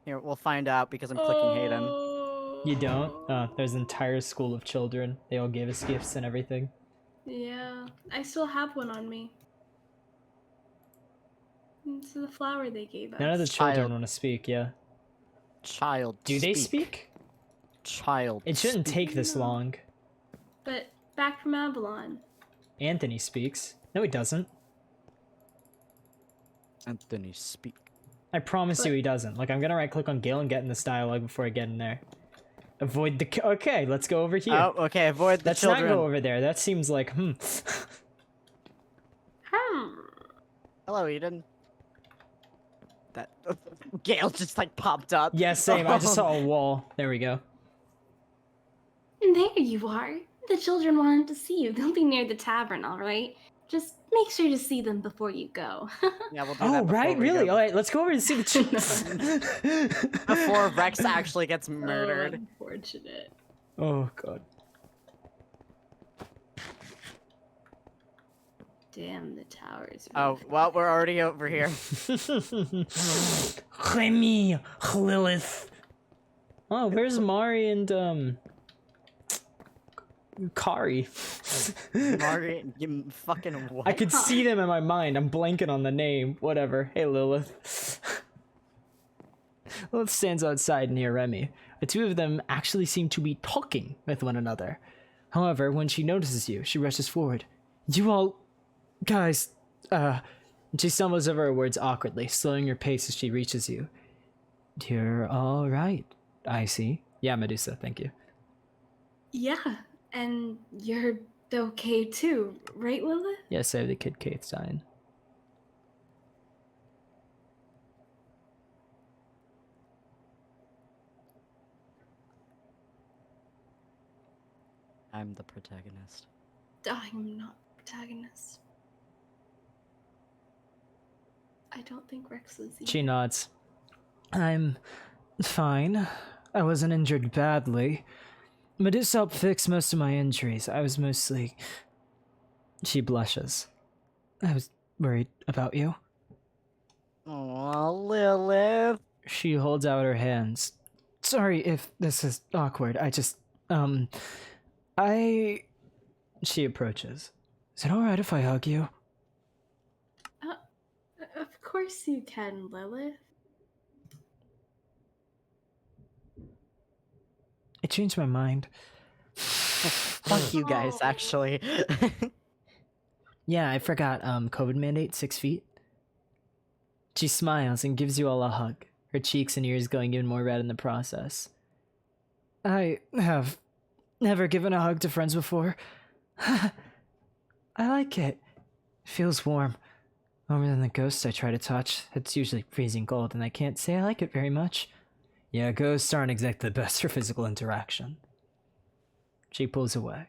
Here, we'll find out because I'm clicking Hayden. You don't? There's an entire school of children. They all gave us gifts and everything. Yeah, I still have one on me. It's the flower they gave us. None of the children Child. want to speak, yeah. Child. Do they speak? Child. It shouldn't speak. take this No. long. But back from Avalon. Anthony speaks. No, he doesn't. Anthony speak. I promise But- you he doesn't. Like, I'm gonna right-click on Gale and get in this dialogue before I get in there. Avoid the... Okay, let's go over here. Oh, okay. Avoid the Let's children. not go over there. That seems like, Hello, Eden. That Gale just like popped up. Yeah, same. I just saw a wall. There we go. There you are. The children wanted to see you. They'll be near the tavern, all right? Just make sure to see them before you go. Yeah, we'll do Oh, that before right? we Really? go. All right, let's go over and see the children. Before Rex actually gets murdered. Unfortunate. Oh, God. Damn, the towers. Oh, well, we're already over here. Remy, Lilith. Oh, where's Mari and, Kari? Margaret, you fucking what? I could see them in my mind. I'm blanking on the name. Whatever. Hey, Lilith. Lilith stands outside near Remy. The two of them actually seem to be talking with one another. However, when she notices you, she rushes forward. You all... Guys, She stumbles over her words awkwardly, slowing her pace as she reaches you. You're all right, I see. Yeah, Medusa, thank you. Yeah, and you're okay too, right, Lilith? Yes, I have the kid Kate's sign. I'm the protagonist. I'm not the protagonist. I don't think Rex is either. She nods. I'm fine. I wasn't injured badly. Medusa helped fix most of my injuries. I was mostly... She blushes. I was worried about you. Oh, Lilith. She holds out her hands. Sorry if this is awkward. I just, She approaches. Is it alright if I hug you? Of course you can, Lilith. I changed my mind. Fuck you guys, actually. Yeah, I forgot, COVID mandate, 6 feet. She smiles and gives you all a hug, her cheeks and ears going even more red in the process. I have never given a hug to friends before. I like it. It feels warm. Warmer than the ghosts I try to touch. It's usually freezing cold, and I can't say I like it very much. Yeah, ghosts aren't exactly the best for physical interaction. She pulls away.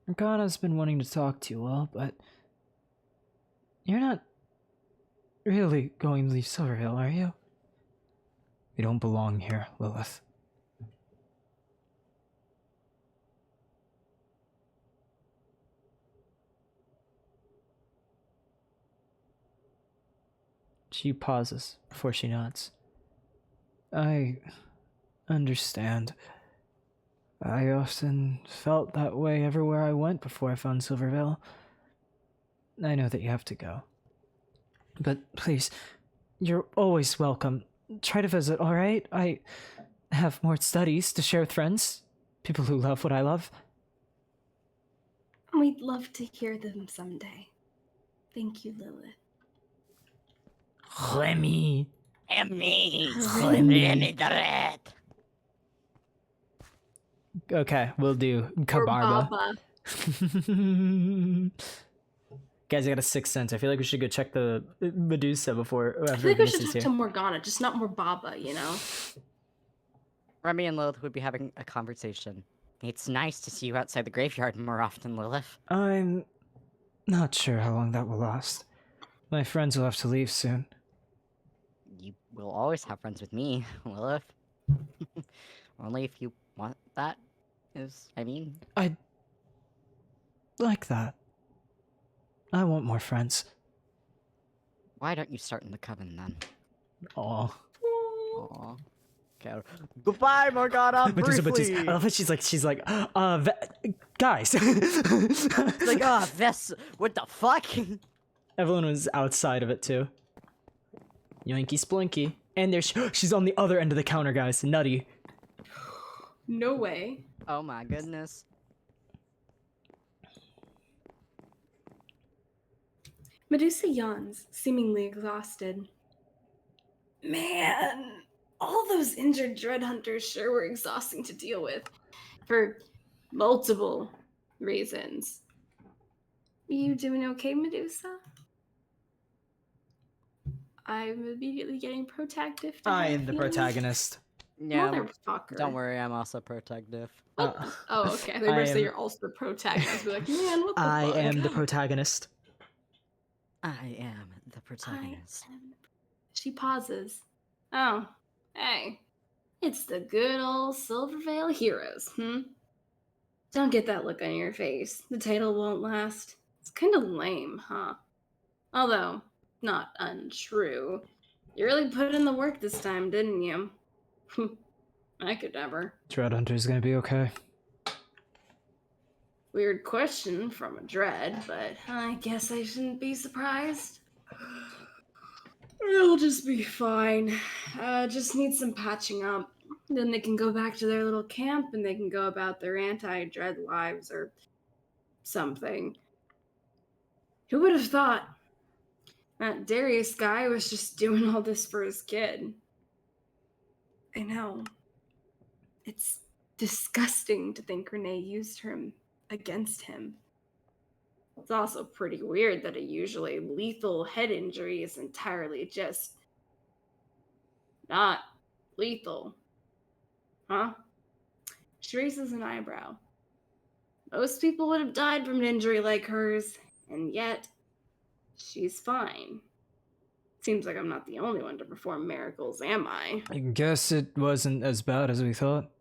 Morgana's been wanting to talk to you all, but... You're not really going to leave Silverveil, are you? We don't belong here, Lilith. She pauses before she nods. I understand. I often felt that way everywhere I went before I found Silverveil. I know that you have to go. But please, you're always welcome. Try to visit, alright? I have more studies to share with friends. People who love what I love. We'd love to hear them someday. Thank you, Lilith. Remy. Emmy. Remy. the red. Okay, we'll do Or Kabarba. Baba. Guys, I got a sixth sense. I feel like we should go check the Medusa before I after feel like we this should is talk here. to Morgana, just not more Baba, you know? Remy and Lilith would be having a conversation. It's nice to see you outside the graveyard more often, Lilith. I'm not sure how long that will last. My friends will have to leave soon. You will always have friends with me, Lilith. Only if you want that, I'd like that. I want more friends. Why don't you start in the coven then? Aw. Aw. Okay. Goodbye, Morgana. Medusa, Briefly. I love that she's like, guys. Like, ah, Vess. What the fuck? Evelyn was outside of it too. Yoinky splinky. And she's on the other end of the counter, guys. Nutty. No way. Oh my goodness. Medusa yawns, seemingly exhausted. Man, all those injured dread hunters sure were exhausting to deal with. For multiple reasons. You doing okay, Medusa? I'm immediately getting protective. I am the protagonist. Yeah, Motherfucker. don't worry, I'm also protective. Oh, okay. I thought you were going to say you're also the protagonist. Be like, man, what the fuck? I am the protagonist. I am the protagonist. She pauses. Oh, hey. It's the good old Silverveil heroes, Don't get that look on your face. The title won't last. It's kind of lame, huh? Although, not untrue. You really put in the work this time, didn't you? I could never. Dread Hunter's gonna be okay. Weird question from a dread, but I guess I shouldn't be surprised. It'll just be fine. Just need some patching up. Then they can go back to their little camp and they can go about their anti-dread lives or something. Who would have thought? That Darius guy was just doing all this for his kid. I know. It's disgusting to think Renee used him against him. It's also pretty weird that a usually lethal head injury is entirely just not lethal. Huh? She raises an eyebrow. Most people would have died from an injury like hers, and yet she's fine. Seems like I'm not the only one to perform miracles, am I? I guess it wasn't as bad as we thought.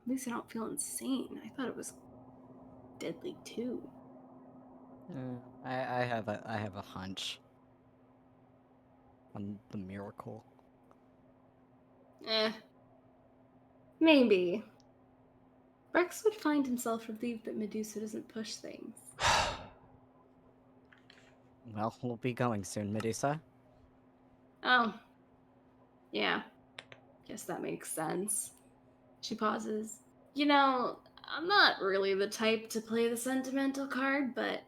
At least I don't feel insane. I thought it was deadly too. I have a hunch on the miracle. Maybe. Rex would find himself relieved that Medusa doesn't push things. Well, we'll be going soon, Medusa. Oh. Yeah. Guess that makes sense. She pauses. You know, I'm not really the type to play the sentimental card, but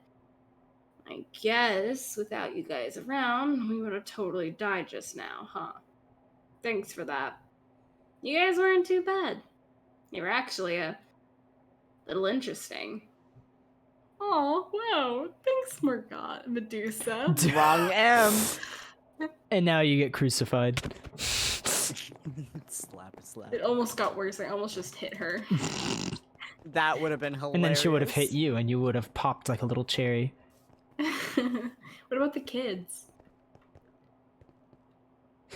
I guess without you guys around, we would have totally died just now, huh? Thanks for that. You guys weren't too bad. You were actually a little interesting. Oh, wow. Thanks, Medusa. Wrong M. And now you get crucified. Slap. It almost got worse. I almost just hit her. That would have been hilarious. And then she would have hit you and you would have popped like a little cherry. What about the kids?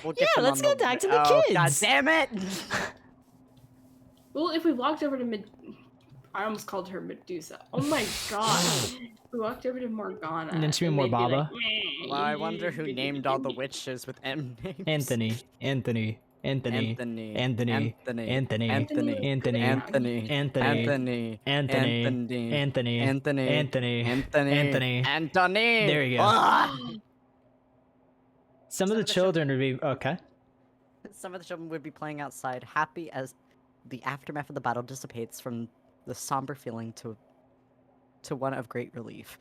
We'll get Yeah, them let's on go back to the kids. God damn it! Well, if we walked over to I almost called her Medusa. Oh my god. We walked over to Morgana. And then she went they'd be Morbaba. like, Well, I wonder who named all the witches with M names. Anthony. Anthony. Anthony. Anthony. Anthony. Anthony. Anthony. Anthony. Anthony. Anthony. Anthony. Anthony. Anthony. Anthony. Anthony. Anthony. There you go. Ah! Some of the children would be okay. Some of the children would be playing outside, happy as the aftermath of the battle dissipates from the somber feeling to one of great relief.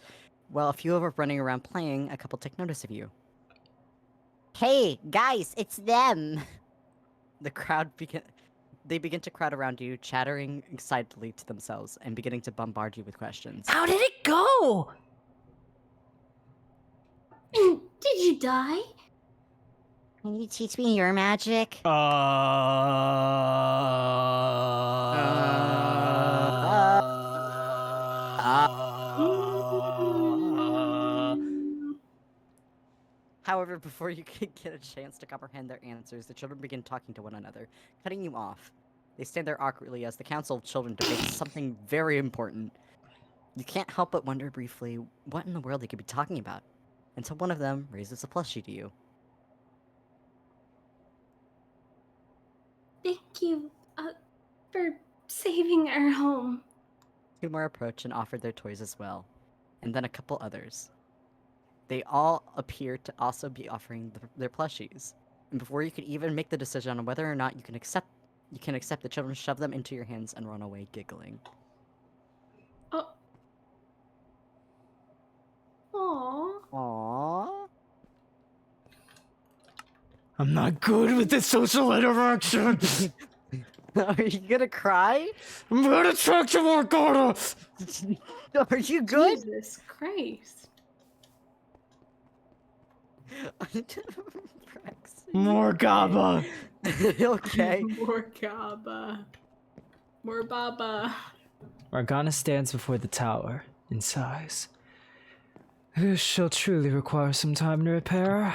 While a few are running around playing, a couple take notice of you. Hey, guys, it's them! The crowd begin to crowd around you, chattering excitedly to themselves and beginning to bombard you with questions. How did it go? Did you die? Can you teach me your magic? However, before you can get a chance to comprehend their answers, the children begin talking to one another, cutting you off. They stand there awkwardly as the Council of Children debates something very important. You can't help but wonder briefly what in the world they could be talking about. until one of them raises a plushie to you. Thank you, for saving our home. 2 more approach and offer their toys as well, and then a couple others. They all appear to also be offering their plushies. And before you can even make the decision on whether or not you can accept the children, shove them into your hands and run away giggling. Oh. Aww. Aww. I'm not good with this social interaction. Are you gonna cry? I'm gonna talk to Morgana. Are you good? Jesus Christ. Rex, Morgana. okay. More Gaba. More Baba. Morgana stands before the tower and sighs. This shall truly require some time to repair.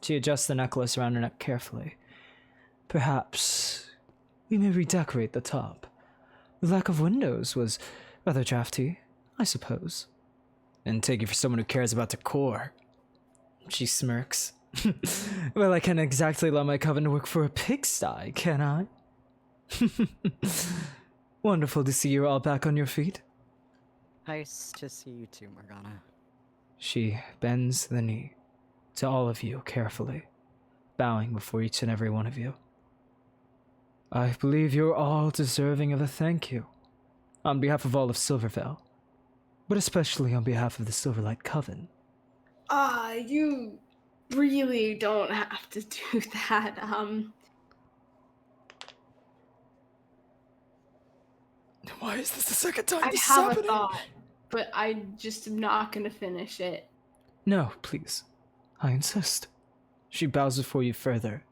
She adjusts the necklace around her neck carefully. Perhaps we may redecorate the top. The lack of windows was rather drafty, I suppose. And take you for someone who cares about decor. She smirks. Well, I can't exactly let my coven work for a pigsty, can I? Wonderful to see you all back on your feet. Nice to see you too, Morgana. She bends the knee to all of you carefully, bowing before each and every one of you. I believe you're all deserving of a thank you, on behalf of all of Silverveil, but especially on behalf of the Silverlight Coven. You really don't have to do that. Why is this the second time I this is have a happening? thought, but I just am not gonna finish it. No, please. I insist. She bows before you further.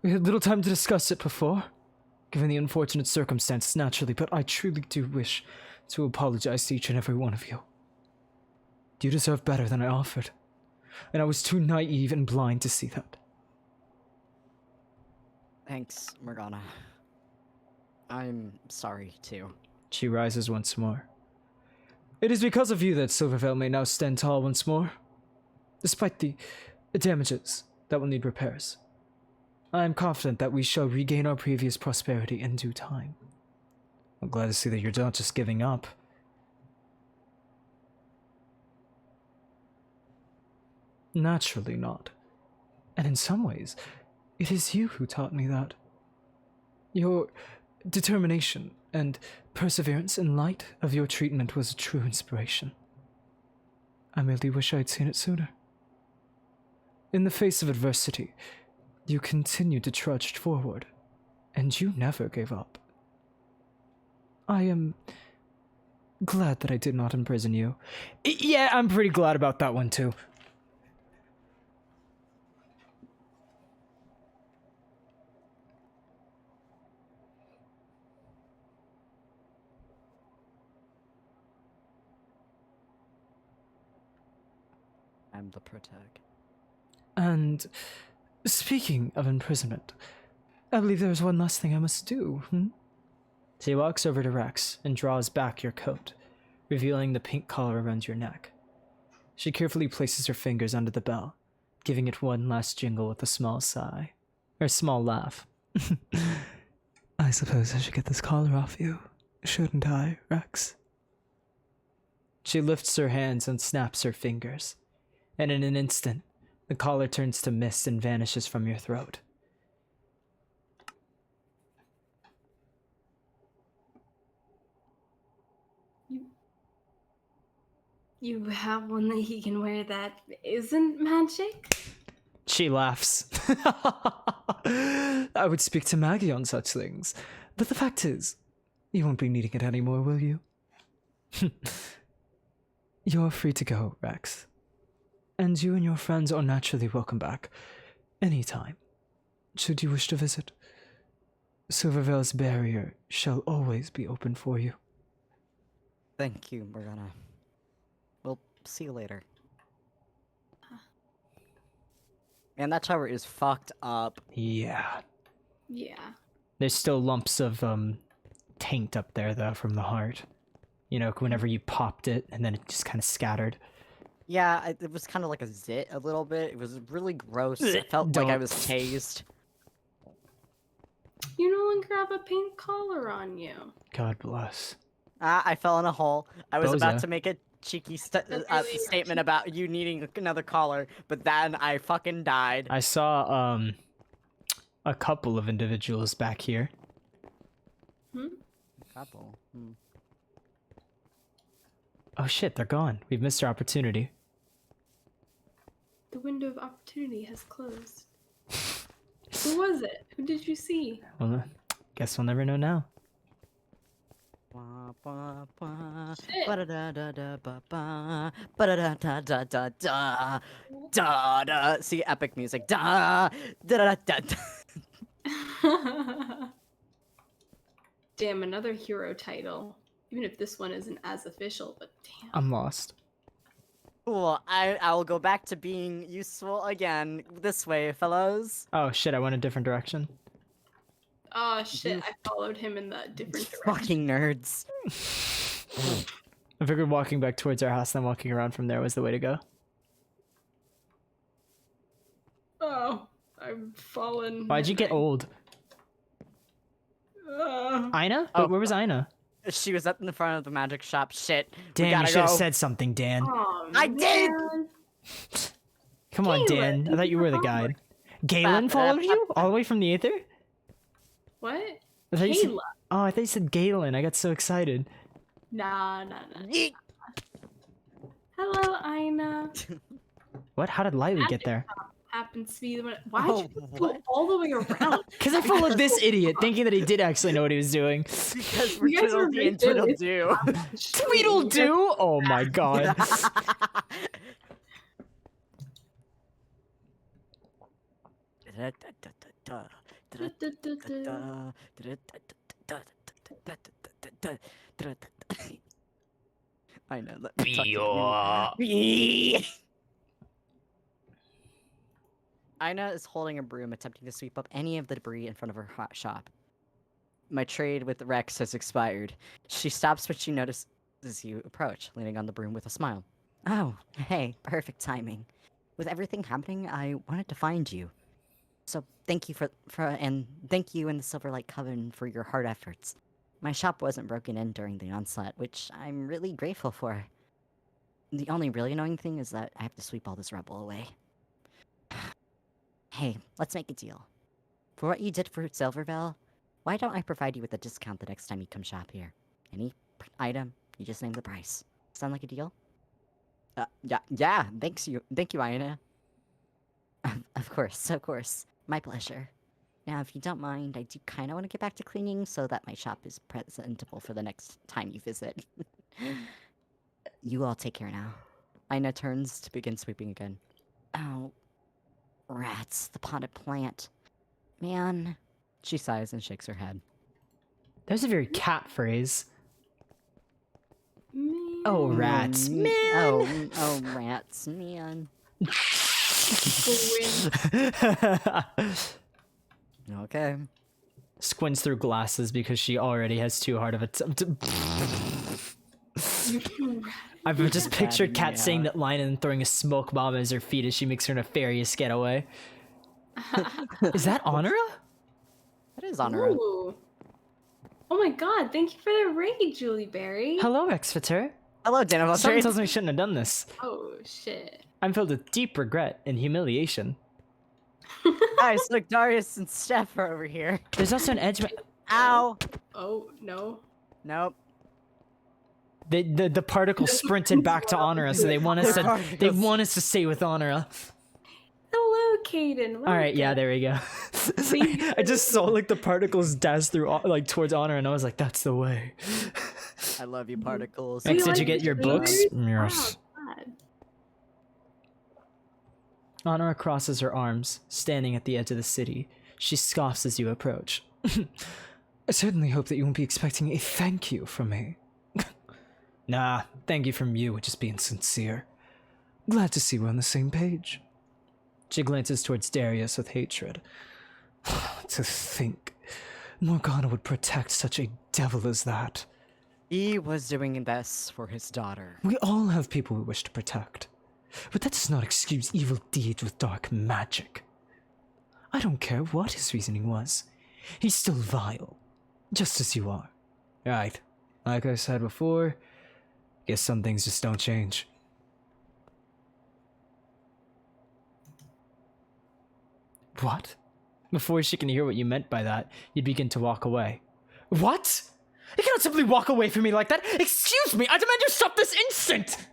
We had little time to discuss it before, given the unfortunate circumstances naturally, but I truly do wish to apologize to each and every one of you. You deserve better than I offered, and I was too naive and blind to see that. Thanks, Morgana. I'm sorry, too. She rises once more. It is because of you that Silverveil may now stand tall once more, despite the damages that will need repairs. I am confident that we shall regain our previous prosperity in due time. I'm glad to see that you're not just giving up. Naturally not. And in some ways, it is you who taught me that. Your determination and perseverance in light of your treatment was a true inspiration. I merely wish I had seen it sooner. In the face of adversity, you continued to trudge forward, and you never gave up. I am glad that I did not imprison you. Yeah, I'm pretty glad about that one too. I'm the protag. And speaking of imprisonment, I believe there is one last thing I must do. She walks over to Rex and draws back your coat, revealing the pink collar around your neck. She carefully places her fingers under the bell, giving it one last jingle with a small sigh, or a small laugh. I suppose I should get this collar off you, shouldn't I, Rex? She lifts her hands and snaps her fingers, and in an instant, the collar turns to mist and vanishes from your throat. You have one that he can wear that isn't magic? She laughs. I would speak to Maggie on such things, but the fact is, you won't be needing it anymore, will you? You're free to go, Rex. And you and your friends are naturally welcome back, anytime, should you wish to visit. Silverveil's barrier shall always be open for you. Thank you, Morgana. We'll see you later. Man, that tower is fucked up. Yeah. Yeah. There's still lumps of, taint up there, though, from the heart. You know, whenever you popped it, and then it just kind of scattered. Yeah, it was kind of like a zit a little bit. It was really gross. I felt like I Don't. was tased. You no longer have a pink collar on you. God bless. I fell in a hole. I was about Bozo. to make a cheeky really statement about you needing another collar, but then I fucking died. I saw a couple of individuals back here. Couple. Hmm. Oh shit, they're gone. We've missed our opportunity. The window of opportunity has closed. Who was it? Who did you see? Well, guess we'll never know now. Wah, wah, wah. Shit. Ba-da-da-da-da-ba-ba. Ba-da-da-da-da-da. Da-da. See, epic music. Da. Da-da-da-da. Damn, another hero title. Even if this one isn't as official, but damn. I'm lost. Cool. I will go back to being useful again. This way, fellows. Oh shit, I went a different direction. Oh shit, I followed him in the different direction. Fucking nerds. I figured walking back towards our house and then walking around from there was the way to go. Oh, I've fallen. Why'd you get old? Ina? Oh. Where was Ina? She was up in the front of the magic shop. Shit. We Dan, you gotta should have go. said something, Dan. Oh, I did! man. Come on, Dan. Galen, I thought you were the guide. Galen followed you? All the way from the Aether? What? I thought you said- Kayla. Oh, I thought you said Galen. I got so excited. Nah. Yeet. Hello, Ina. What? How did Lively get there? Happens to be the one. Why'd Oh, you go what? all the way around? Because I followed this idiot, thinking that he did actually know what he was doing. Because we're You guys are Tweedledee and racist. Tweedledoo. Tweedledoo? Oh my god. I know. Let me talk to you. Ina is holding a broom, attempting to sweep up any of the debris in front of her hot shop. My trade with Rex has expired. She stops when she notices you approach, leaning on the broom with a smile. Oh, hey, perfect timing. With everything happening, I wanted to find you. So thank you and thank you and the Silverlight Coven for your hard efforts. My shop wasn't broken in during the onslaught, which I'm really grateful for. The only really annoying thing is that I have to sweep all this rubble away. Hey, let's make a deal. For what you did for Silverveil, why don't I provide you with a discount the next time you come shop here? Any item, you just name the price. Sound like a deal? Yeah, thank you, Ina. Of course. My pleasure. Now, if you don't mind, I do kind of want to get back to cleaning so that my shop is presentable for the next time you visit. You all take care now. Ina turns to begin sweeping again. Oh, rats, the potted plant. Man. She sighs and shakes her head. There's a very cat phrase. Man. Oh, rats. Man! Oh, rats, man. Okay. Squints through glasses because she already has too hard of a I've just pictured Kat Yeah. saying that line and throwing a smoke bomb as her feet as she makes her nefarious getaway. Is that Honora? That is Honora. Ooh. Oh my god, thank you for the raid, Julie Berry. Hello, Exeter. Hello, Daniel. Something tells me I shouldn't have done this. Oh shit. I'm filled with deep regret and humiliation. Guys, look, Darius and Steph are over here. There's also an edge. Ow. Oh no. Nope. The particles sprinted back to Honora, so they want us to stay with Honora. Hello, Caden. All right, yeah, there we go. I just saw like the particles dash through like towards Honora, and I was like, "That's the way." I love you, particles. Max, Do did you like get your the books? trailers? Yes. Wow, God. Honora crosses her arms, standing at the edge of the city. She scoffs as you approach. I certainly hope that you won't be expecting a thank you from me. Nah, thank you from you would just being sincere. Glad to see we're on the same page. She glances towards Darius with hatred. To think Morgana would protect such a devil as that. He was doing this for his daughter. We all have people we wish to protect. But that does not excuse evil deeds with dark magic. I don't care what his reasoning was. He's still vile, just as you are. Right, like I said before, guess some things just don't change. What? Before she can hear what you meant by that, you begin to walk away. What? You cannot simply walk away from me like that! Excuse me! I demand you stop this instant!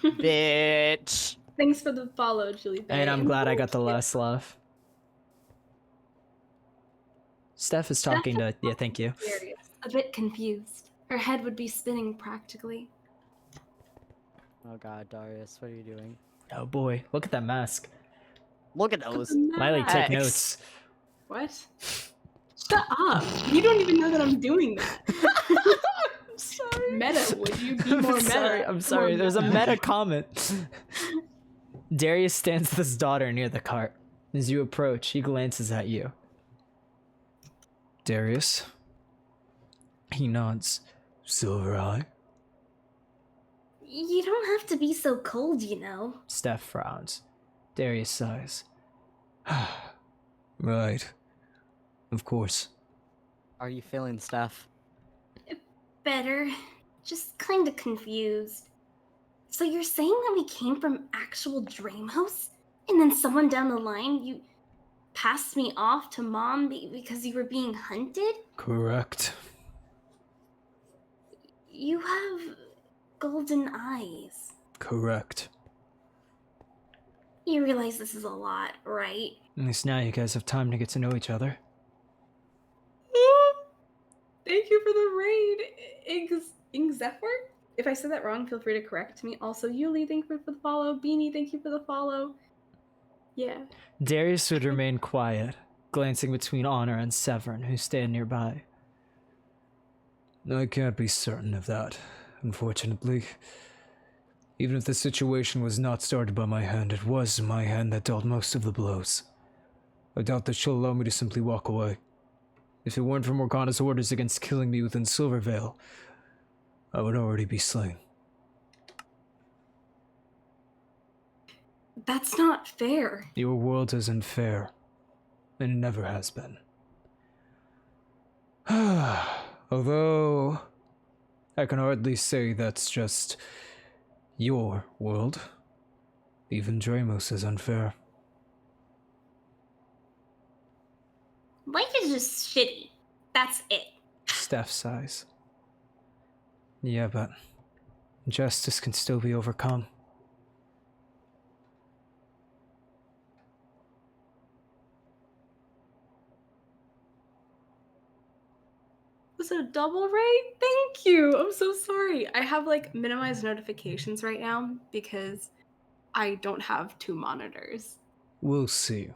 Bitch. Thanks for the follow, Julie. And I'm glad I got the last laugh. Steph is talking to... Yeah, thank you. Darius, a bit confused. Her head would be spinning practically. Oh god, Darius, what are you doing? Oh boy, look at that mask. Look at those. Lily, take Nice. notes. What? Shut up! You don't even know that I'm doing that. I'm sorry. Meta, would you be more meta? I'm sorry, More there's a meta. meta comment. Darius stands with his daughter near the cart. As you approach, he glances at you. Darius? He nods. Silvereye? You don't have to be so cold, you know. Steph frowns. Darius sighs. Right. Of course. Are you feeling stuff? Better. Just kinda confused. So you're saying that we came from actual Dreamhouse? And then someone down the line, you passed me off to Mom because you were being hunted? Correct. You have golden eyes. Correct. You realize this is a lot, right? At least now you guys have time to get to know each other. Thank you for the raid, Ingzephyr? If I said that wrong, feel free to correct me. Also, Yuli, thank you for the follow. Beanie, thank you for the follow. Yeah. Darius would remain quiet, glancing between Honor and Severin, who stand nearby. I can't be certain of that, unfortunately. Even if the situation was not started by my hand, it was my hand that dealt most of the blows. I doubt that she'll allow me to simply walk away. If it weren't for Morgana's orders against killing me within Silverveil, I would already be slain. That's not fair. Your world isn't fair, and it never has been. Although, I can hardly say that's just your world. Even Dramos is unfair. Life is just shitty. That's it. Steph sighs. Yeah, but justice can still be overcome. Was it a double raid? Thank you. I'm so sorry. I have like minimized notifications right now because I don't have 2 monitors. We'll see.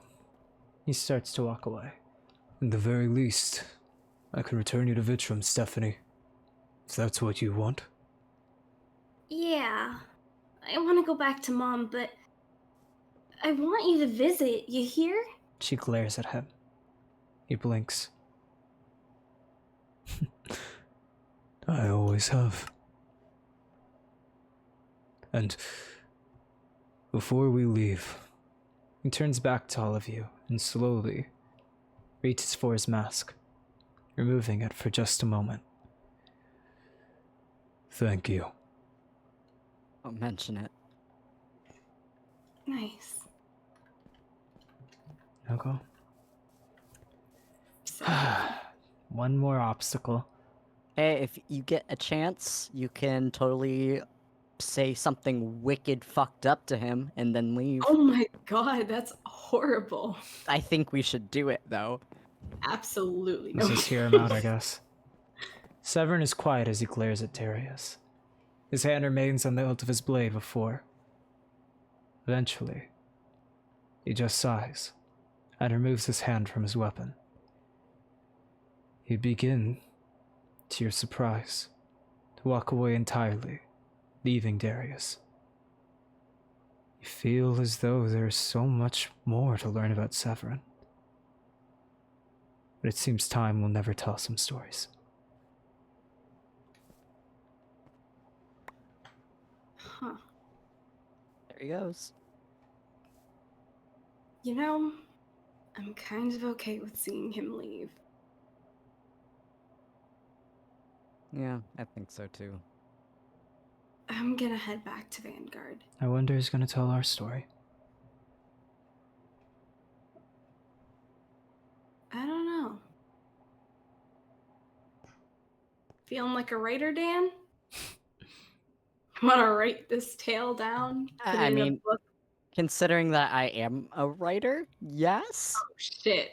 He starts to walk away. At the very least, I can return you to Vitrum, Stephanie. If that's what you want. Yeah. I want to go back to Mom, but I want you to visit, you hear? She glares at him. He blinks. I always have. And before we leave, he turns back to all of you and slowly reaches for his mask, removing it for just a moment. Thank you. Don't mention it. Nice. Okay. So, One more obstacle. Hey, if you get a chance, you can totally say something wicked fucked up to him and then leave. oh my god, that's horrible. I think we should do it, though. Absolutely Let's no. just hear him out, I guess. Severin is quiet as he glares at Darius. His hand remains on the hilt of his blade before. Eventually, he just sighs and removes his hand from his weapon. You begin, to your surprise, to walk away entirely, leaving Darius. You feel as though there is so much more to learn about Severin. But it seems time will never tell some stories. Huh. he goes. You know, I'm kind of okay with seeing him leave. Yeah, I think so too. I'm gonna head back to Vanguard. I wonder who's gonna tell our story. I don't know. Feeling like a writer, Dan? Want to write this tale down? Put I it in a mean, book? considering that I am a writer, yes. Oh shit!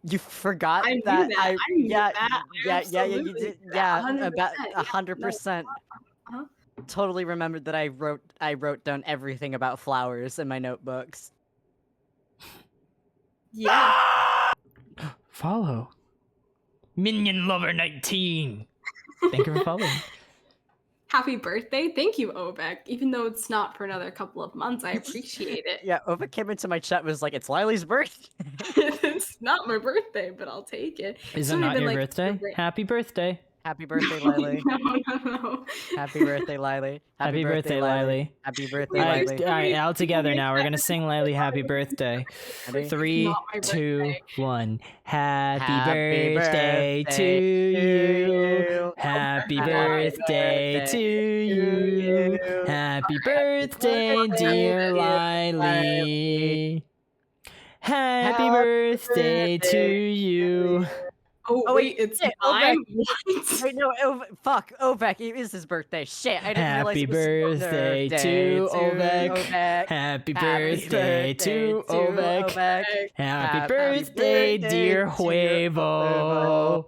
You forgot I knew that that. I knew yeah, that. you Absolutely did. knew that. Yeah, about 100%. 100%. Uh-huh. Totally remembered that I wrote down everything about flowers in my notebooks. Yeah. Follow. Minion Lover 19. Thank you for following. Happy birthday. Thank you, Obek. Even though it's not for another couple of months, I appreciate it. Yeah, Ova came into my chat and was like, "It's Lily's birthday." It's not my birthday, but I'll take it. Is It's it not not even, your like, birthday? super- Happy birthday. Happy birthday, Lily. No. Happy birthday, Lily. Happy birthday, Lily. Happy birthday, Wait, Alright, Lily. alright, all together now. We're gonna sing Lily happy birthday. Ready? 3, not my 2, birthday. 1. Happy Happy birthday to you. Happy birthday to you. Happy birthday, dear Lily. Happy birthday to you. Oh, wait, it's shit, mine? Wait, no, fuck, Ovek, it is his birthday. Shit, I didn't realize Happy it was birthday to Ovek. Happy birthday to Ovek. Happy birthday, dear Huevo.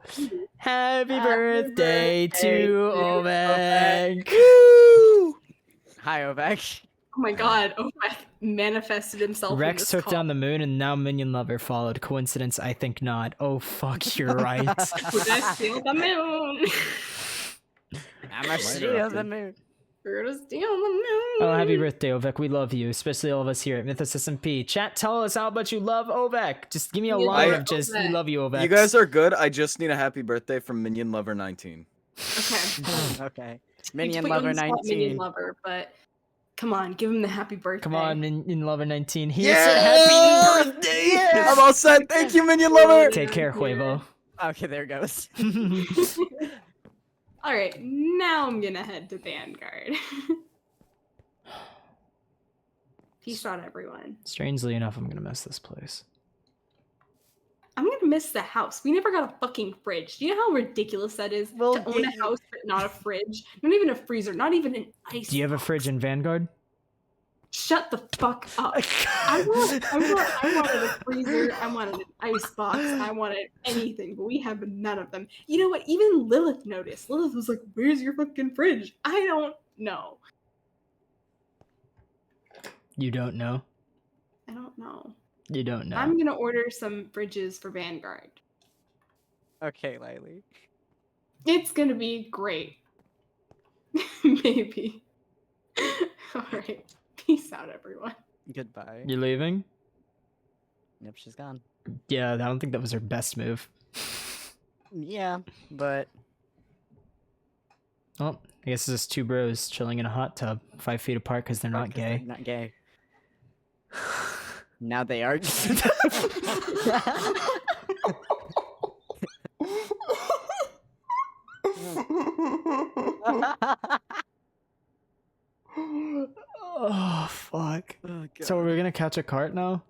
Happy birthday to Ovek. Hi, Ovek. Oh my god, Obek manifested himself in Rex this took call. down the moon and now Minion Lover followed. Coincidence? I think not. Oh fuck, you're right. We're gonna steal the moon. I'm gonna steal the moon. We're gonna steal the moon. Oh, happy birthday, Ovek. We love you, especially all of us here at Mythos SMP. Chat, tell us how much you love Ovek. Just give me a We line love of just, we Ovek. love you, Ovek. You guys are good. I just need a happy birthday from Minion Lover 19. Okay. Okay. We Minion put you on Lover the spot, Minion 19. Lover, but come on, give him the happy birthday. Come on, Minion Lover 19. He Yeah! said happy birthday! Yeah! I'm all set. Thank you, Minion Lover. Take care, Huevo. Okay, there it goes. All right, now I'm gonna head to Vanguard. Peace out, everyone. Strangely enough, I'm gonna miss this place. I'm gonna miss the house. We never got a fucking fridge. Do you know how ridiculous that is We'll to own get a you- house but not a fridge? Not even a freezer. Not even an ice. Do you have a box. fridge in Vanguard? Shut the fuck up. I wanted a freezer. I wanted an ice box. I wanted anything, but we have none of them. You know what? Even Lilith noticed. Lilith was like, "Where's your fucking fridge?" I don't know. You don't know? I don't know. You don't know. I'm gonna order some fridges for Vanguard. Okay, Lily. It's gonna be great. Maybe. All right. Peace out, everyone. Goodbye. You're leaving? Yep, she's gone. Yeah, I don't think that was her best move. Yeah, but Well, I guess it's just two bros chilling in a hot tub, 5 feet apart because they're not gay. Not gay. Now they are. Oh, fuck. Oh, God. So we're gonna catch a cart now?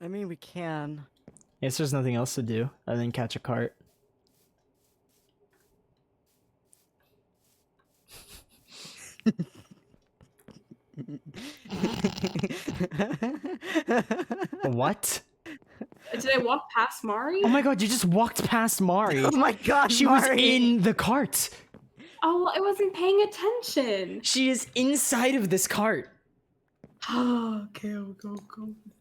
I mean, we can. Guess there's nothing else to do other than catch a cart. What? Did I walk past Mari? Oh my god, you just walked past Mari. Oh my God, She was Mari. in the cart. Oh, well, I wasn't paying attention. She is inside of this cart. Okay,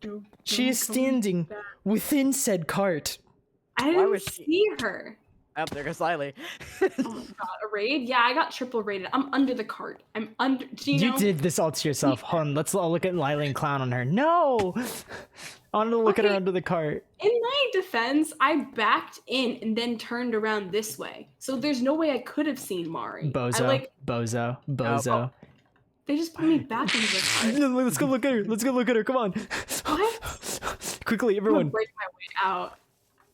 go. She is standing within said cart. I Why didn't was she- see her. Oh, there goes Lily. Oh my god, a raid? Yeah, I got triple raided. I'm under the cart. I'm under. Do you know? You did this all to yourself. Hold on, let's all look at Lily and clown on her. No! I want to look at her Okay. under the cart. In my defense, I backed in and then turned around this way. So there's no way I could have seen Mari. Bozo. I like Bozo. Oh. They just put me back into the cart. No, let's go look at her. Let's go look at her. Come on. What? Quickly, I'm gonna everyone. break my way out.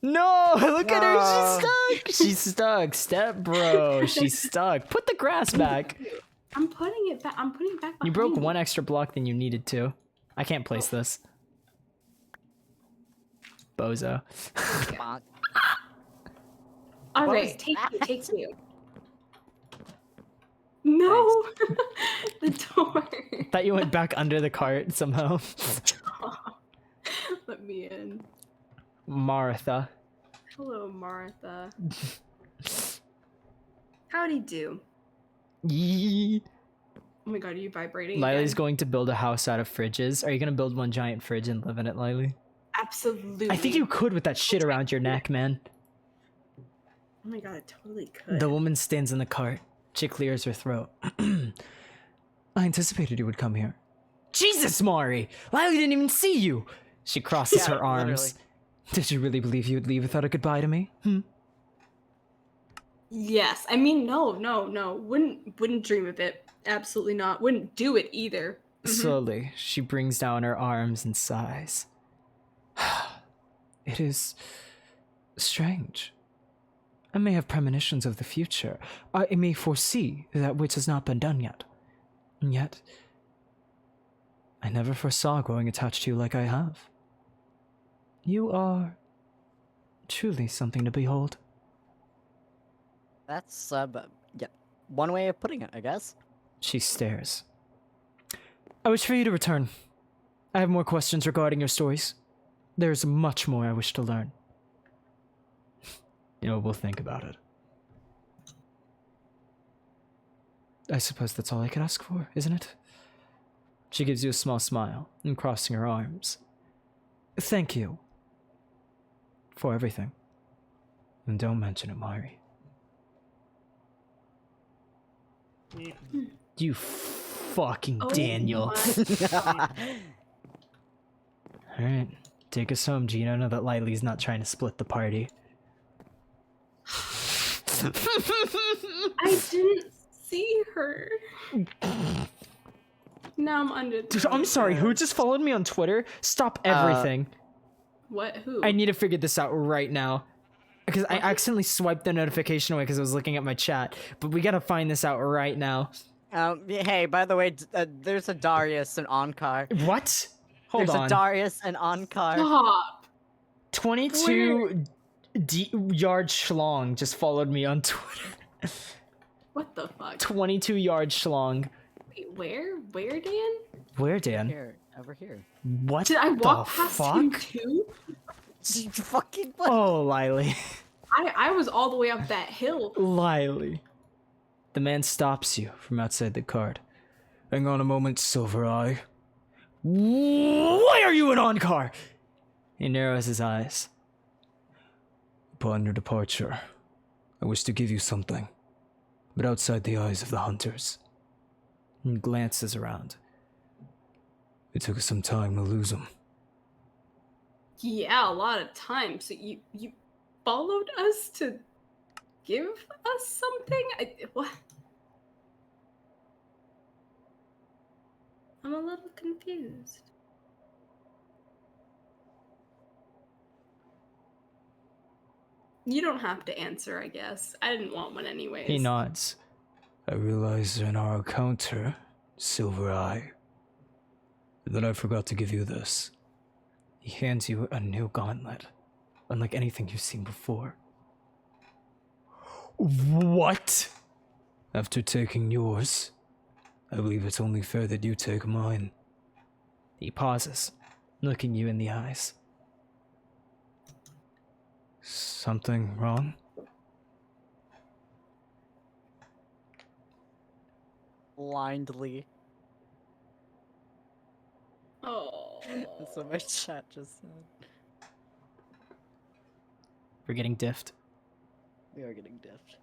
No, look at her. No. She's stuck. She's stuck. Step bro. She's stuck. Put the grass back. I'm putting it back. I'm putting it back. You broke behind me. one extra block than you needed to. I can't place this. Bozo. Bonk. All What right, was take that? two. Take two. No, the door. Thought you went back under the cart somehow. Let me in. Martha. Hello, Martha. Howdy do. Yee. Oh my god, are you vibrating? Lily's again? going to build a house out of fridges. Are you gonna build one giant fridge and live in it, Lily? Absolutely. I think you could with that shit around your neck, man. Oh my god, I totally could. The woman stands in the cart. She clears her throat. I anticipated you would come here. Jesus, Mari! Lily didn't even see you! She crosses Yeah, her arms. literally. Did you really believe you would leave without a goodbye to me? Hmm? Yes, I mean, no. Wouldn't dream of it. Absolutely not. Wouldn't do it either. Slowly, she brings down her arms and sighs. It is strange. I may have premonitions of the future. I may foresee that which has not been done yet. And yet, I never foresaw growing attached to you like I have. You are truly something to behold. That's yeah, one way of putting it, I guess. She stares. I wish for you to return. I have more questions regarding your stories. There's much more I wish to learn. We'll think about it. I suppose that's all I could ask for, isn't it? She gives you a small smile and crossing her arms. Thank you. For everything. And don't mention it, Mari. You fucking Oh Daniel. my- Alright, take us home, Gino. Know that Lily's not trying to split the party. I didn't see her. Now I'm under. Dude, I'm sorry, who just followed me on Twitter? Stop everything. What? Who? I need to figure this out right now. Because I accidentally swiped the notification away because I was looking at my chat. But we gotta find this out right now. Hey, by the way, there's a Darius and Onkar. What? Hold There's on. a Darius and Onkar. Stop. 22 yard schlong just followed me on Twitter. What the fuck? 22 yard schlong. Wait, where? Where, Dan? Where, Dan? Here, over here. What Did I walk the past fuck? him too? You fucking what? Oh, Lily. I was all the way up that hill. Lily. The man stops you from outside the cart. Hang on a moment, Silvereye. Why are you an Onkar? He narrows his eyes. Upon your departure, I wish to give you something, but outside the eyes of the hunters. He glances around. It took us some time to lose him. Yeah, a lot of time. So you followed us to give us something? What? I'm a little confused. You don't have to answer, I guess. I didn't want one anyways. He nods. I realized in our encounter, Silvereye, that I forgot to give you this. He hands you a new gauntlet, unlike anything you've seen before. What? After taking yours, I believe it's only fair that you take mine. He pauses, looking you in the eyes. Something wrong? Blindly. Oh. That's what my chat just said. We're getting diffed. We are getting diffed.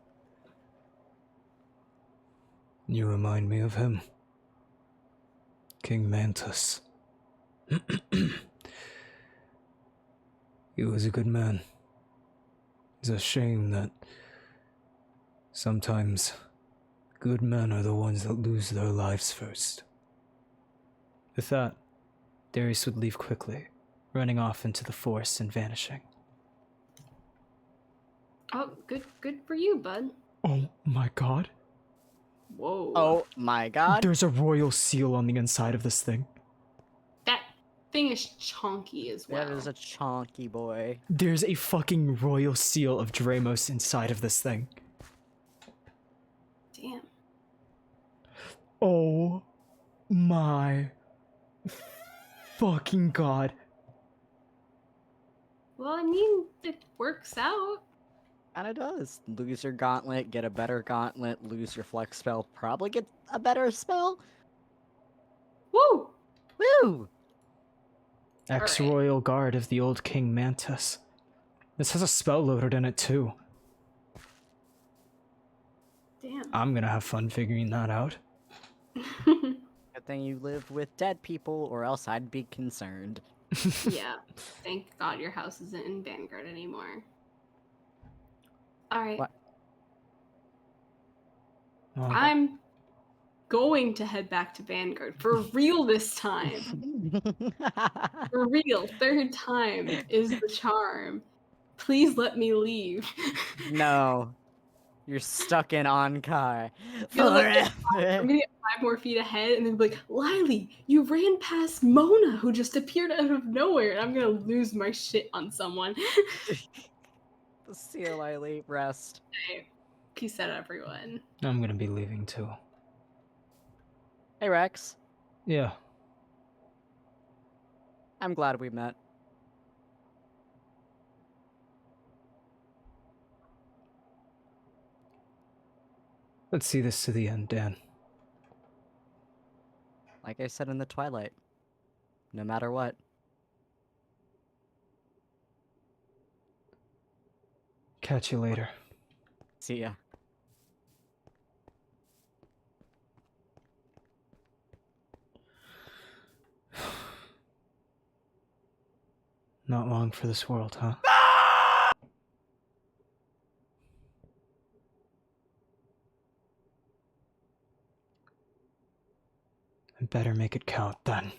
You remind me of him. King Mantis. He was a good man. It's a shame that sometimes Good men are the ones that lose their lives first. With that, Darius would leave quickly, running off into the forest and vanishing. Oh, good for you, bud. Oh my god. Whoa. Oh my god. There's a royal seal on the inside of this thing. That thing is chonky as well. That is a chonky boy. There's a fucking royal seal of Dramos inside of this thing. Damn. Oh my fucking god. Well, I mean, it works out. Kinda does. Lose your gauntlet, get a better gauntlet, lose your flex spell, probably get a better spell. Woo! Woo! Ex-royal guard of the old King Mantis. This has a spell loaded in it too. Damn. I'm gonna have fun figuring that out. Good thing you live with dead people, or else I'd be concerned. Yeah. Thank God your house isn't in Vanguard anymore. Alright. What? Oh, I'm going to head back to Vanguard. For real this time. For real. Third time is the charm. Please let me leave. No. You're stuck in Onkai. You're like, I'm Forever. gonna get 5 more feet ahead and then be like, Lily, you ran past Mona who just appeared out of nowhere and I'm gonna lose my shit on someone. See you, Lily. Rest. Peace out, everyone. I'm gonna be leaving too. Hey, Rex. Yeah. I'm glad we met. Let's see this to the end, Dan. Like I said in the Twilight. No matter what. Catch you later. See ya. Not long for this world, huh? I better make it count then.